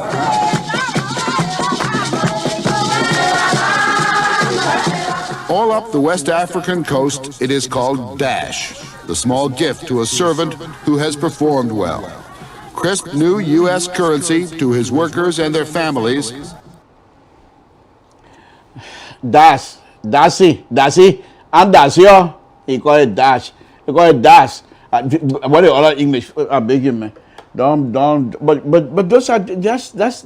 All up the West African coast, it is called dash, the small gift to a servant who has performed well. Crisp new U.S. currency to his workers and their families. Dash, and Dasio. He call it dash. He call it dash. What the other English? I beg you, man. Don't. But those are just that's.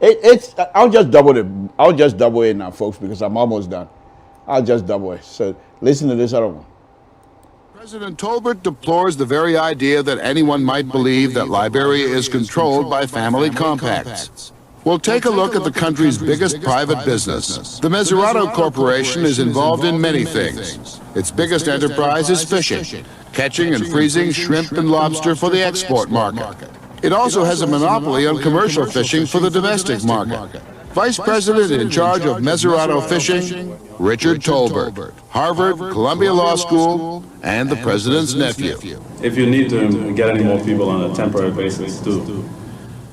It's. I'll just double it now, folks, because I'm almost done. I'll just double it. So listen to this other one. President Tolbert deplores the very idea that anyone might believe that Liberia is controlled by family compacts. Well, take a look at the country's biggest private business. The Meserato Corporation is involved in many things. Its biggest enterprise is fishing, catching and freezing shrimp and lobster for the export market. It also has a monopoly on commercial fishing for the domestic market. Vice President in charge of Meserato Fishing, Richard Tolbert, Harvard, Columbia Law School, and the President's nephew. If you need to get any more people on a temporary basis, do.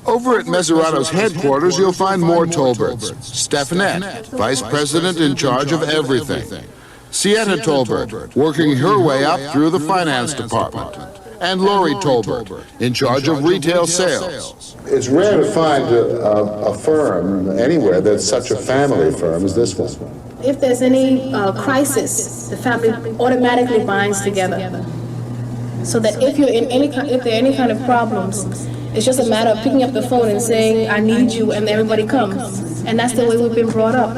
Over at Meserato's headquarters, you'll find more Tolberts. Stephanette, Vice President in charge of everything. Sienna Tolbert, working her way up through the finance department. And Lori Tolbert, in charge of retail sales. It's rare to find a firm anywhere that's such a family firm as this one. If there's any crisis, the family automatically binds together. So that if there are any kind of problems, it's just a matter of picking up the phone and saying, I need you, and everybody comes. And that's the way we've been brought up.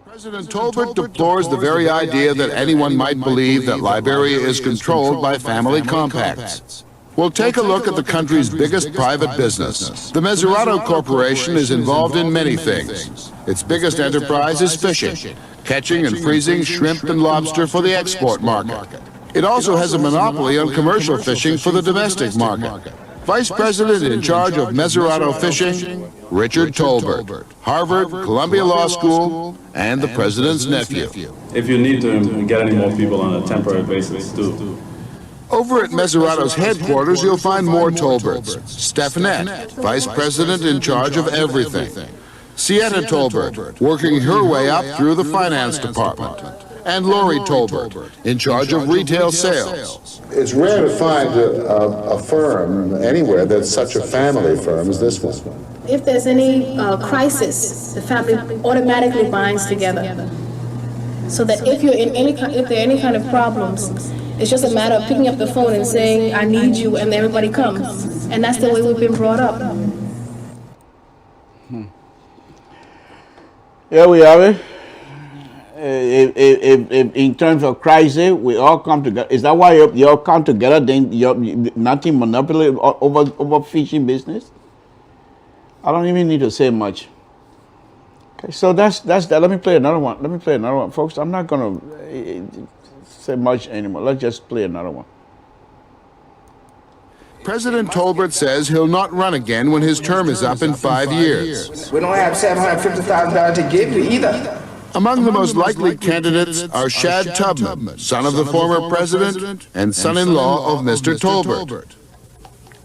President Tolbert deplores the very idea that anyone might believe that Liberia is controlled by family compacts. Well, take a look at the country's biggest private business. The Meserato Corporation is involved in many things. Its biggest enterprise is fishing, catching and freezing shrimp and lobster for the export market. It also has a monopoly on commercial fishing for the domestic market. Vice President in charge of Meserato Fishing, Richard Tolbert, Harvard, Columbia Law School, and the President's nephew. If you need to get any more people on a temporary basis, do. Over at Meserato's headquarters, you'll find more Tolberts. Stephanette, Vice President in charge of everything. Sienna Tolbert, working her way up through the finance department. And Lori Tolbert, in charge of retail sales. It's rare to find a firm anywhere that's such a family firm as this one. If there's any crisis, the family automatically binds together. So that if there are any kind of problems, it's just a matter of picking up the phone and saying, I need you, and everybody comes. And that's the way we've been brought up. Here we have it. If in terms of crisis, we all come together. Is that why you all come together? Then you're nothing monopoly over fishing business. I don't even need to say much. Okay, so that's that. Let me play another one. Folks. I'm not gonna say much anymore. Let's just play another one. President Tolbert says he'll not run again when his term is up in 5 years. We don't have $750,000 to give you either. Among the most likely candidates are Shad Tubman, son of the former president and son-in-law of Mr. Tolbert.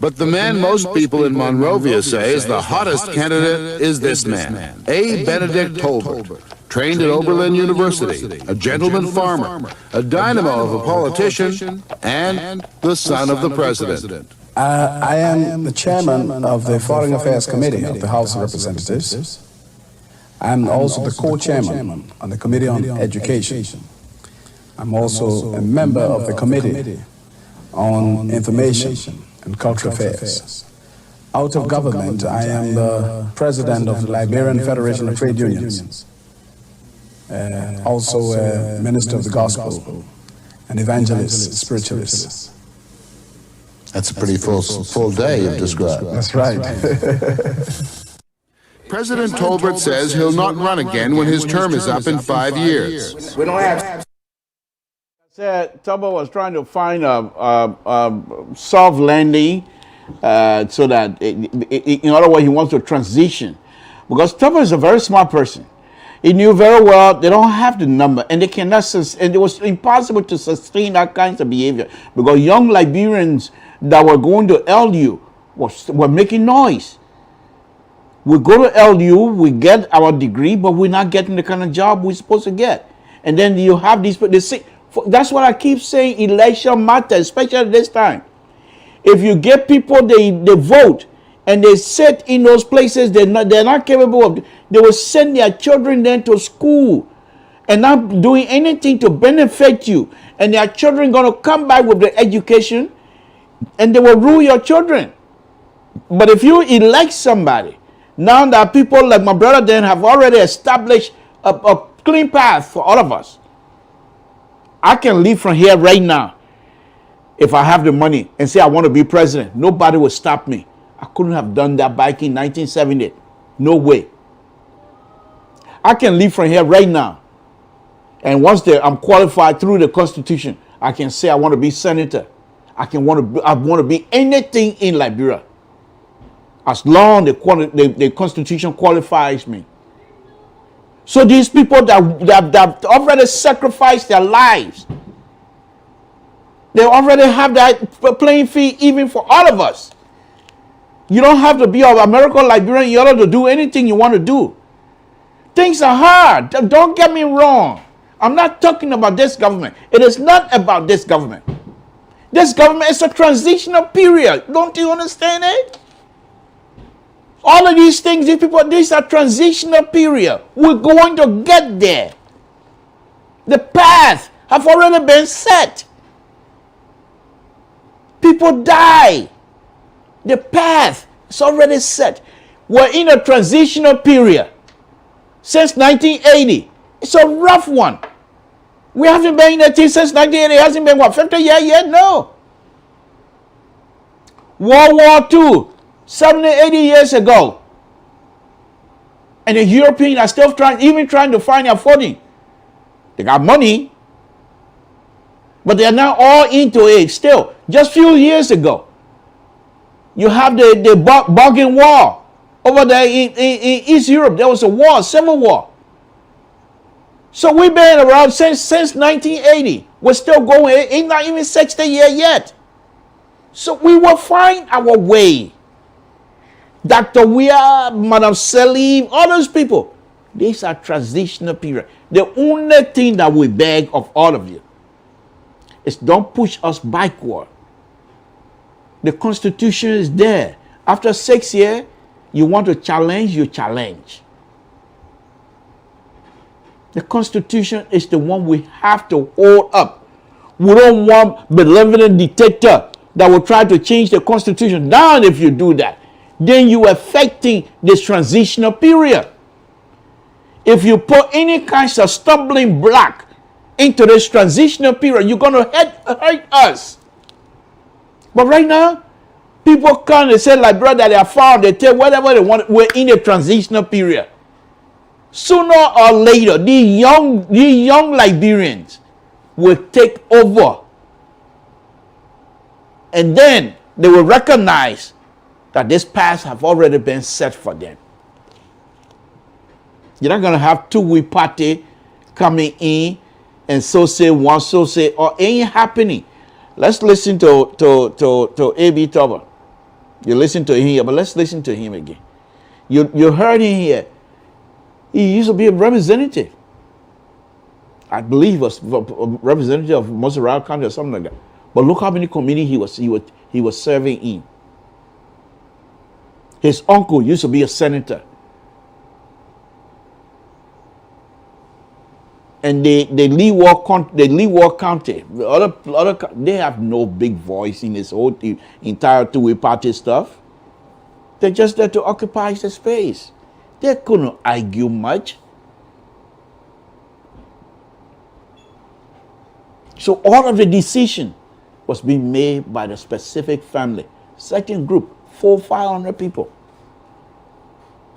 But the man most people in Monrovia say is the hottest candidate is this man, A. Benedict Tolbert, trained at Oberlin University, a gentleman farmer, a dynamo of a politician, and the son of the president. I am the chairman of the Foreign Affairs Committee of the House of Representatives. I'm also the co-chairman on the Committee on Education. I'm also a member of the Committee on Information and Cultural Affairs. Out of government, I am the president of the Liberian Federation of Trade Unions, also a minister of the gospel, an evangelist, spiritualist. That's a pretty full day you've described. That's right. President Tolbert says he'll not run again when his term is up in 5 years. We don't have Said Tubber was trying to find a soft landing so that, in other words, he wants to transition. Because Tubber is a very smart person. He knew very well they don't have the number, and they cannot, and it was impossible to sustain that kind of behavior because young Liberians that were going to LU were making noise. We go to LU, we get our degree, but we're not getting the kind of job we're supposed to get. And then you have these, that's what I keep saying, election matters, especially this time. If you get people, they vote, and they sit in those places, they're not capable of, they will send their children then to school and not doing anything to benefit you. And their children going to come back with the education, and they will rule your children. But if you elect somebody, now that people like my brother then have already established a clean path for all of us, I can leave from here right now if I have the money and say I want to be president. Nobody will stop me. I couldn't have done that back in 1970. No way. I can leave from here right now. And once I'm qualified through the Constitution, I can say I want to be senator. I want to be anything in Liberia. As long as the Constitution qualifies me. So these people that already sacrificed their lives, they already have that playing field even for all of us. You don't have to be an American Liberian in order to do anything you want to do. Things are hard. Don't get me wrong. I'm not talking about this government. It is not about this government. This government is a transitional period. Don't you understand it? All of these things, these are transitional period. We're going to get there. The path have already been set. People die. The path is already set. We're in a transitional period. Since 1980. It's a rough one. We haven't been in a thing since 1980. It hasn't been, what, 50 years yet? No. World War II. 70, 80 years ago. And the Europeans are still trying to find their footing. They got money, but they are now all into it still. Just a few years ago, you have the bargain war over there in East Europe. There was a war, civil war. So we've been around since 1980. We're still going. It's not even 60 years yet. So we will find our way. Dr. Weir, Madam Selim, all those people. These are transitional period. The only thing that we beg of all of you is don't push us backward. The Constitution is there. After 6 years, you want to challenge, you challenge. The Constitution is the one we have to hold up. We don't want benevolent dictator that will try to change the Constitution down. If you do that, then you are affecting this transitional period. If you put any kinds of stumbling block into this transitional period, you're going to hurt us. But right now, people come and say, like, brother, they are found, they tell whatever they want. We're in a transitional period. Sooner or later, these young Liberians will take over. And then they will recognize that this path have already been set for them. You're not going to have two-way party coming in and so say one, so say, or ain't happening. Let's listen to A.B. Tober. You listen to him here, but let's listen to him again. You heard him here. He used to be a representative. I believe he was a representative of Montserrat County or something like that. But look how many communities he was serving in. His uncle used to be a senator. And they leave War County. They have no big voice in this whole entire two-way party stuff. They're just there to occupy the space. They couldn't argue much. So all of the decision was being made by the specific family, certain group, 400-500 people.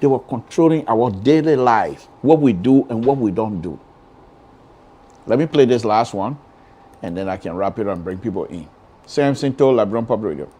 They were controlling our daily lives, what we do and what we don't do. Let me play this last one, and then I can wrap it up and bring people in. Samson told Liberian Public Radio.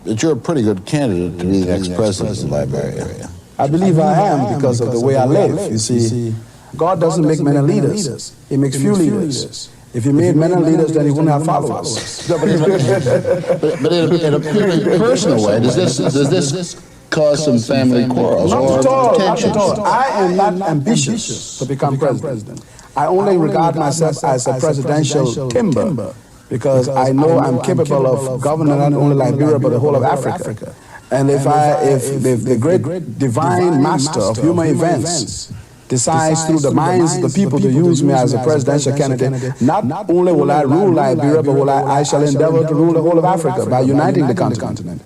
That you're a pretty good candidate to be the next president of Liberia. I believe I am because of the way I live. You see, God doesn't make many leaders. He makes few leaders. If he made many leaders, then he wouldn't have followers. But in a purely personal way, does this cause some family quarrels or tensions? Not at all. I am not ambitious to become president. I only regard myself as a presidential timber because I know I'm capable of governing not only Liberia but the whole of Africa. And if the great divine master of human events decides through the minds of the people to use me as a presidential candidate, not only will I rule Liberia, but I shall endeavor to rule the whole of Africa by uniting the continent.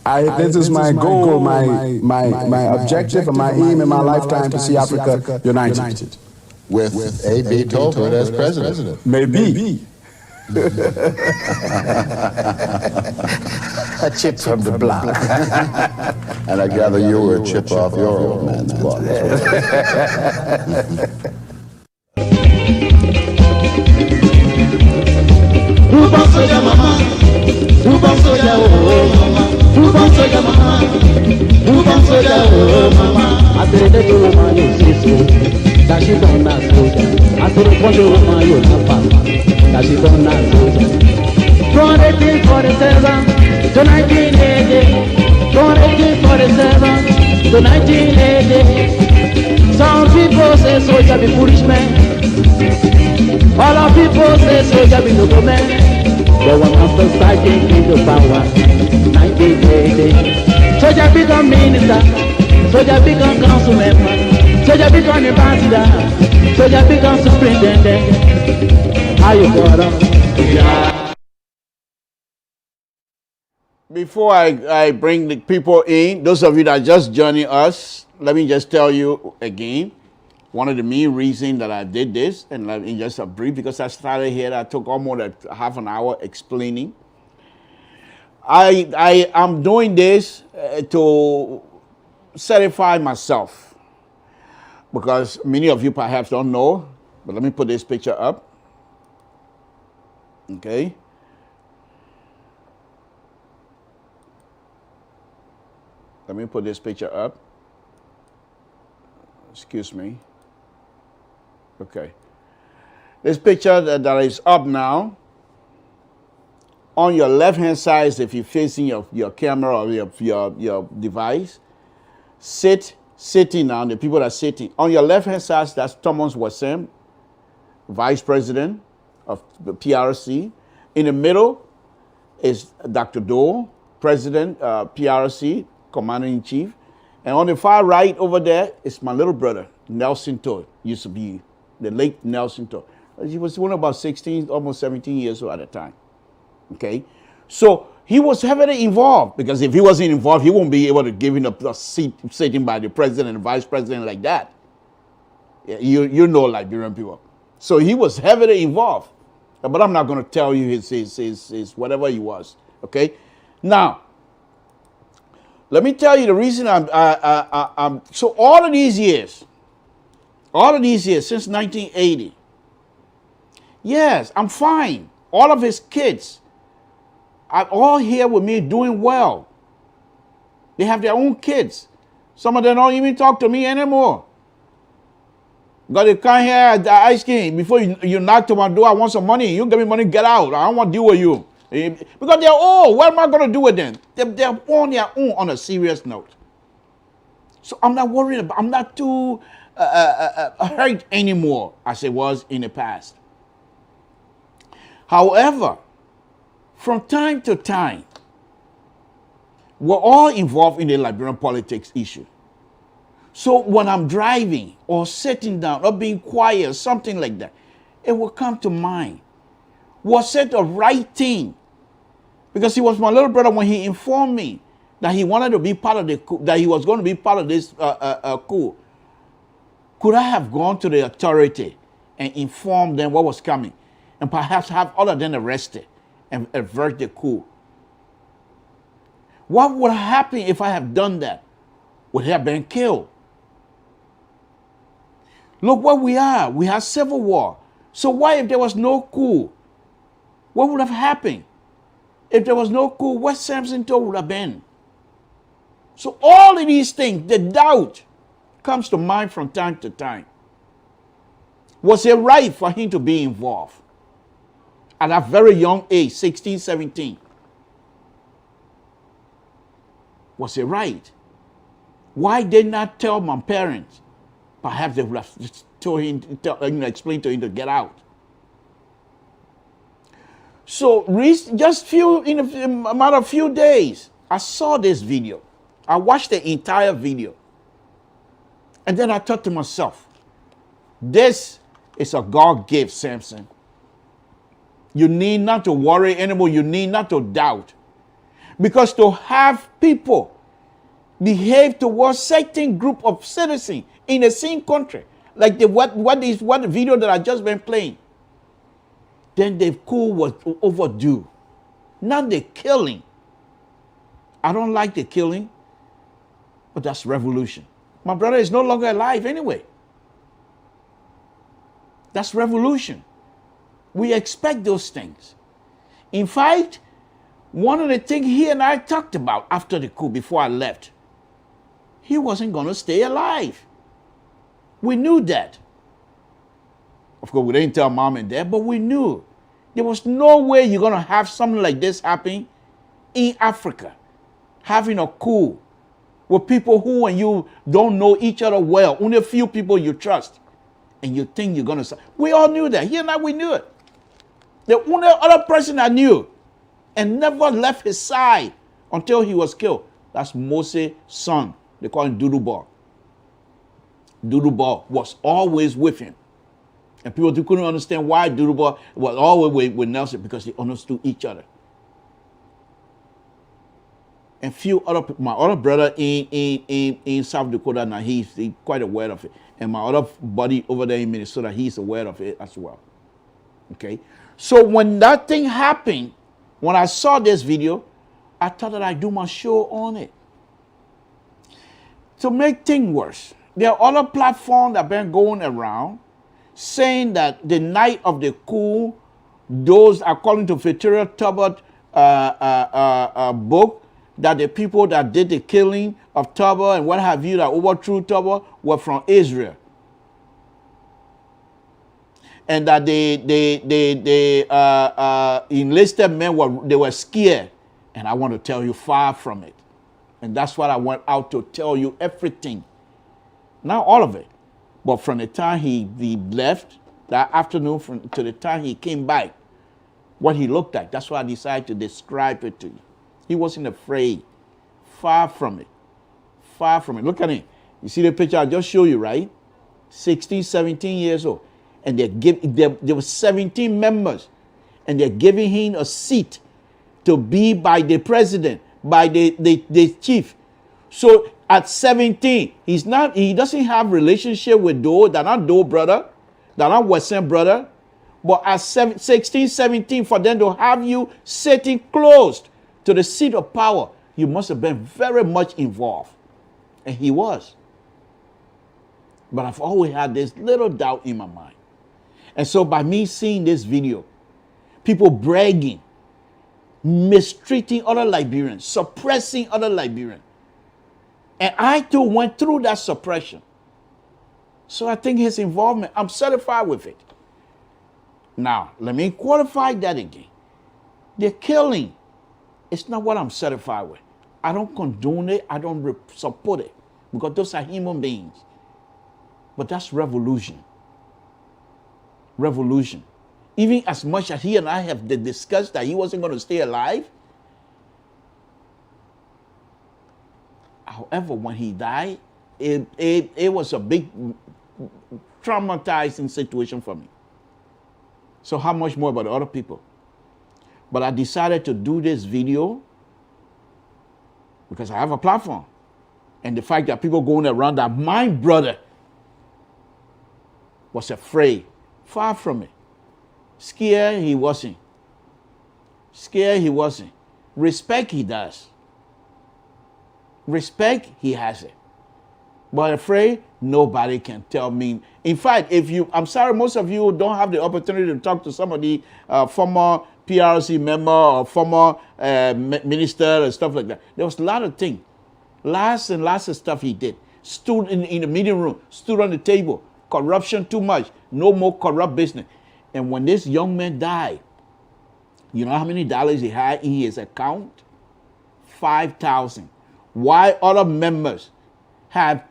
This is my goal, my objective, and my aim in my lifetime to see Africa united. With A.B. Tolbert as president. Maybe. A chip from the block. And I gather you were a chip off your old man's block. From 1847 to 1980, from 1847 to 1980. Some people say soldier be foolish man. All of people say soldier be noble man. But when after starting into power, 1980, soldier become minister, soldier become council member, soldier become ambassador, soldier become superintendent. How you got up? Yeah. Before I bring the people in, those of you that are just joining us, let me just tell you again, one of the main reasons that I did this, and let me just a brief, because I started here, I took almost half an hour explaining. I am doing this to certify myself, because many of you perhaps don't know, but let me put this picture up. Okay. Let me put this picture up. Excuse me. Okay. This picture that is up now, on your left-hand side, if you're facing your camera or your device, sitting now, the people that are sitting. On your left-hand side, that's Thomas Wassem, Vice President of the PRC. In the middle is Dr. Dole, President, PRC, Commander-in-Chief. And on the far right over there is my little brother, Nelson Todd, used to be the late Nelson Todd. He was only about 16, almost 17 years old at the time. Okay? So he was heavily involved, because if he wasn't involved, he won't be able to give him a seat sitting by the president and vice president like that. You know Liberian people. So he was heavily involved. But I'm not going to tell you his whatever he was. Okay? Now, let me tell you the reason I'm so all of these years, since 1980, yes, I'm fine. All of his kids are all here with me doing well. They have their own kids. Some of them don't even talk to me anymore. Got to come here at the ice cream. Before you knock to my door, I want some money. You give me money, get out. I don't want to deal with you. Because they're old. What am I going to do with them? They're on their own on a serious note. So I'm not worried about, I'm not too hurt anymore as it was in the past. However, from time to time, we're all involved in the Liberian politics issue. So when I'm driving or sitting down or being quiet, something like that, it will come to mind. Was it the right thing? Because he was my little brother when he informed me that he wanted to be part of the coup, that he was going to be part of this coup. Could I have gone to the authority and informed them what was coming, and perhaps have all of them arrested and avert the coup? What would have happened if I have done that? Would he have been killed? Look where we are. We have civil war. So why, if there was no coup, what would have happened? If there was no coup, what Samson told would have been? So all of these things, the doubt comes to mind from time to time. Was it right for him to be involved at a very young age, 16, 17? Was it right? Why did not tell my parents? Perhaps they would have told him, explained to him to get out. So just in a matter of few days, I saw this video. I watched the entire video. And then I thought to myself, this is a God gift, Samson. You need not to worry anymore. You need not to doubt. Because to have people behave towards certain group of citizens in the same country, like what the video that I just been playing, then the coup was overdue. Not the killing. I don't like the killing, but that's revolution. My brother is no longer alive anyway. That's revolution. We expect those things. In fact, one of the things he and I talked about after the coup, before I left, he wasn't going to stay alive. We knew that. Of course, we didn't tell mom and dad, but we knew there was no way you're going to have something like this happen in Africa. Having a coup with people who and you don't know each other well, only a few people you trust, and you think you're going to... We all knew that. He and I, we knew it. The only other person I knew and never left his side until he was killed, that's Moses' son. They call him Duduba. Duduba was always with him. And people couldn't understand why Duduba was always with Nelson, because they understood each other. And my other brother in South Dakota, now he's quite aware of it. And my other buddy over there in Minnesota, he's aware of it as well. Okay? So when that thing happened, when I saw this video, I thought that I'd do my show on it. To make things worse, there are other platforms that have been going around saying that the night of the coup, those, according to Victoria Tubbard book, that the people that did the killing of Tubbard and what have you, that overthrew Tubbard, were from Israel. And that the enlisted men were scared. And I want to tell you, far from it. And that's what I went out to tell you, everything. Not all of it. But from the time he left that afternoon to the time he came back, what he looked like, that's why I decided to describe it to you. He wasn't afraid. Far from it. Far from it. Look at him. You see the picture I just showed you, right? 16, 17 years old. And there were 17 members. And they're giving him a seat to be by the president, by the chief. So at 17, he doesn't have relationship with Doe. They're not Doe brother. They're not Western brother. But at 16, 17, for them to have you sitting closed to the seat of power, you must have been very much involved. And he was. But I've always had this little doubt in my mind. And so by me seeing this video, people bragging, mistreating other Liberians, suppressing other Liberians. And I too went through that suppression. So I think his involvement, I'm satisfied with it. Now, let me qualify that again. The killing, it's not what I'm satisfied with. I don't condone it. I don't support it. Because those are human beings. But that's revolution. Revolution. Even as much as he and I have discussed that he wasn't going to stay alive. However, when he died, it was a big traumatizing situation for me. So how much more about the other people? But I decided to do this video because I have a platform. And the fact that people going around that my brother was afraid, far from it. Scared, he wasn't. Scared, he wasn't. Respect, he does. Respect, he has it. But afraid, nobody can tell me. In fact, I'm sorry, most of you don't have the opportunity to talk to somebody, former PRC member or former minister and stuff like that. There was a lot of things. Lots and lots of stuff he did. Stood in the meeting room, stood on the table. Corruption too much. No more corrupt business. And when this young man died, you know how many dollars he had in his account? 5,000. Why other members had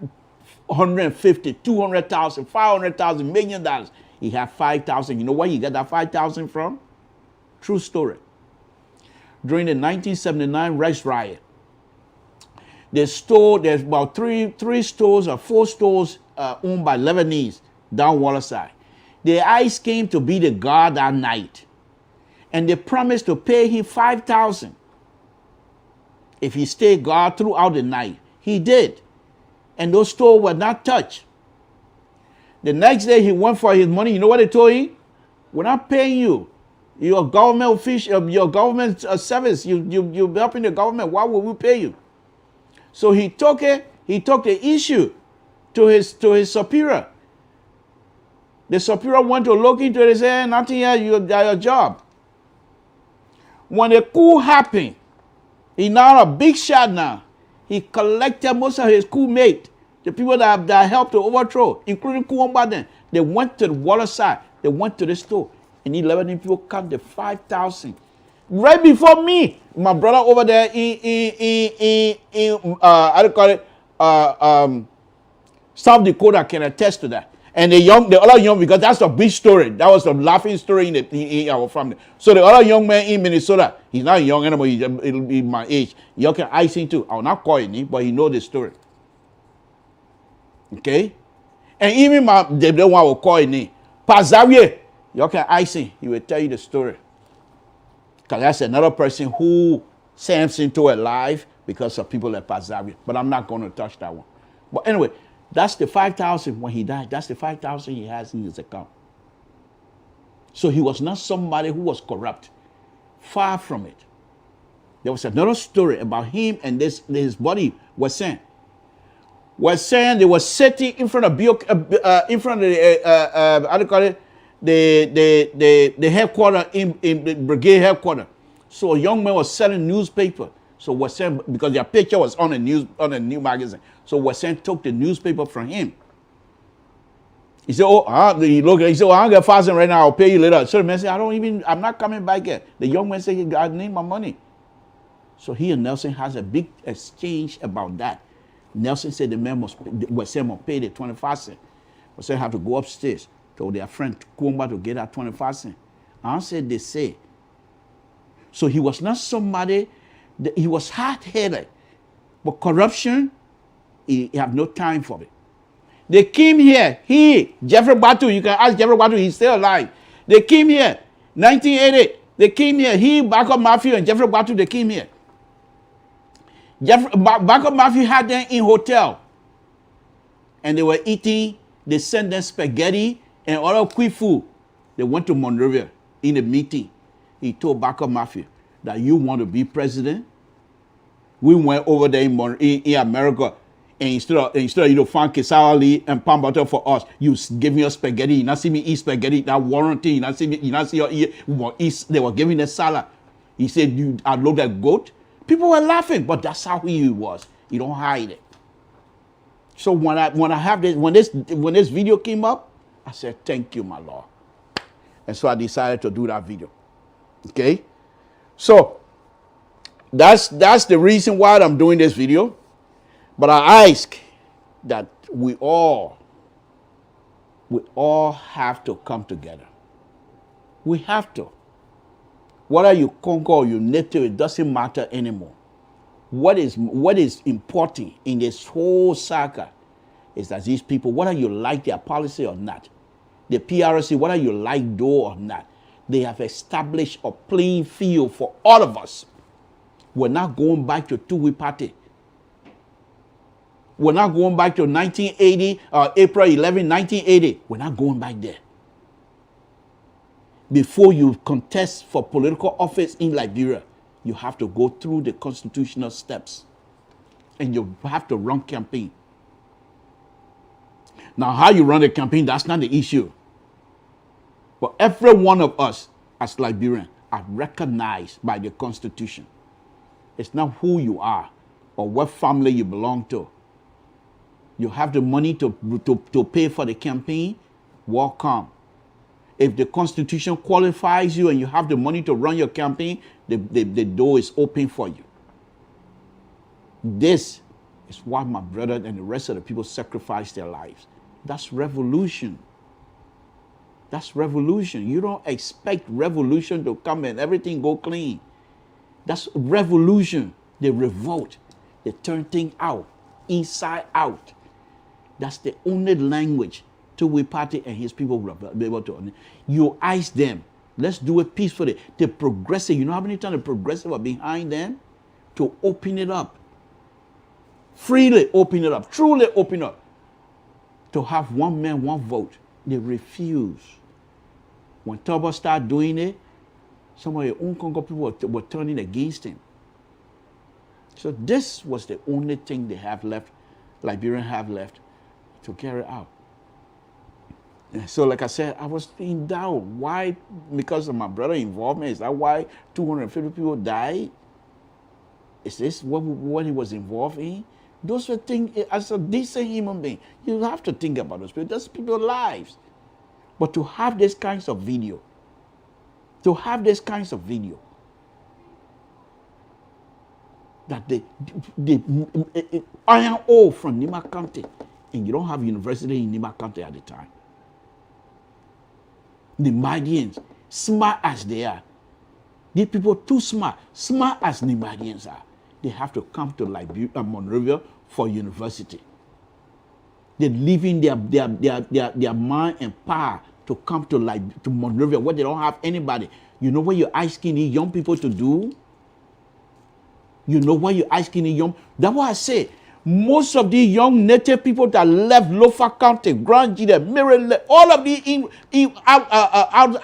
150, 200,000, 500,000, $1 million. He had 5,000. You know where he got that 5,000 from? True story. During the 1979 rice riot, there's about three stores or 4 stores owned by Lebanese down Waterside. The ICE came to be the guard that night, and they promised to pay him 5,000 if he stayed guard throughout the night. He did, and those stores were not touched. The next day he went for his money. You know what they told him? We're not paying you. You're a government official, your government service. You're helping the government. Why would we pay you? So he took it. He took the issue to his superior. The superior went to look into it and said, nothing here, you got your job. When the coup happened, he now a big shot now. He collected most of his coup mate, the people that helped to overthrow, including Kuombaden. They went to the Waterside. They went to the store. And 11 people counted 5,000. Right before me, my brother over there how do you call it? South Dakota can attest to that. And the other young, because that's a big story. That was a laughing story in our family. So the other young man in Minnesota, he's not young anymore, it'll be my age. You can ice him too. I'll not call him, but he know the story. Okay? And even the one will call him, Pazawie, you can ice him. He will tell you the story. Because that's another person who sends into a life because of people like Pazawie. But I'm not going to touch that one. But anyway, that's the 5,000 when he died. That's the 5,000 he has in his account. So he was not somebody who was corrupt. Far from it. There was another story about him and his buddy Wesen. Wesen, they were sitting in front of the how do you call it? The headquarters in the brigade headquarters. So a young man was selling newspaper. So Wesen, because their picture was on a new magazine. So Wesen took the newspaper from him. He said, he said, I'm gonna fast right now, I'll pay you later. So the man said, I'm not coming back yet. The young man said, I need my money. So he and Nelson has a big exchange about that. Nelson said the man must pay the 25 cents. Wesen have to go upstairs to their friend Kumba to get that 25 cents. I said they say. So he was not somebody, he was hard-headed. But corruption, he have no time for it. They came here, Jeffrey Batu, you can ask Jeffrey Batu, he's still alive. They came here, 1988, they came here, Backup Matthew and Jeffrey Batu, they came here. Backup Matthew had them in hotel. And they were eating, they sent them spaghetti and other quick food. They went to Monrovia in a meeting. He told Backup Matthew that you want to be president. We went over there in America, and instead of find Kesawali and palm butter for us, you give me a spaghetti. You not see me eat spaghetti. That warranty. You not see your eat. They were giving the salad. He said, I looked at goat. People were laughing, but that's how he was. You don't hide it. So when this video came up, I said, thank you, my Lord. And so I decided to do that video. Okay? So that's the reason why I'm doing this video. But I ask that we all have to come together. We have to. Whether you conquer or you native, it doesn't matter anymore. What is important in this whole saga is that these people, whether you like their policy or not, the PRC, whether you like Doe or not, they have established a playing field for all of us. We're not going back to two-way party. We're not going back to 1980, April 11, 1980. We're not going back there. Before you contest for political office in Liberia, you have to go through the constitutional steps. And you have to run campaign. Now, how you run a campaign, that's not the issue. But every one of us as Liberians are recognized by the Constitution. It's not who you are or what family you belong to. You have the money to pay for the campaign, welcome. If the Constitution qualifies you and you have the money to run your campaign, the door is open for you. This is why my brother and the rest of the people sacrificed their lives. That's revolution. That's revolution. You don't expect revolution to come and everything go clean. That's revolution. They revolt. They turn things out, inside out. That's the only language two-way party and his people will be able to. You ice them. Let's do it peacefully. The progressive, you know how many times the progressive are behind them? To open it up. Freely open it up. Truly open up. To have one man, one vote. They refuse. When Turbo started doing it, some of your own Congo people were turning against him. So this was the only thing they have left, Liberians have left, to carry out. And so like I said, I was in doubt. Why? Because of my brother's involvement. Is that why 250 people died? Is this what he was involved in? Those were things, as a decent human being, you have to think about those people. That's people's lives. But to have these kinds of video, that they iron ore from Nima County, and you don't have university in Nima County at the time. The Nimadians, smart as they are, these people too smart as Nimadians are, they have to come to Liberia, Monrovia for university. They're leaving their mind and power to come to Monrovia where they don't have anybody. You know what you're asking these young people to do? You know what you're asking the young? That's why I say most of the young native people that left Lofa County, Grand Gita, Maryland, all of the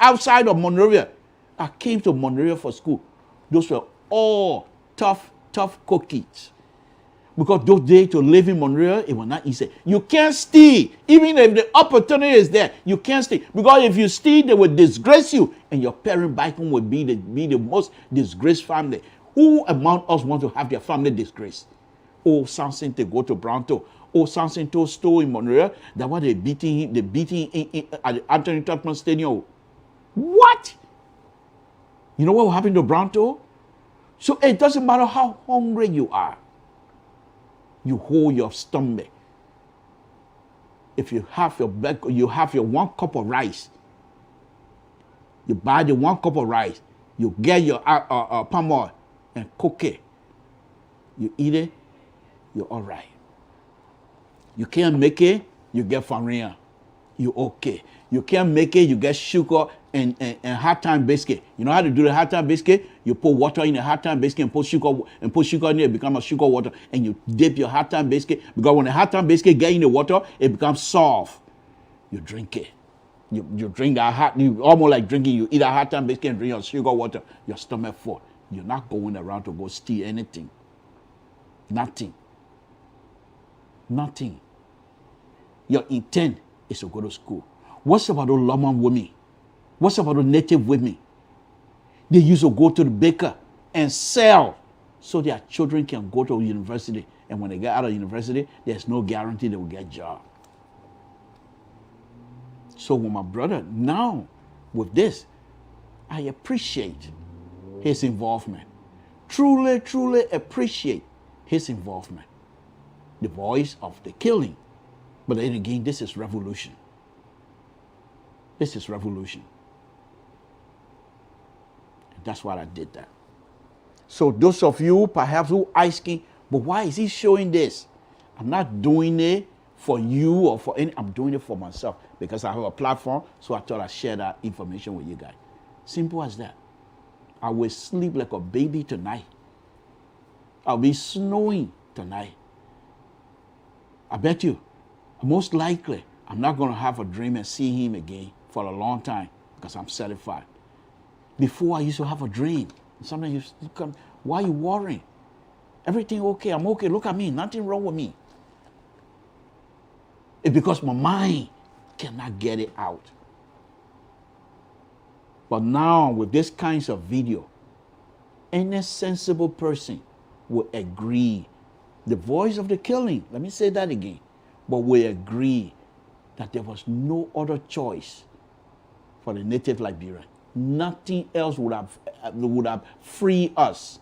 outside of Monrovia, I came to Monrovia for school. Those were all tough cookies. Because those days to live in Monrovia, it was not easy. You can't steal. Even if the opportunity is there, you can't steal. Because if you steal, they will disgrace you. And your parent back home would be the most disgraced family. Who among us want to have their family disgraced? Oh, Samson to go to Brownto. Oh, Samson to store in Monrovia. That's why they beating him at the Anthony Tubman Stadium. What? You know what will happen to Brownto? So it doesn't matter how hungry you are. You hold your stomach. If you have you have your 1 cup of rice. You buy the 1 cup of rice. You get your palm oil and cook it. You eat it, you're all right. You can't make it, you get farina. You're okay. You can't make it, you get sugar and hard time biscuit. You know how to do the hard time biscuit? You put water in the hard time biscuit and put sugar in it, it becomes a sugar water, and you dip your hard time biscuit, because when the hard time biscuit get in the water, it becomes soft. You drink it. You drink that hot, you almost like drinking, you eat a hard time biscuit and drink your sugar water, your stomach full. You're not going around to go steal anything. Nothing. Your intent is to go to school. What's about those Lomon women? What's about those native women? They used to go to the baker and sell so their children can go to university. And when they get out of university, there's no guarantee they will get a job. So with my brother, now with this, I appreciate his involvement. Truly appreciate his involvement. The voice of the killing. But then again, this is revolution. This is revolution. And that's why I did that. So those of you perhaps who asking, but why is he showing this? I'm not doing it for you or for any. I'm doing it for myself because I have a platform. So I thought I'd share that information with you guys. Simple as that. I will sleep like a baby tonight. I'll be snowing tonight. I bet you, most likely, I'm not going to have a dream and see him again for a long time because I'm certified. Before I used to have a dream. Sometimes you come, why are you worrying? Everything okay, I'm okay. Look at me, nothing wrong with me. It's because my mind cannot get it out. But now with this kinds of video, any sensible person will agree. The voice of the killing, let me say that again, but will agree that there was no other choice for the native Liberian. Nothing else would have freed us.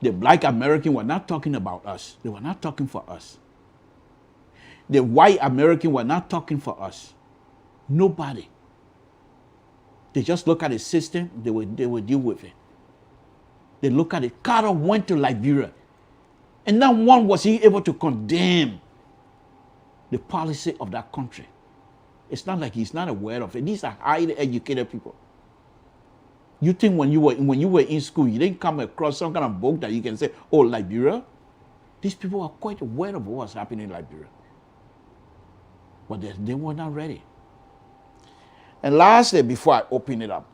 The black Americans were not talking about us. They were not talking for us. The white Americans were not talking for us. Nobody. They just look at the system, they will deal with it. They look at it. Carter went to Liberia, and not one was he able to condemn the policy of that country. It's not like he's not aware of it. These are highly educated people. You think when you were in school, you didn't come across some kind of book that you can say, oh, Liberia? These people are quite aware of what's happening in Liberia. But they were not ready. And lastly, before I open it up,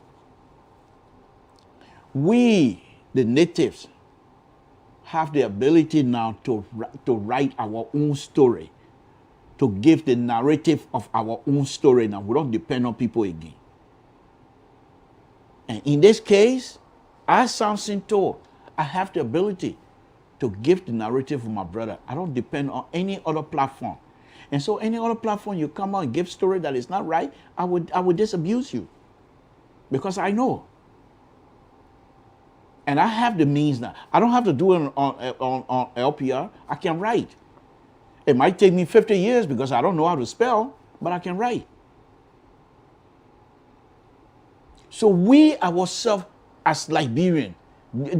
we, the natives, have the ability now to write our own story, to give the narrative of our own story now. We don't depend on people again. And in this case, as Samson told, I have the ability to give the narrative of my brother. I don't depend on any other platform. And so any other platform you come out and give story that is not right, I would disabuse you. Because I know. And I have the means now. I don't have to do it on LPR. I can write. It might take me 50 years because I don't know how to spell, but I can write. So we ourselves as Liberian,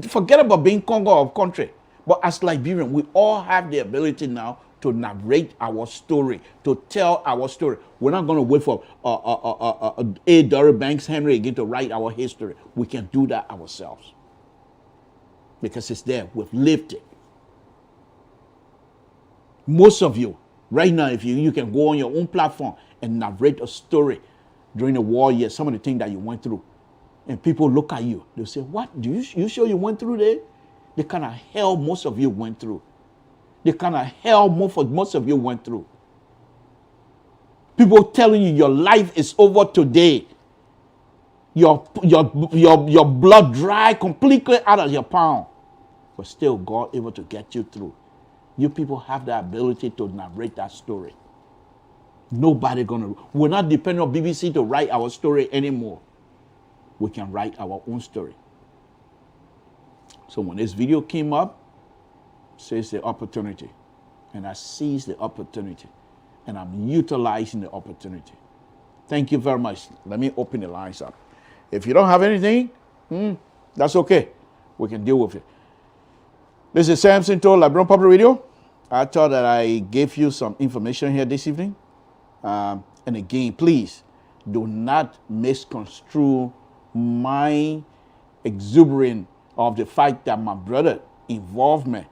forget about being Congo or country, but as Liberian, we all have the ability now to narrate our story, to tell our story. We're not going to wait for A. Dory Banks Henry again to write our history. We can do that ourselves. Because it's there. We've lived it. Most of you, right now, if you can go on your own platform and narrate a story during the war years, some of the things that you went through. And people look at you. They'll say, what? You sure you went through there? The kind of hell most of you went through. The kind of hell most of you went through. People telling you your life is over today. Your blood dry completely out of your palm. But still God able to get you through. You people have the ability to narrate that story. Nobody we're not depending on BBC to write our story anymore. We can write our own story. So when this video came up, says the opportunity. And I seized the opportunity. And I'm utilizing the opportunity. Thank you very much. Let me open the lines up. If you don't have anything, that's okay. We can deal with it. This is Samson Told, Liberian Public Radio. I thought that I gave you some information here this evening. And again, please do not misconstrue my exuberance of the fact that my brother involvement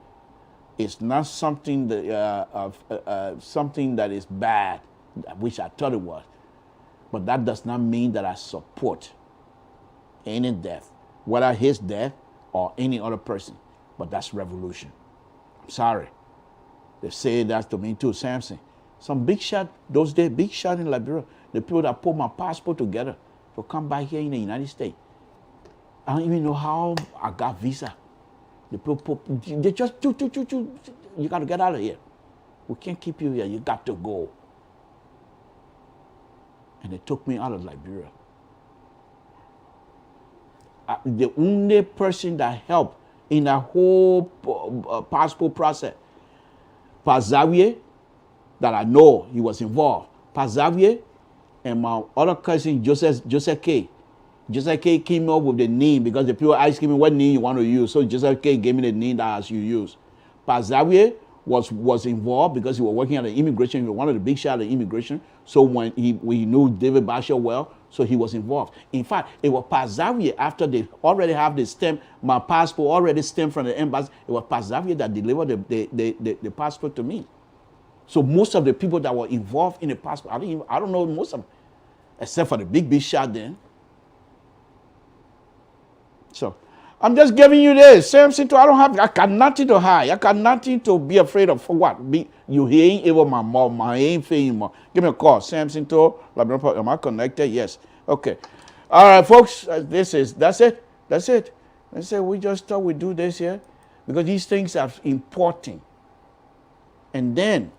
is not something that something that is bad, which I thought it was. But that does not mean that I support any death, whether his death or any other person. But that's revolution. I'm sorry. They say that to me too, Samson. Some big shot, those days, big shot in Liberia. The people that put my passport together to come back here in the United States. I don't even know how I got visa. The people, they just, you got to get out of here. We can't keep you here. You got to go. And they took me out of Liberia. The only person that helped in that whole passport process, Pazawie, that I know he was involved. Pazawie and my other cousin, Joseph K. Joseph K came up with the name because the people asked me what name you want to use. So Joseph K gave me the name that you use. Pazawie was involved because he was working at the immigration. He was one of the big shots at the immigration. So when we knew David Basher well, so he was involved. In fact, it was Pazavier, after they already have the stamp, my passport already stamped from the embassy, it was Pazavier that delivered the passport to me. So most of the people that were involved in the passport, I don't know most of them, except for the big shot then. So I'm just giving you this. Same thing. I got nothing to hide. I got nothing to be afraid of. For what? You ain't even my mom. I ain't feeling more. Give me a call. Sam Sinto. Am I connected? Yes. Okay. All right, folks. That's it. That's it. We just thought we'd do this here because these things are important. And then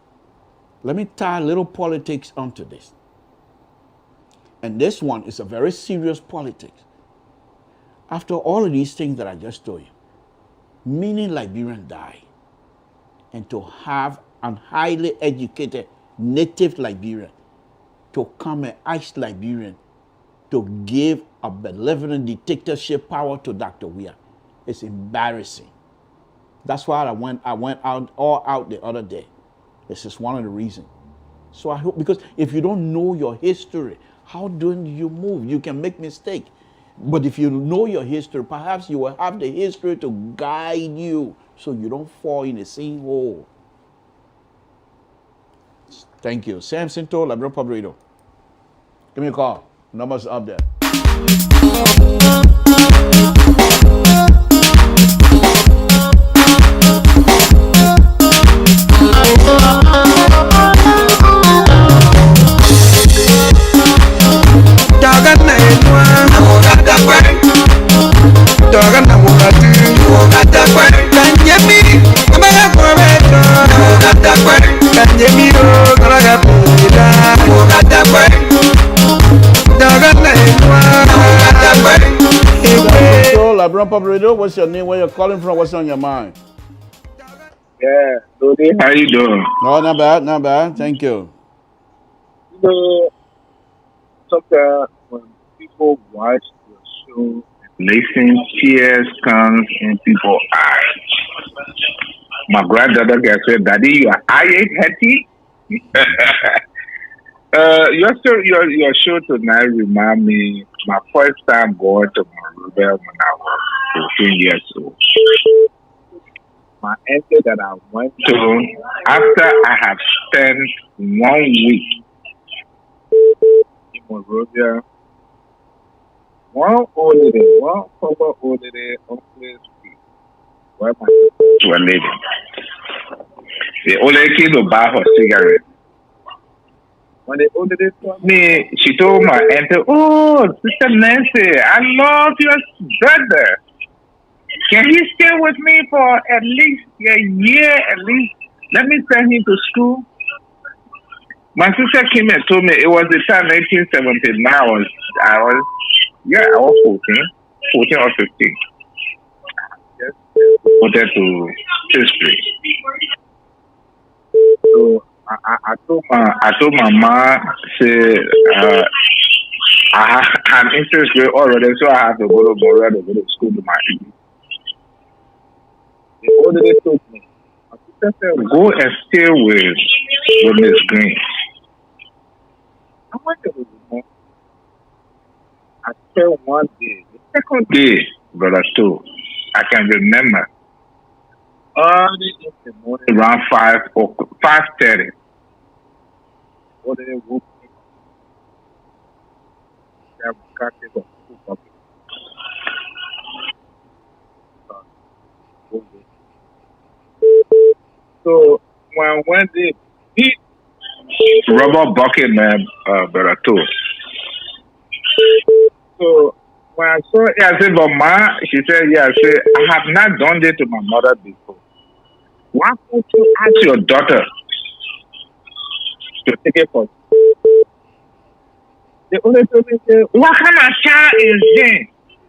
let me tie a little politics onto this. And this one is a very serious politics. After all of these things that I just told you, many Liberians die. And to have an highly educated native Liberian to come and ask Liberian to give a benevolent dictatorship power to Dr. Weah, it's embarrassing. That's why I went out the other day. This is one of the reasons. So I hope, because if you don't know your history, how do you move? You can make mistakes. But if you know your history, perhaps you will have the history to guide you so you don't fall in the same hole. Thank you. Sam Sinto, Liberia Public Radio. Give me a call. Numbers up there. Liberia Public Radio, what's your name? Where you're calling from? What's on your mind? Yeah, Lodi, how you doing? No, not bad, not bad. Thank you. You know, sometimes when people watch your show, listen, tears comes in people's eyes. My granddaughter gets said, "Daddy, your eye ain't heavy." Your show tonight remind me my first time going to Monrovia when I was 14 years old. My answer that I went to after I have spent 1 week in Monrovia, one former holiday on this street where my sisters were living. The only kid to buy her cigarette. When the older lady told me, she told my auntie, "Oh, Sister Nancy, I love your brother. Can he stay with me for at least a year? At least let me send him to school." My sister came and told me it was the time 1979. I was 14 or 15. Yes, wanted to history. So I told my mom, say, I'm interested already, so I have to go to Montreal to go to school to my age. They already told me. My sister said, "Go and stay with Miss Green." I went to the room. I spent 1 day. The second day, Brother Sto, I can remember. Early in the morning, around 5:30. What they woke me up. So when they beat rubber bucket, man, Brother Sto. So when I saw it, I said, "But Ma," she said, "Yeah," I said, "I have not done this to my mother before. Why don't you ask your daughter to take it for you?" They only told me, say, "What kind of child is this?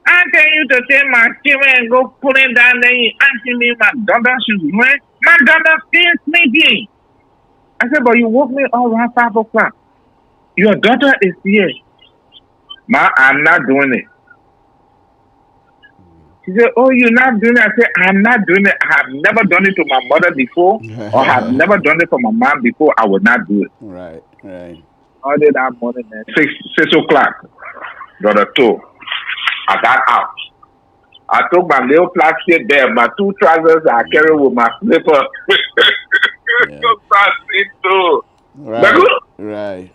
I tell you to take my children and go put it down there. You asking me my daughter should win? My daughter still sleeping." I said, "But you woke me up around 5 o'clock. Your daughter is here." "Ma, I'm not doing it." She said, "Oh, you're not doing it." I said, "I'm not doing it. I have never done it to my mother before, or have never done it for my mom before. I will not do it." Right. All day that morning, man, 6 o'clock, brother two, I got out. I took my little plastic bag, my 2 trousers I carry with my slipper. Right.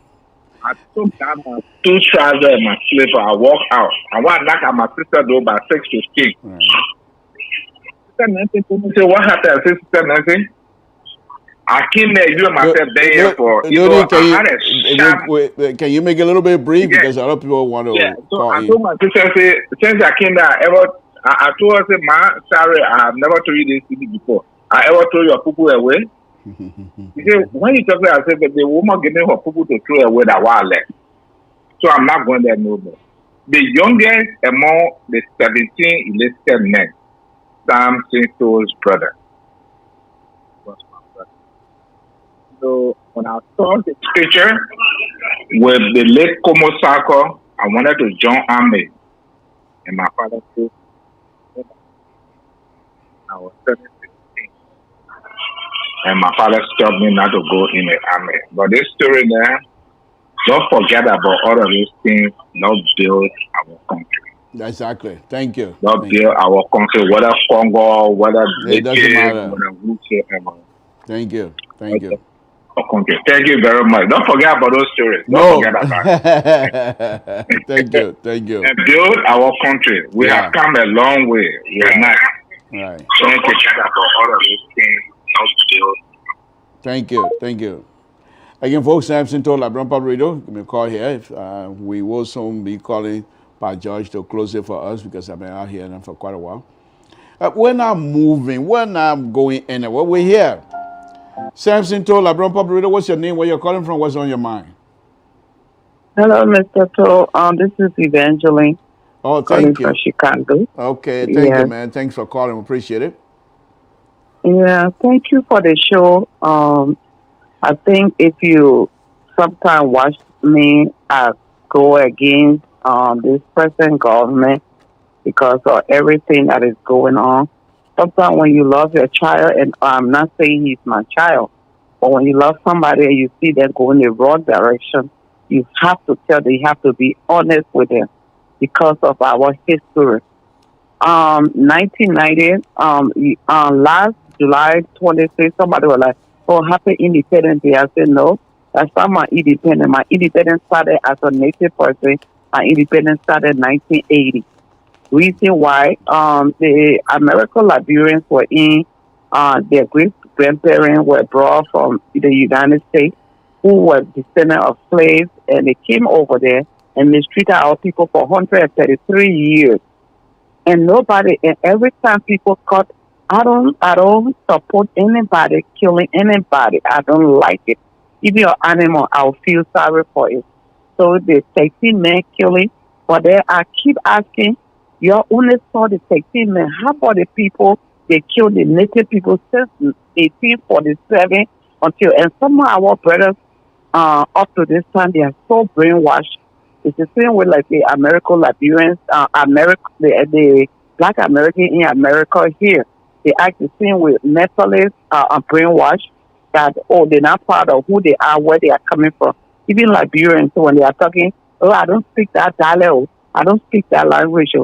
I took down my 2 trousers and my slipper. I walked out. I want to knock at my sister door by 6:15. Right. Sister Nancy told me, say, "What happened?" I said, "Sister Nancy, I came there, you and myself been here for, can you make it a little bit brief? Because a lot of people want to So call I in. told my sister, say, since I came there, I told her, say, "Ma, sorry, I have never told you this thing before. I ever throw your poo away?" She said, "When you talk about," I said, "The woman gave me her poo to throw away that while left. So I'm not going there no more." The youngest among the 17 enlisted men, Sam Sinto's brother, was my brother. So when I saw the picture with the late Como Sako, I wanted to join army. And my father said, I was 17. And my father stopped me not to go in the army. But this story there, don't forget about all of these things, not build our country. Exactly. Thank you. Not build our country, whether Congo, whether it doesn't matter. whether whosoever. Thank you. Okay. Thank you very much. Don't forget about those stories. Don't forget about it. Thank you. And build our country. We have come a long way. We are not. Right. Don't forget about all of these things. Thank you. Again, folks, Samson told LIBERIA Public Radio, give me a call here. We will soon be calling by George to close it for us because I've been out here for quite a while. We're not moving. We're not going anywhere. We're here. Samson told LIBERIA Public Radio, what's your name? Where you're calling from? What's on your mind? Hello, Mr. Toll. This is Evangeline. Oh, thank you. From Chicago. Okay, thank you, man. Thanks for calling. We appreciate it. Yeah, thank you for the show. I think if you sometimes watch me, I go against this present government because of everything that is going on. Sometimes when you love your child, and I'm not saying he's my child, but when you love somebody and you see them go in the wrong direction, you have to tell them, you have to be honest with them because of our history. 1990, last July 26th, somebody was like, "Oh, happy Independence Day." I said, "No, that's not my independence. My independence started as a native person. My independence started in 1980. Reason why, the American Liberians were in, their great-grandparents were brought from the United States, who were descendants of slaves, and they came over there and mistreated our people for 133 years. And nobody, and every time people cut, I don't support anybody killing anybody. I don't like it. Even your animal, I'll feel sorry for it. So the 13 men killing, but then I keep asking, you only saw the 13 men. How about the people they killed the native people since 1847 until, and some of our brothers up to this time, they are so brainwashed. It's the same way like the American Liberians, the Black American in America here. They act the same way, mentally brainwashed that, oh, they're not part of who they are, where they are coming from. Even Liberians, so when they are talking, "Oh, I don't speak that dialect, I don't speak that language."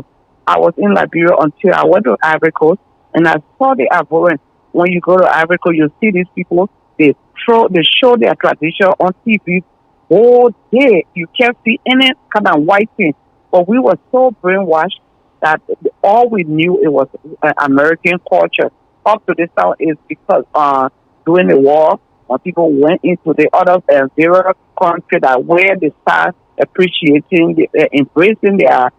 I was in Liberia until I went to Ivory Coast, and I saw the Ivorians. When you go to Ivory Coast, you see these people, they show their tradition on TV. Oh, day, you can't see any kind of white thing. But we were so brainwashed that all we knew it was American culture. Up to this time is because during the war, when people went into the other various countries that where they start appreciating, embracing their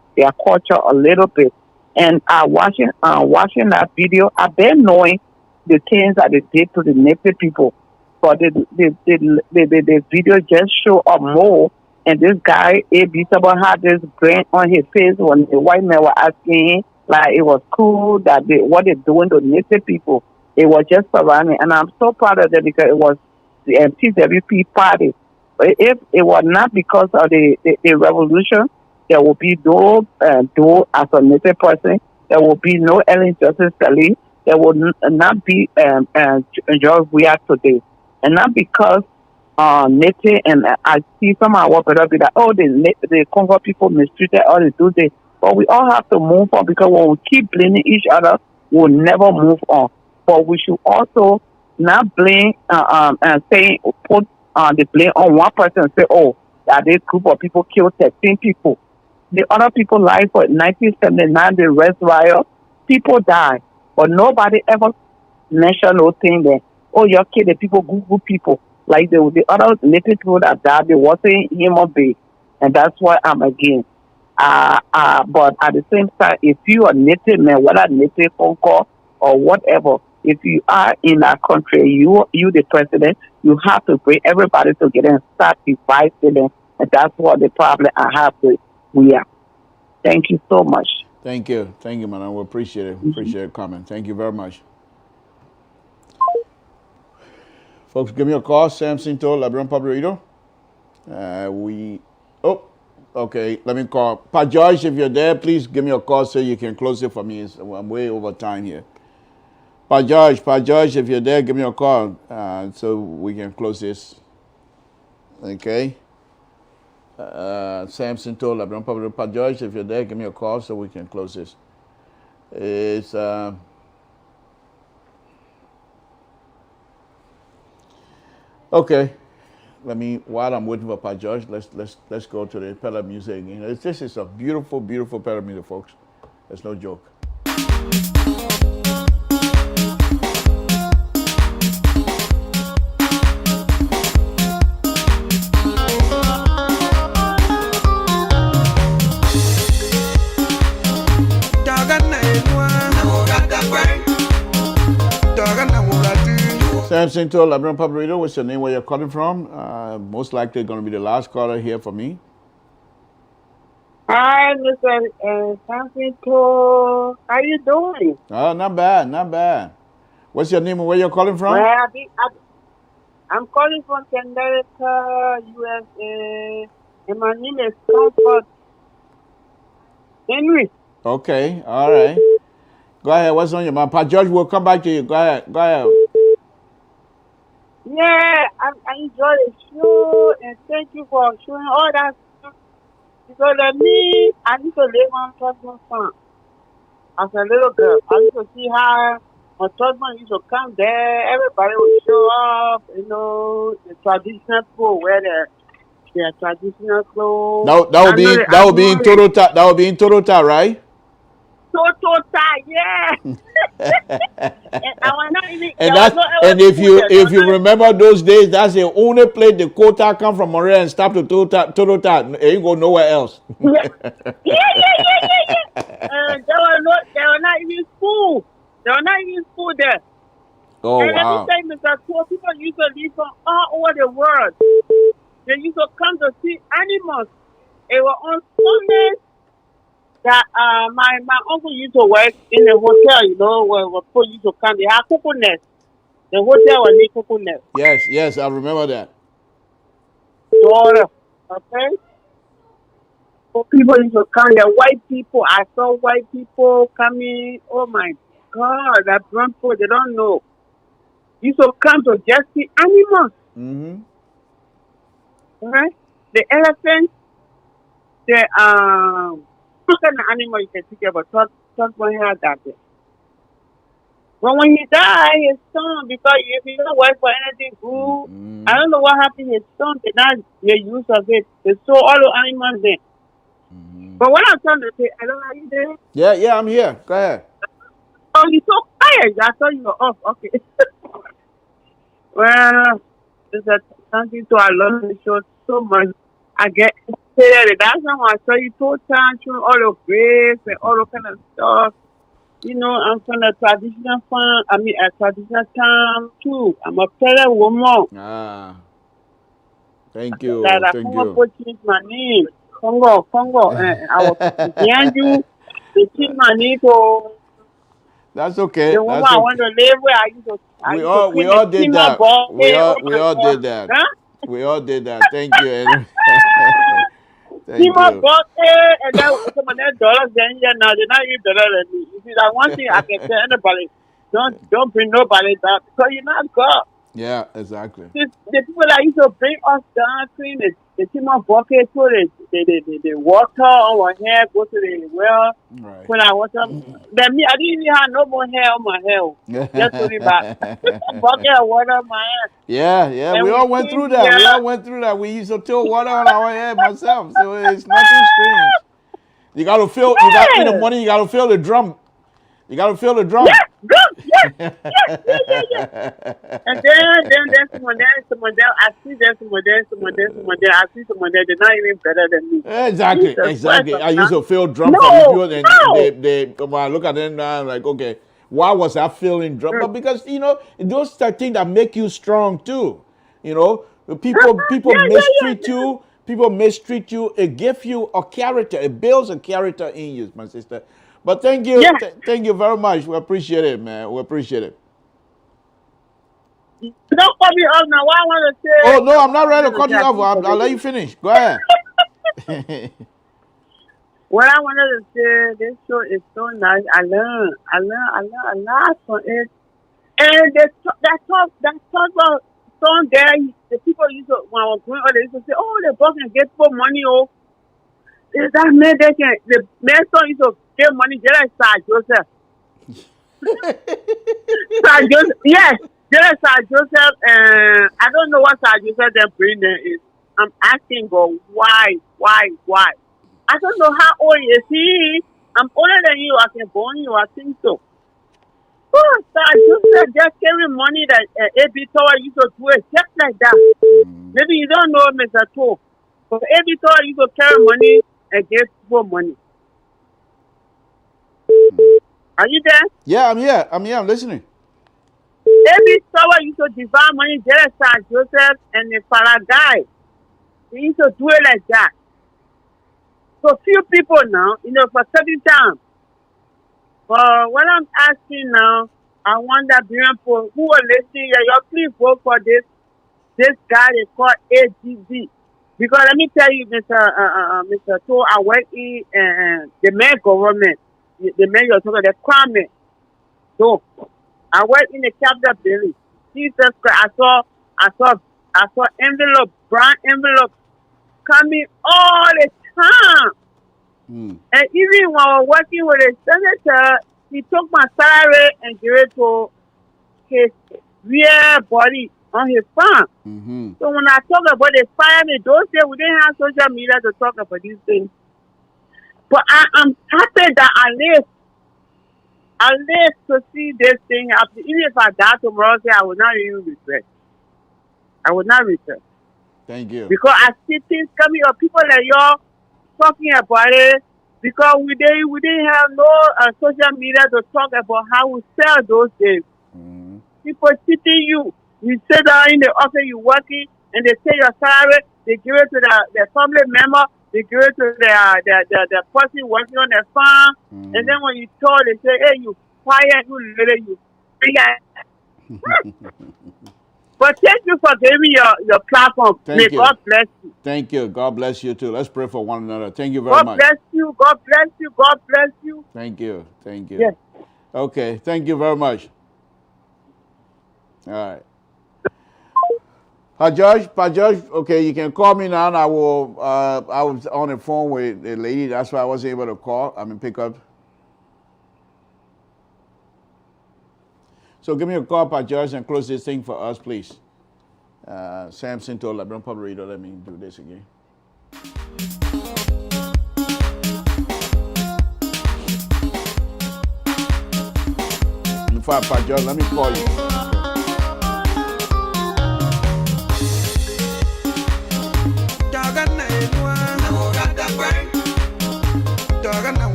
culture a little bit. And watching that video, I've been knowing the things that they did to the native people. But the video just show up more. And this guy, A.B. Sabo, had this grin on his face when the white men were asking him, like it was cool that what they're doing to native people. It was just surrounding. And I'm so proud of them because it was the MTWP party. But if it was not because of the revolution, there would be though as a native person, There will be no Ellen Justice Kelly. There will not be George we are today. And not because Nete and I see some of our people be like, oh, the Congo people mistreated all they do this. But we all have to move on because when we keep blaming each other, we'll never move on. But we should also not blame and say put the blame on one person and say, oh, that this group of people killed 13 people. The other people lied for 1979, the Red Riot. People died. But nobody ever mentioned no thing that, oh, you kill the people, good people. Like the other native people that died, they wasn't human being. And that's why I'm against. But at the same time, if you are native man, whether native Concord or whatever, if you are in our country, you the president, you have to bring everybody together and start dividing them. And that's what the problem I have with we are. Thank you so much. Thank you, madam. We appreciate it. Appreciate your comment. Thank you very much. Folks, give me a call. Samson told Liberian Public Radio. Okay, let me call. Pa George, if you're there, please give me a call so you can close it for me. I'm way over time here. Pa George, if you're there, give me a call so we can close this. Okay. Samson told Liberian Public Radio. Pa George, if you're there, give me a call so we can close this. It's okay. While I'm waiting for Pa George, let's go to the Pella music again. This is a beautiful, beautiful Pella music, folks. It's no joke. Samson to Liberian Public Radio. What's your name? Where you're calling from? Most likely going to be the last caller here for me. Hi, Mr. Samson to. How you doing? Oh, not bad. What's your name and where you're calling from? Well, I'm calling from America, USA, and my name is Comfort Henry. Okay, all right. Go ahead. What's on your mind? Pa George will come back to you. Go ahead. Yeah, I enjoy the show and thank you for showing all that stuff. Because me, I used to live on Tottenham Farm as a little girl. I used to see how on Tottenham used to come there, everybody would show up, the traditional clothes, wear their traditional clothes. That would be in Toronto. That would be in Toronto, right? Toronto, yeah. And I was not even. And if you remember those days, that's the only place the quota come from Montreal and stop to Toronto. You go nowhere else. Yeah. There were not even school. There were not even school there. Oh, and wow. let me say, Mr. Tour, people used to live from all over the world. They used to come to see animals. They were on Sundays. That my uncle used to work in a hotel, where people used to come. They had coconuts. The hotel was near coconuts. Yes, I remember that. Okay. So people used to come. The white people. I saw white people coming. Oh my God, that brown people, they don't know. Used to come to just see animals. Mm-hmm. Okay. The elephants. What kind of animal you can take about talk when he had that. But when he died, his son, because if he don't work for anything good, I don't know what happened. His son did not make use of it. They saw all the animals there. But when I'm trying to say, I don't know, are you there? Yeah, I'm here. Go ahead. Oh, you're so quiet. I thought you were off. Okay. Well, it's something to I love the show so much. I get that's why I saw you 2 times showing all the graves and all the kind of stuff. I'm from a traditional farm. I mean, a traditional town too. I'm a Pele woman. Thank you. Thank you. Change my name. Congo. I was behind you. They changed my name to. That's okay. The woman I want to live where I used to. We all did that. We all did that. Huh? We all did that. Thank you. Thank you. bought and then some of them dollars then yeah now they're not even dollar than me. You see that one thing I can tell anybody, don't bring nobody down because you're not God. Yeah, exactly. The people that used to bring us down, clean the team of bucket, so the water on my hair, go to the well. Right. When I was then me, I didn't even have no more hair on my hair. Just only back bucket of water on my hair. Yeah. And We all went came through that. We here. all went through that. We used to throw water on our head myself. So it's nothing strange. You gotta fill you got in the morning, you gotta fill the drum. You gotta fill the drum. Yes. And then someone there, I see there, someone there, I see someone there, they're not even better than me. Exactly. Jesus Christ, I used to feel drum for no, people, and they when I look at them now, I'm like, okay, why was I feeling drum? But because those are things that make you strong too. People mistreat you. People mistreat you. It gives you a character. It builds a character in you, my sister. But thank you, thank you very much. We appreciate it, man. We appreciate it. Don't cut me off now. What I want to say. Oh no, I'm not ready to cut you off. I'll let you finish. Go ahead. What I wanted to say, this show is so nice. I learned a lot from it. And that talk about song there, the people used to, when I was growing up, they used to say, oh, the boss can get for money, oh. That man, the man song used to get money just like Sir Joseph. Sir Joseph, yes, just like Sir Joseph, I don't know what Sir Joseph then bring there is. I'm asking God, why? I don't know how old is he. I'm older than you. I can born you. I think so. Oh, Sir Joseph just carry money that A.B. Tower used to do it just like that. Maybe you don't know Mr. Tour. But A.B. Tower used to carry money and give people money. Are you there? Yeah, I'm here. I'm listening. A.B. Tower used to divide money just like Sir Joseph and the Farah guy. They used to do it like that. So few people now, for certain time. But what I'm asking now, I want that people who are listening, y'all please vote for this guy they call AGB. Because let me tell you, Mr. Toh, I work in the main government, the main you're talking, the crime. So I work in the capital building. Jesus Christ, I saw envelope, brown envelope coming all the time. And even when I was working with a senator, he took my salary and gave it to his real body on his farm. So when I talk about the fire, those days we didn't have social media to talk about these things. But I'm happy that I live to see this thing happen. Even if I die tomorrow, I will not even regret. I will not regret. Thank you. Because I see things coming up. People like y'all talking about it. Because we didn't have no social media to talk about how we sell those days. People cheating you. You sit down in the office, you working, and they take your salary. They give it to the family member. They give it to the person working on the farm. And then when you talk, they say, hey, you quiet, you little, you. But thank you for giving me your platform. May God bless you. Thank you. God bless you too. Let's pray for one another. Thank you very much. God bless you. God bless you. God bless you. Thank you. Thank you. Yes. Okay. Thank you very much. All right. Pa George, okay, you can call me now and I was on the phone with a lady, that's why I wasn't able to call. Pick up. So give me a call, Pa George, and close this thing for us, please. Samson told LIBERIA Public Radio, let me do this again. In fact, Pa George, let me call you.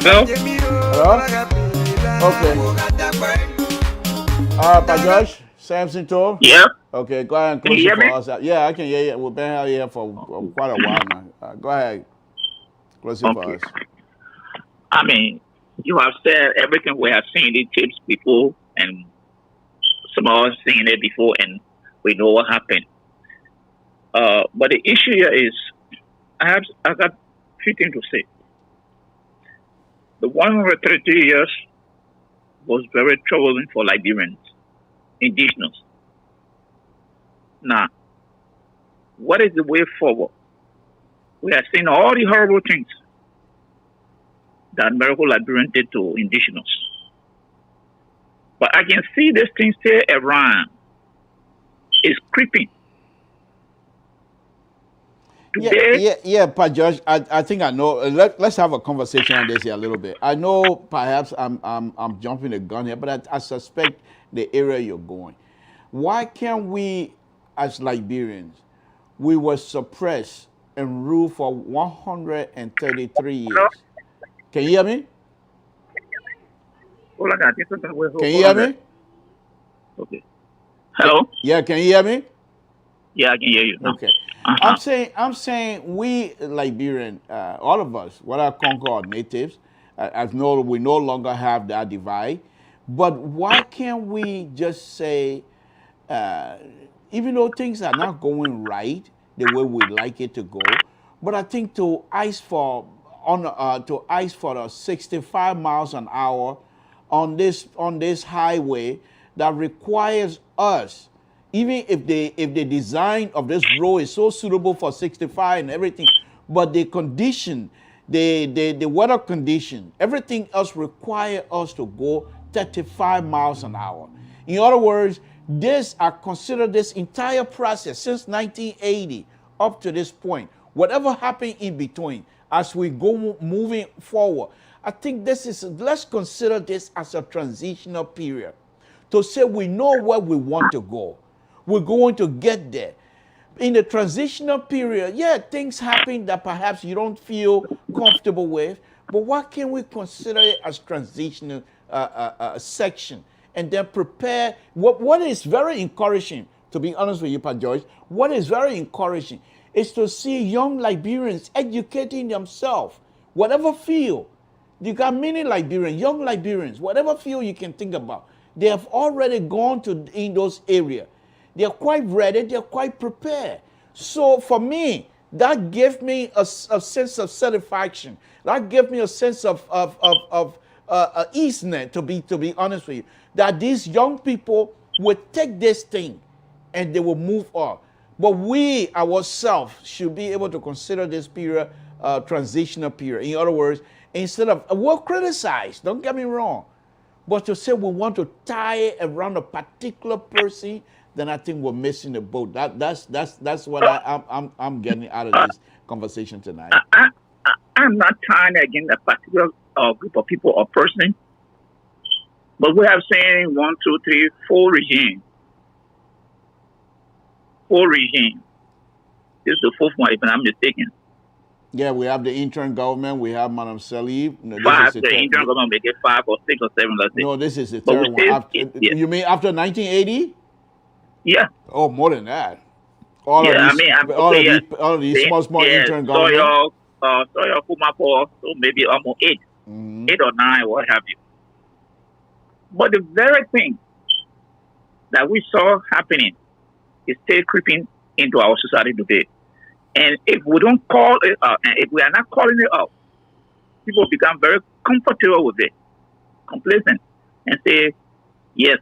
Hello? Hello? Okay. Pa George, Samson told? Yeah. Okay, go ahead and close it for us. Yeah, I can hear you. We've been here for quite a while now. Go ahead. Close it for us. You have said everything we have seen the tapes before, and some of us seen it before, and We know what happened. But the issue here is, I got a few things to say. The 130 years was very troubling for Liberians, indigenous. Now, what is the way forward? We are seeing all the horrible things that American Liberians did to indigenous. But I can see this thing still around. It's creeping. Yeah, Pat George, I think I know. Let's have a conversation on this here a little bit. I know perhaps I'm jumping the gun here, but I suspect the area you're going. Why can't we, as Liberians, we were suppressed and ruled for 133 years? Can you hear me? Can you hear me? Okay. Hello? Yeah, can you hear me? Yeah, I can hear you now. Okay. I'm saying we Liberian, all of us, what I Concord natives, we no longer have that divide. But why can't we just say, even though things are not going right the way we'd like it to go, but I think to ice for the 65 miles an hour on this highway that requires us, even if the design of this road is so suitable for 65 and everything, but the condition, the weather condition, everything else require us to go 35 miles an hour. In other words, I consider this entire process since 1980 up to this point, whatever happened in between, as we go moving forward, I think let's consider this as a transitional period to say we know where we want to go. We're going to get there. In the transitional period, yeah, things happen that perhaps you don't feel comfortable with, but why can't we consider it as transitional section and then prepare? What is very encouraging, to be honest with you, Pat George, what is very encouraging is to see young Liberians educating themselves, whatever field. You got many Liberians, young Liberians, whatever field you can think about. They have already gone in those areas. They're quite ready, they're quite prepared. So for me, that gave me a sense of satisfaction. That gave me a sense of easiness, to be honest with you, that these young people would take this thing and they will move on. But we ourselves should be able to consider this period a transitional period. In other words, instead of, we'll criticize, don't get me wrong, but to say we want to tie it around a particular person, then I think we're missing the boat. That's what I'm getting out of this conversation tonight. I'm not tying against a particular group of people or person, but we have seen 1, 2, 3, 4 regimes. 4 regimes. This is the 4th one, if I'm mistaken. Yeah, we have the interim government. We have Madam Salih. No, 5. The interim government may get 5 or 6 or 7. Let's say. No, this is the third one. You mean after 1980? Yeah. Oh, more than that. All of these small interim government. Soyo Kumako, so maybe almost 8, 8 or 9, what have you. But the very thing that we saw happening is still creeping into our society today. And if we don't call it out, and if we are not calling it out, people become very comfortable with it, complacent, and say, yes,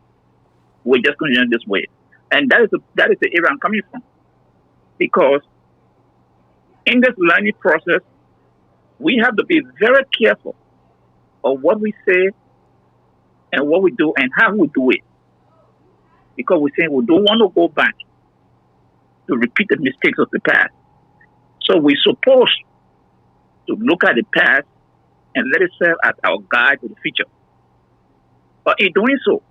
we're just going to do it this way. And that is the area I'm coming from. Because in this learning process, we have to be very careful of what we say and what we do and how we do it. Because we say we don't want to go back to repeat the mistakes of the past. So we're supposed to look at the past and let it serve as our guide to the future. But in doing so,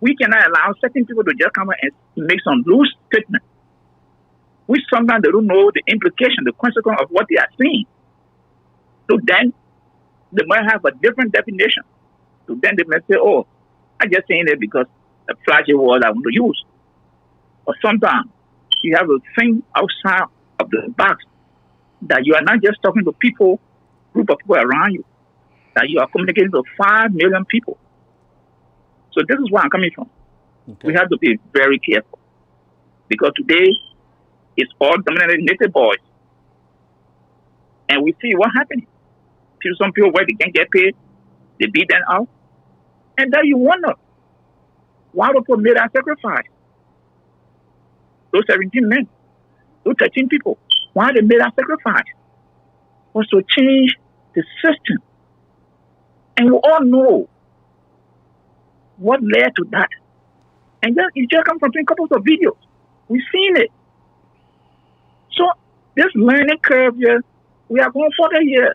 we cannot allow certain people to just come and make some loose statements, which sometimes they don't know the implication, the consequence of what they are saying. So then they might have a different definition. So then they may say, oh, I'm just saying it because a flashy word I want to use. Or sometimes you have a thing outside of the box that you are not just talking to people, group of people around you, that you are communicating to 5 million people. So this is where I'm coming from. Okay. We have to be very careful. Because today, it's all dominated native boys. And we see what happened. Some people where they can't get paid, they beat them out. And then you wonder, why people made that sacrifice? Those 17 men, those 13 people, why they made that sacrifice? Was to change the system. And we all know what led to that. And then it just comes from a couple of videos. We've seen it. So this learning curve here, we are going further here.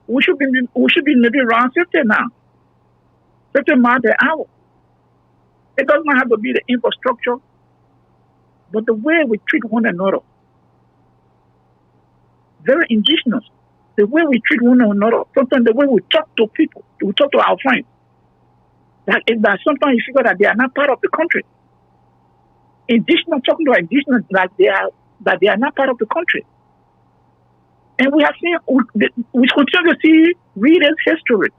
We should be maybe around 50 now. 50 miles per hour. It does not have to be the infrastructure, but the way we treat one another. Very indigenous. The way we treat one another. Sometimes the way we talk to people, we talk to our friends. That sometimes you figure that they are not part of the country. Indigenous talking to indigenous that they are not part of the country. And we have seen, we continue to see readers' history,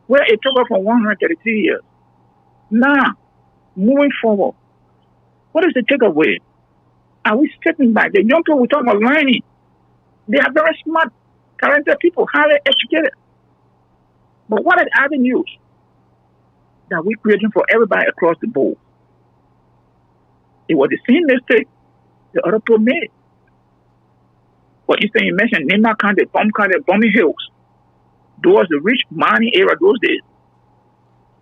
where it took us for 133 years. Now, moving forward, what is the takeaway? Are we stepping back? The young people we talk about learning, they are very smart, talented people, highly educated. But what are the avenues that we're creating for everybody across the board? It was the same mistake the other people made. For instance, you mentioned Nema County, Bombing Hills. Those the rich mining area those days.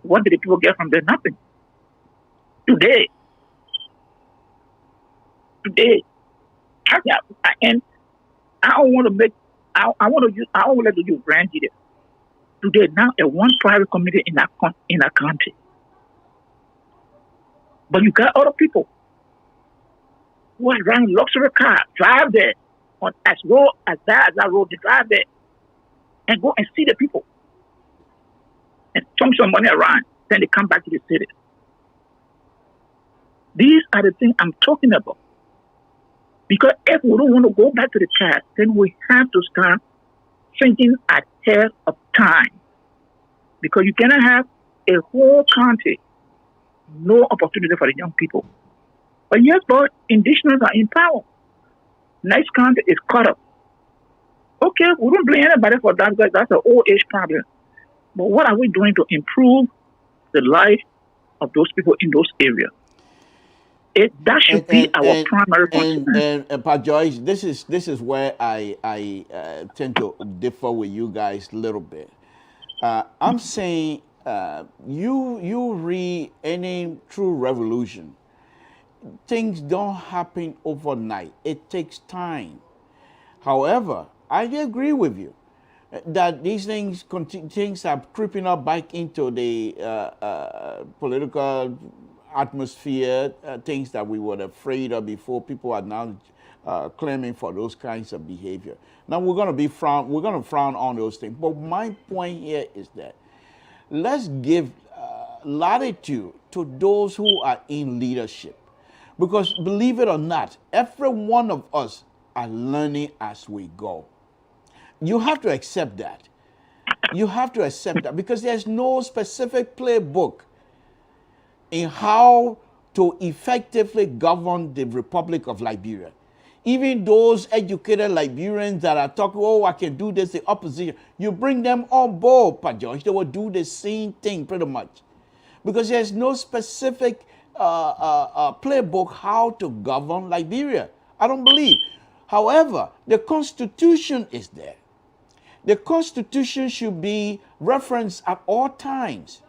What did the people get from there? Nothing. Today, and I don't want to make, I want to use brand detail. Today, now, a one private community in a country. But you got other people who are driving luxury cars, drive there on as bad as that road, they drive there and go and see the people and chunk some money around. Then they come back to the city. These are the things I'm talking about. Because if we don't want to go back to the past, then we have to start thinking ahead of time. Because you cannot have a whole country, no opportunity for the young people. But yes, but indigenous are in power. Next country is caught up. Okay, we don't blame anybody for that because that's an old age problem. But what are we doing to improve the life of those people in those areas? That should be our primary concern. And Pat Joyce, this is where I tend to differ with you guys a little bit. I'm saying you read any true revolution, things don't happen overnight. It takes time. However, I agree with you that these things are creeping up back into the political atmosphere, things that we were afraid of before. People are now claiming for those kinds of behavior. Now we're going to frown on those things. But my point here is that let's give latitude to those who are in leadership. Because believe it or not, every one of us are learning as we go. You have to accept that. You have to accept that because there's no specific playbook in how to effectively govern the Republic of Liberia. Even those educated Liberians that are talking, oh, I can do this, the opposition, you bring them on board, Pat George, they will do the same thing pretty much. Because there's no specific playbook how to govern Liberia. I don't believe. However, the Constitution is there. The Constitution should be referenced at all times.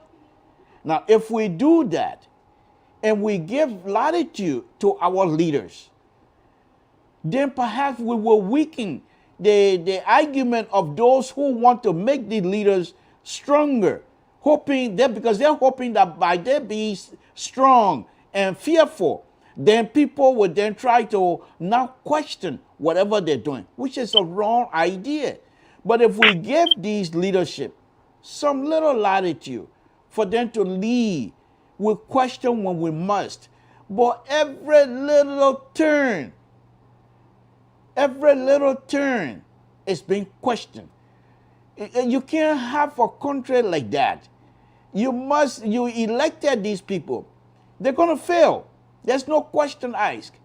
Now, if we do that, and we give latitude to our leaders, then perhaps we will weaken the argument of those who want to make the leaders stronger, because they're hoping that by their being strong and fearful, then people will then try to now question whatever they're doing, which is a wrong idea. But if we give these leadership some little latitude for them to lead, we question when we must. But every little turn is being questioned. You can't have a country like that. You elected these people. They're going to fail. There's no question asked.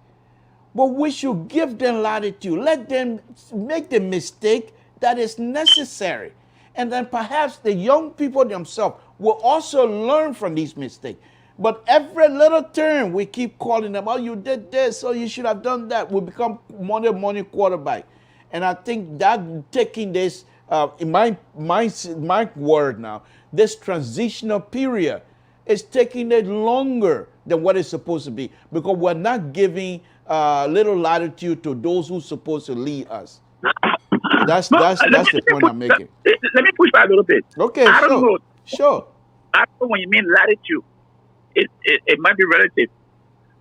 But we should give them latitude. Let them make the mistake that is necessary. And then perhaps the young people themselves will also learn from these mistakes. But every little turn, we keep calling them, oh, you did this, so you should have done that. We become money quarterback. And I think that taking this, in my word now, this transitional period is taking it longer than what it's supposed to be, because we're not giving little latitude to those who's supposed to lead us. That's the point I'm making. Let me push back a little bit. Okay, I don't know. Sure. I don't know when you mean latitude. It might be relative.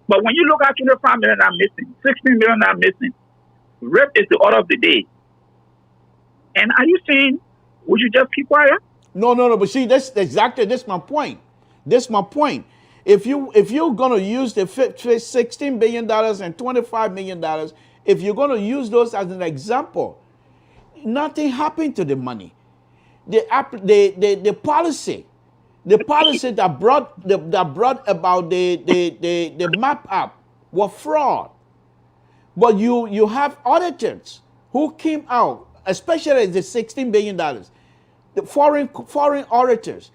But when you look at 25 million are missing, 16 million are missing, rape is the order of the day. And are you saying we should just keep quiet? No. But see, that's my point. That's my point. If you're gonna use the $16 billion and $25 million, if you're gonna use those as an example, nothing happened to the money. The policy that brought about the map up was fraud. But you have auditors who came out, especially the $16 billion. The foreign auditors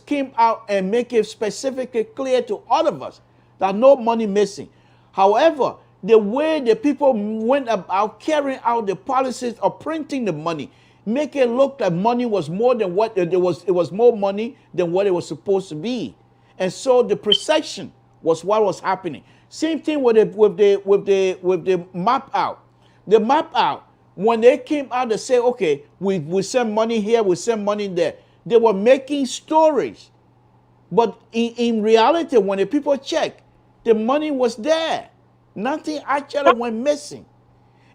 came out and make it specifically clear to all of us that no money missing. However, the way the people went about carrying out the policies of printing the money, make it look like money was more than what it was. It was more money than what it was supposed to be, and so the perception was what was happening. Same thing with the map out. The map out, when they came out to say, okay, we send money here, we send money there, they were making stories. But in reality, when the people check, the money was there. Nothing actually went missing.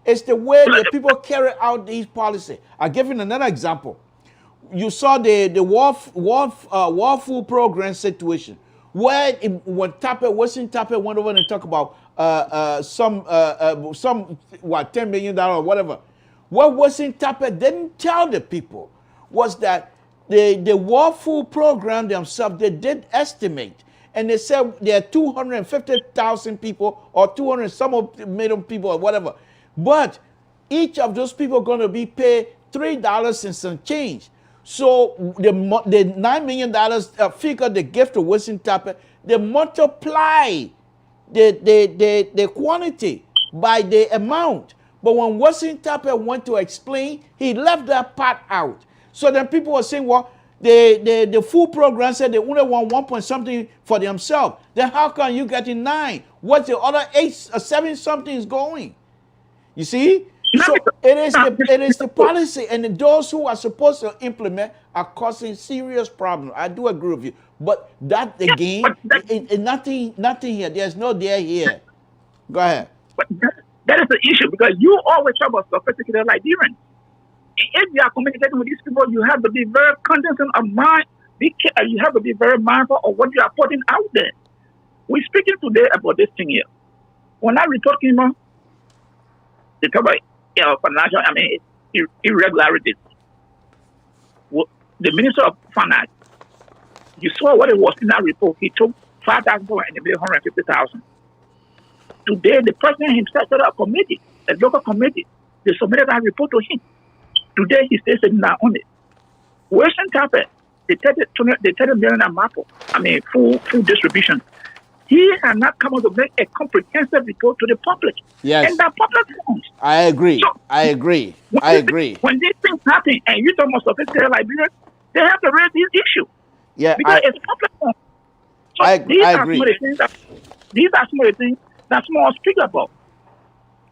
It's the way that people carry out these policies. I'll give you another example. You saw the war food program situation, where when Western Tappet went over and talked about some $10 million or whatever. What Western Tappet didn't tell the people was that the war food program themselves, they did estimate, and they said there are 250,000 people or 200 some million people or whatever. But each of those people are going to be paid $3 and some change. So the $9 million figure they give to Western Tappet, they multiply the quantity by the amount. But when Western Tappet went to explain, he left that part out. So then people were saying, well, the food program said they only want 1 point something for themselves. Then how come you getting 9? What's the other 8 or 7 something is going? You see? So it is the policy, and those who are supposed to implement are causing serious problems. I do agree with you. But that again, nothing here. There's no there here. Go ahead. But that is the issue, because you always talk about sophisticated Liberians. If you are communicating with these people, you have to be very cognizant of mind. You have to be very mindful of what you are putting out there. We're speaking today about this thing here. When I report him, they talk about financial, irregularities. The Minister of Finance, you saw what it was in that report. He took $5,000 and they made $150,000. Today, the president himself set up a committee, a local committee. They submitted that report to him. Today, he stays now on it. Western Tappet, they tell $30 million food distribution. He has not come out to make a comprehensive report to the public. Yes. And the public wants. I agree. So, I agree. When these things happen and you talk about sophisticated Liberians, they have to raise this issue. Yeah. Because it's public. So I agree. These are some of the things that small speak about.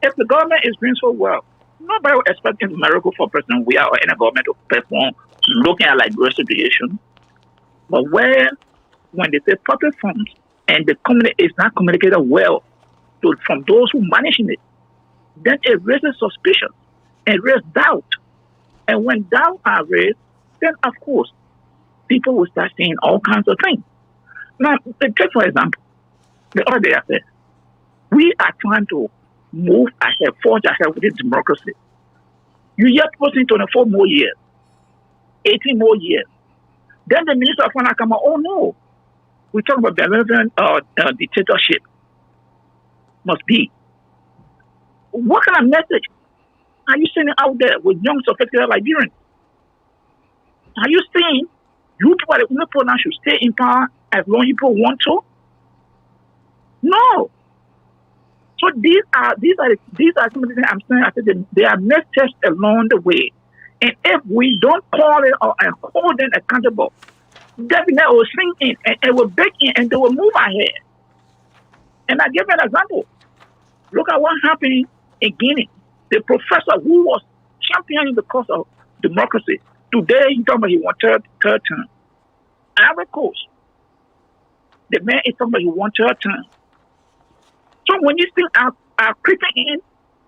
If the government is doing so well, nobody will expect a miracle for President Weah or any government to perform looking at Liberia's situation. But when they say public funds and the community is not communicated well from those who managing it, then it raises suspicion and raises doubt. And when doubt are raised, then of course people will start saying all kinds of things. Now, take for example, the other day I said, we are trying to move ahead, forge ahead within democracy. You yet put in 24 more years, 18 more years. Then the Minister of Finance come out, oh no, we talk about benevolent dictatorship. must be. What kind of message are you sending out there with young sophisticated Liberians? Are you saying you people are the only people now should stay in power as long as people want to? No. So these are some of the things I'm saying. I said they are messages along the way, and if we don't call it and hold them accountable, definitely will sink in and it will break in and they will move ahead. And I give you an example. Look at what happened in Guinea. The professor who was championing the cause of democracy, today he talking about he wants third term. Ivory Coast, the man is somebody who wants third term. So when these things are creeping in,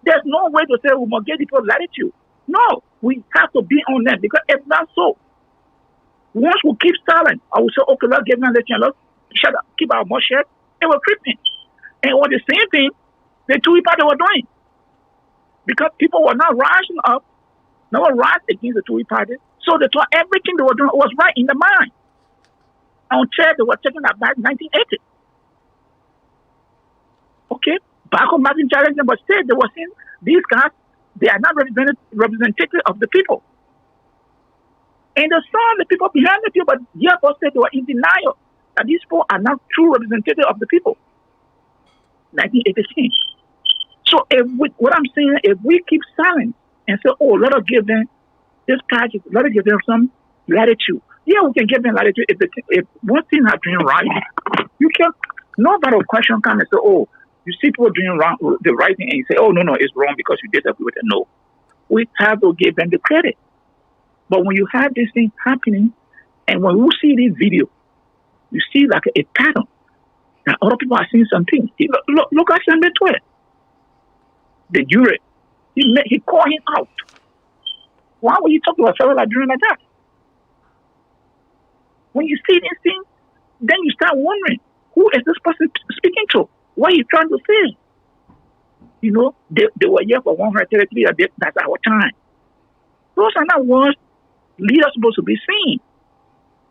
there's no way to say we must give people latitude. No, we have to be on them because if not so, once we keep silent, I will say, okay, let's give them latitude, let's shut up, keep our mouth shut, it will creep in. And it was the same thing the two parties were doing. Because people were not rising up, they were rising against the two parties. So they thought everything they were doing was right in the mind. Until they were taking that back in 1980. Okay? Back on Martin challenged them, but still they were saying these guys, they are not representative of the people. And they saw the people behind the people, but yet said they were in denial that these people are not true representative of the people. 1986. So what I'm saying, if we keep silent and say, oh, let us give them this package, let us give them some latitude. Yeah, we can give them latitude if one thing is doing right. You can nobody will question come and say, oh, you see people doing wrong, the right thing, and you say, oh no, it's wrong because you disagree with it. No, we have to give them the credit. But when you have these things happening, and when you see this video, you see like a pattern. Now other people are seeing something. Look at Sunday 12. The jury, he called him out. Why would you talk to a fellow Liberian like that? When you see this thing, then you start wondering, who is this person speaking to? What are you trying to say? You know, they were here for 133 years. That's our time. Those are not words leaders are supposed to be saying.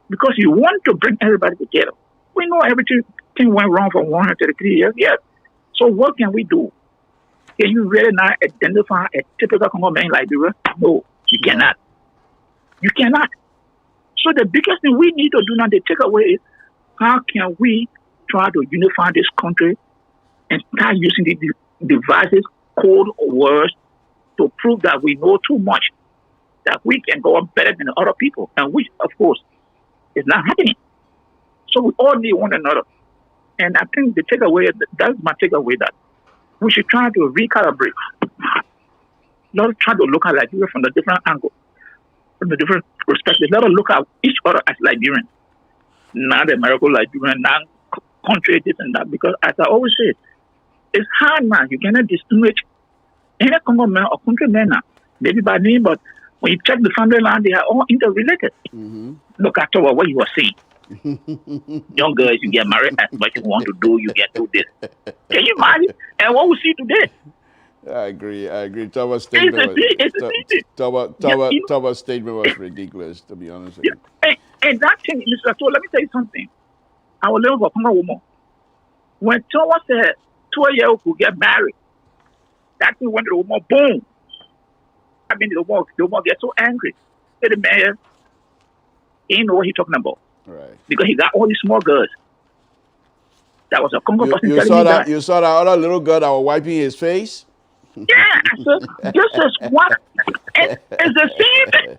Because you want to bring everybody together. We know everything went wrong for 133 years. Yes. So what can we do? Can you really not identify a typical Congo man in Liberia? No, you cannot. You cannot. So the biggest thing we need to do now, the takeaway is, how can we try to unify this country and start using the devices, code words to prove that we know too much, that we can go on better than other people, and which, of course, is not happening. So we all need one another. And I think the takeaway, that's my takeaway, that we should try to recalibrate. Not try to look at Liberia from a different angle, from a different perspective. Let us look at each other as Liberians, not American Liberian, not country, this and that. Because as I always say, it's hard now. You cannot distinguish any Congo man or country man now, maybe by name, but when you check the family line, they are all interrelated. Mm-hmm. Look at what you are saying. Young girls, you get married as much as you want to do, you get do this. Can you imagine? And what we see today? I agree. Thomas' statement was ridiculous, to be honest with you. And that thing, Mr. So let me tell you something. I was living for Congo woman. When Thomas said 12-year-old could get married, that thing went to the woman, boom. I mean, the woman gets so angry. The man, he didn't know what he's talking about. Right. Because he got all these small girls. That was a Congo person you telling saw me that. You saw that other little girl that was wiping his face? Yeah, so this is what it's the same thing.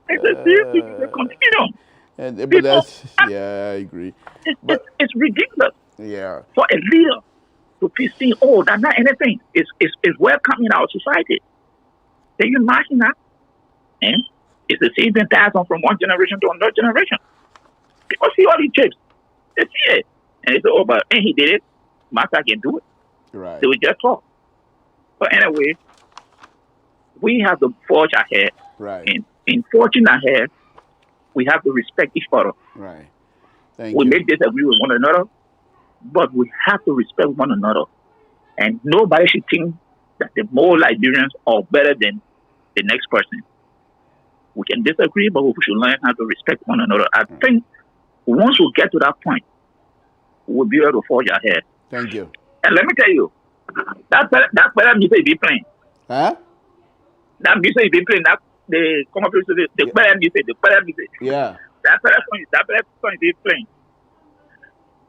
It's the same thing. It's a continuum. But that's, yeah, I agree. It's ridiculous. Yeah. For a leader to be seen, oh, that's not anything. It's welcome in our society. Can you imagine that? And it's the same thing passed on from one generation to another generation. People see all these chips. They see it. And they say, oh, but and he did it. Master can do it. Right. So we just talk. But anyway, we have to forge ahead. Right. And in forging ahead, we have to respect each other. Right. We may disagree with one another, but we have to respect one another. And nobody should think that the more Liberians are better than the next person. We can disagree, but we should learn how to respect one another. I think once we get to that point, we'll be able to forge ahead. Thank you. And let me tell you, That better music be playing. Huh? That music be playing. That the conversation, the better music, Yeah. That better song is playing.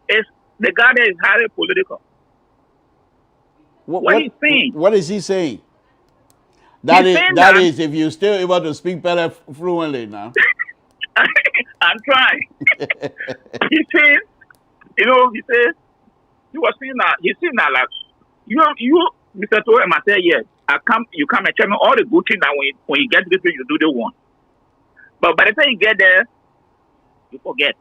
It's the guy that is highly political. What he's saying. What is he saying? He's saying That is if you're still able to speak better fluently now. I'm trying. He's saying, he says, he was saying that, he's saying that like, you, Mr. Toy, I say, yes, you come and tell me all the good things that when you get to this place, you do the one. But by the time you get there, you forget.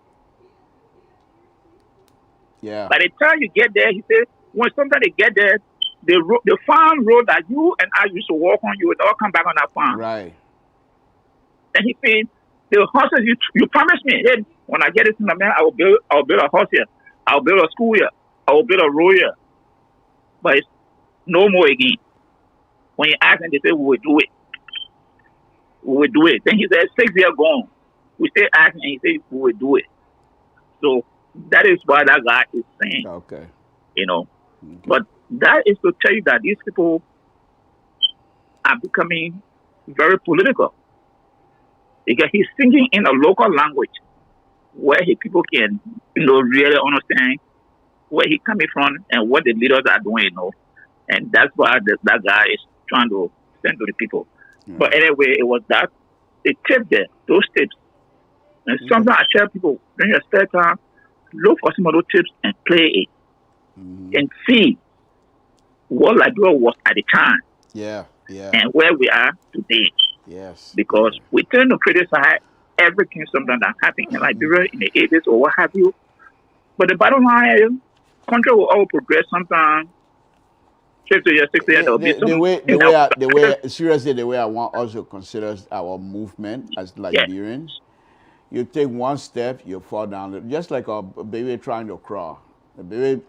Yeah. By the time you get there, he says, when sometimes they get there, the farm road that you and I used to walk on, you would all come back on that farm. Right. And he said, the horses you promised me, hey, when I get this in the man, I will build a horse here. I'll build a school here. I will build a road here. But it's no more again. When you ask them, they say, we will do it. We will do it. Then he said, 6 years gone. We still asking, and he said, we will do it. So that is what that guy is saying. Okay. Okay. But that is to tell you that these people are becoming very political. Because he's thinking in a local language where people can, really understand where he's coming from and what the leaders are doing, And that's why that guy is trying to send to the people. Yeah. But anyway, it was that. The tip there, those tips. And sometimes I tell people, during your spare time, look for some of those tips and play it. And see what Liberia was at the time. Yeah. And where we are today. Yes. Because we tend to criticize everything, something that happened in Liberia in the 80s or what have you. But the bottom line is, country will all progress sometime. 50 years, 60 years, seriously, the way I want us to consider our movement as Liberians, you take one step, you fall down. Just like a baby trying to crawl. Trying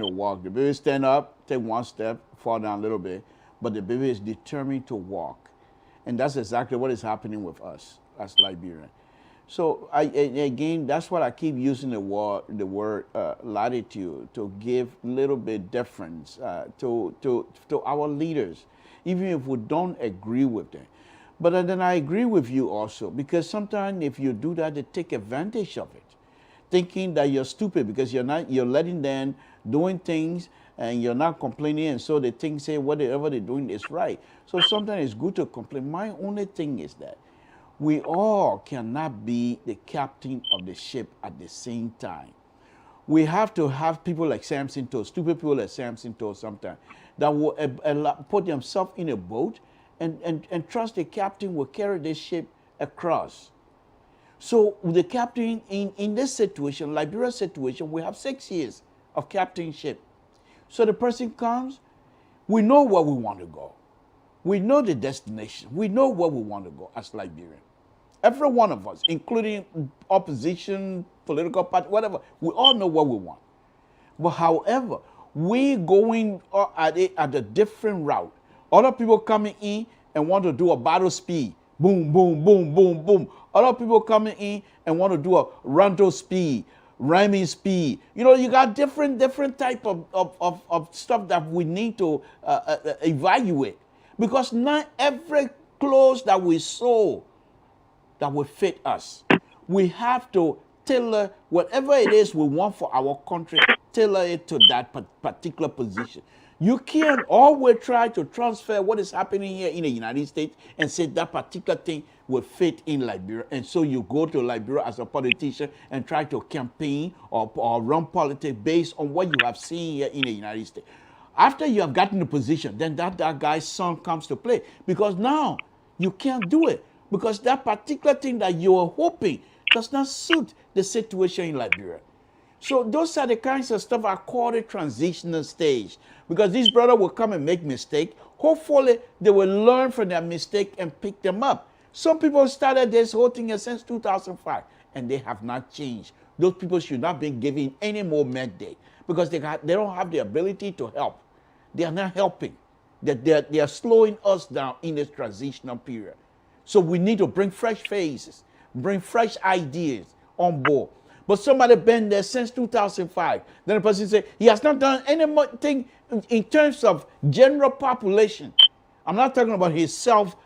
to walk. The baby stand up, take one step, fall down a little bit, but the baby is determined to walk. And that's exactly what is happening with us as Liberians. So again, that's what I keep using the word latitude to give a little bit difference to our leaders, even if we don't agree with them. But then I agree with you also, because sometimes if you do that, they take advantage of it, thinking that you're stupid because you're letting them doing things and you're not complaining, and so they think say whatever they're doing is right. So sometimes it's good to complain. My only thing is that we all cannot be the captain of the ship at the same time. We have to have people like Samson Toes, stupid people like Samson Toes sometimes, that will put themselves in a boat and trust the captain will carry this ship across. So the captain in this situation, Liberia situation, we have 6 years of captainship. So the person comes, we know where we want to go. We know the destination. We know where we want to go as Liberians. Every one of us, including opposition, political party, whatever, we all know what we want. But however, we going at a different route. Other people coming in and want to do a battle speed. Boom, boom, boom, boom, boom. Other people coming in and want to do a rondo speed, rhyming speed. You got different type of stuff that we need to evaluate. Because not every clothes that we sew that will fit us. We have to tailor whatever it is we want for our country, tailor it to that particular position. You can't always try to transfer what is happening here in the United States and say that particular thing will fit in Liberia. And so you go to Liberia as a politician and try to campaign or run politics based on what you have seen here in the United States. After you have gotten the position, then that guy's son comes to play. Because now you can't do it. Because that particular thing that you are hoping does not suit the situation in Liberia. So those are the kinds of stuff I call the transitional stage. Because these brothers will come and make mistakes. Hopefully, they will learn from their mistake and pick them up. Some people started this whole thing since 2005, and they have not changed. Those people should not be given any more mandate because they don't have the ability to help. They are not helping. They are slowing us down in this transitional period. So we need to bring fresh faces, bring fresh ideas on board. But somebody been there since 2005. Then the person say he has not done anything in terms of general population. I'm not talking about his self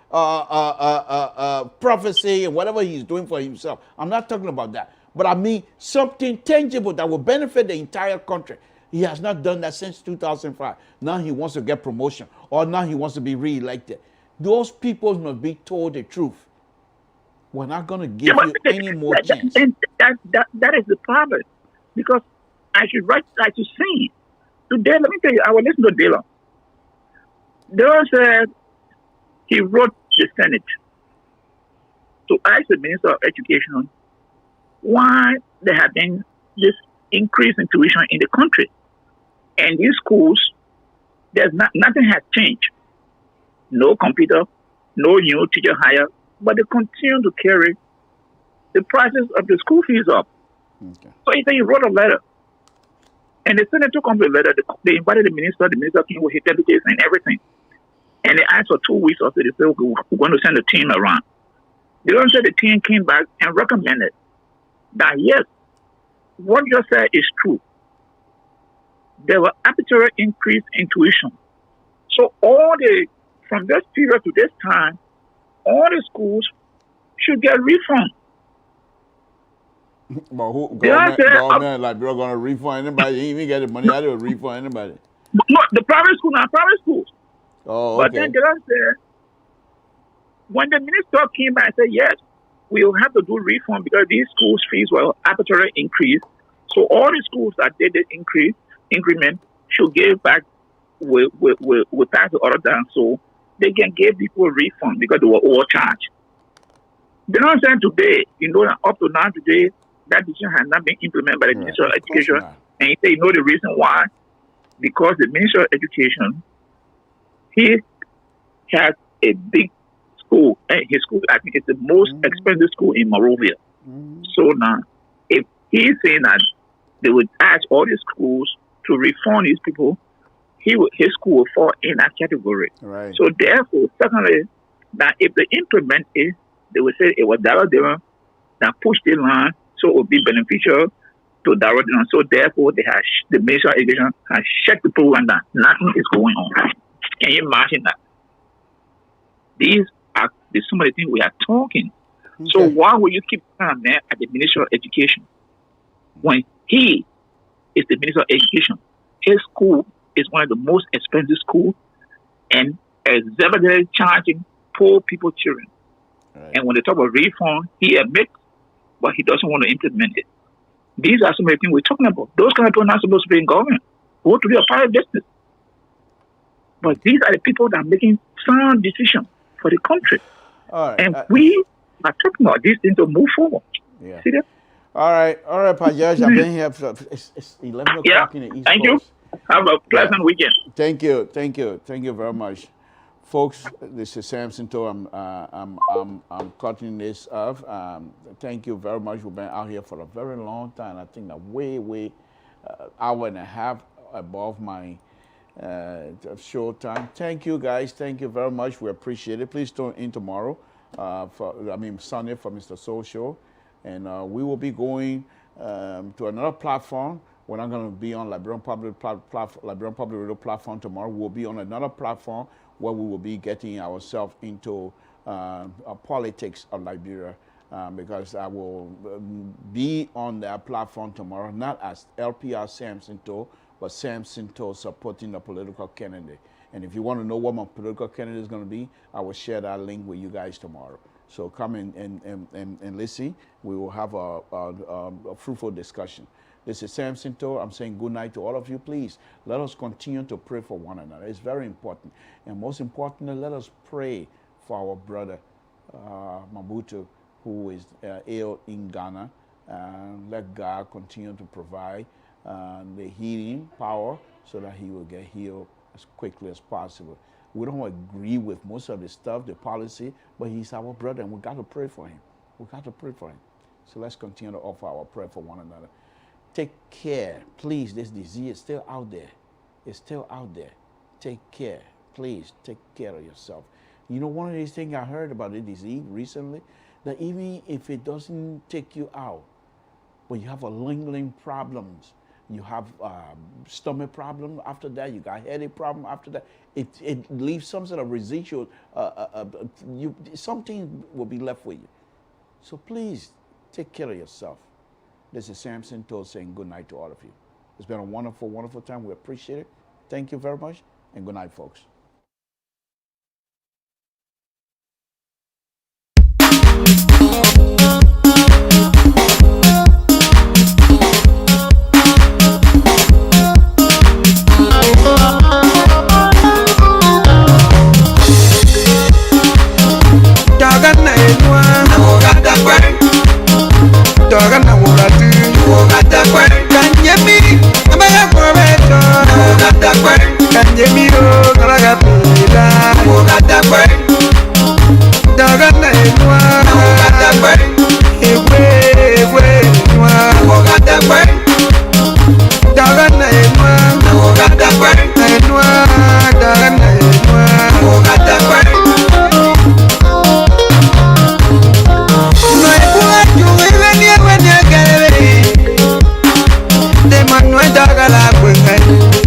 prophecy and whatever he's doing for himself. I'm not talking about that. But I mean something tangible that will benefit the entire country. He has not done that since 2005. Now he wants to get promotion, or now he wants to be re-elected. Those people must be told the truth. We're not going to give you any more chance. That is the problem. Because I should see. Today, let me tell you, I will listen to Dillon. Dillon said he wrote the Senate to ask the Minister of Education why there have been this increase in tuition in the country. And these schools, nothing has changed. No computer, no new teacher hire, but they continue to carry the prices of the school fees up. Okay. So he said he wrote a letter. And the Senate took on the letter. They invited the minister came with his deputies and everything. And they asked for 2 weeks after they said, okay, we're going to send a team around. They don't say the team came back and recommended that, yes, what you said is true. There was arbitrary increase in tuition. So from this period to this time, all the schools should get refund. But government like we're gonna refund anybody? He even get the money out of refund anybody. No, the private schools. Oh, okay. But okay. then when the minister came back and said, yes, we will have to do refund because these schools' fees were arbitrarily increased. So all the schools that did the increment should give back, will pass the order down so they can give people a refund because they were overcharged. They don't say today, that up to now today, that decision has not been implemented by the Minister of Education. And he said, the reason why? Because the Minister of Education, he has a big school, and his school, I think, is the most expensive school in Monrovia. So now, if he's saying that they would ask all the schools to refund these people, his school will fall in that category. Right. So therefore, secondly, that if they implement it, they will say it was Darrell Dillon that pushed the line, so it will be beneficial to Darrell Dillon. So therefore, the Ministry of Education has checked the program that nothing is going on. Can you imagine that? These are some of the things we are talking. Okay. So why will you keep coming there at the Ministry of Education when he is the Minister of Education? His school is one of the most expensive schools and exorbitantly charging poor people children. Right. And when they talk about refund, he admits, but he doesn't want to implement it. These are some of the things we're talking about. Those kind of people are not supposed to be in government. Go to their private business. But these are the people that are making sound decisions for the country. All right. And we are talking about these things to move forward. Yeah. See that? All right, Pa Judge, I've been here. It's 11 o'clock in the East Thank Coast. You. Have a pleasant weekend. Thank you very much, folks. This is Samson Toe. I'm cutting this off. Thank you very much. We've been out here for a very long time. I think that way hour and a half above my show time. Thank you guys. Thank you very much. We appreciate it. Please tune in tomorrow. Sunday for Mr. Soul Show. And we will be going to another platform. We're not going to be on Liberian Public Radio platform tomorrow. We'll be on another platform where we will be getting ourselves into politics of Liberia. Because I will be on that platform tomorrow, not as LPR Samson Toe, but Samson Toe supporting the political candidate. And if you want to know what my political candidate is going to be, I will share that link with you guys tomorrow. So come in and listen. We will have a fruitful discussion. This is Samson Toe. I'm saying good night to all of you. Please, let us continue to pray for one another. It's very important. And most importantly, let us pray for our brother, Mabutu, who is ill in Ghana. Let God continue to provide the healing power so that he will get healed as quickly as possible. We don't agree with most of the stuff, the policy, but he's our brother and we got to pray for him. We got to pray for him. So let's continue to offer our prayer for one another. Take care. Please, this disease is still out there. It's still out there. Take care. Please, take care of yourself. You know, one of these things I heard about the disease recently, that even if it doesn't take you out, but you have a lingering problems. You have stomach problem after that. You got headache problem after that. It leaves some sort of residual. Something will be left with you. So please take care of yourself. This is Samson Toll saying good night to all of you. It's been a wonderful, wonderful time. We appreciate it. Thank you very much, and good night, folks. Manuel Dagala,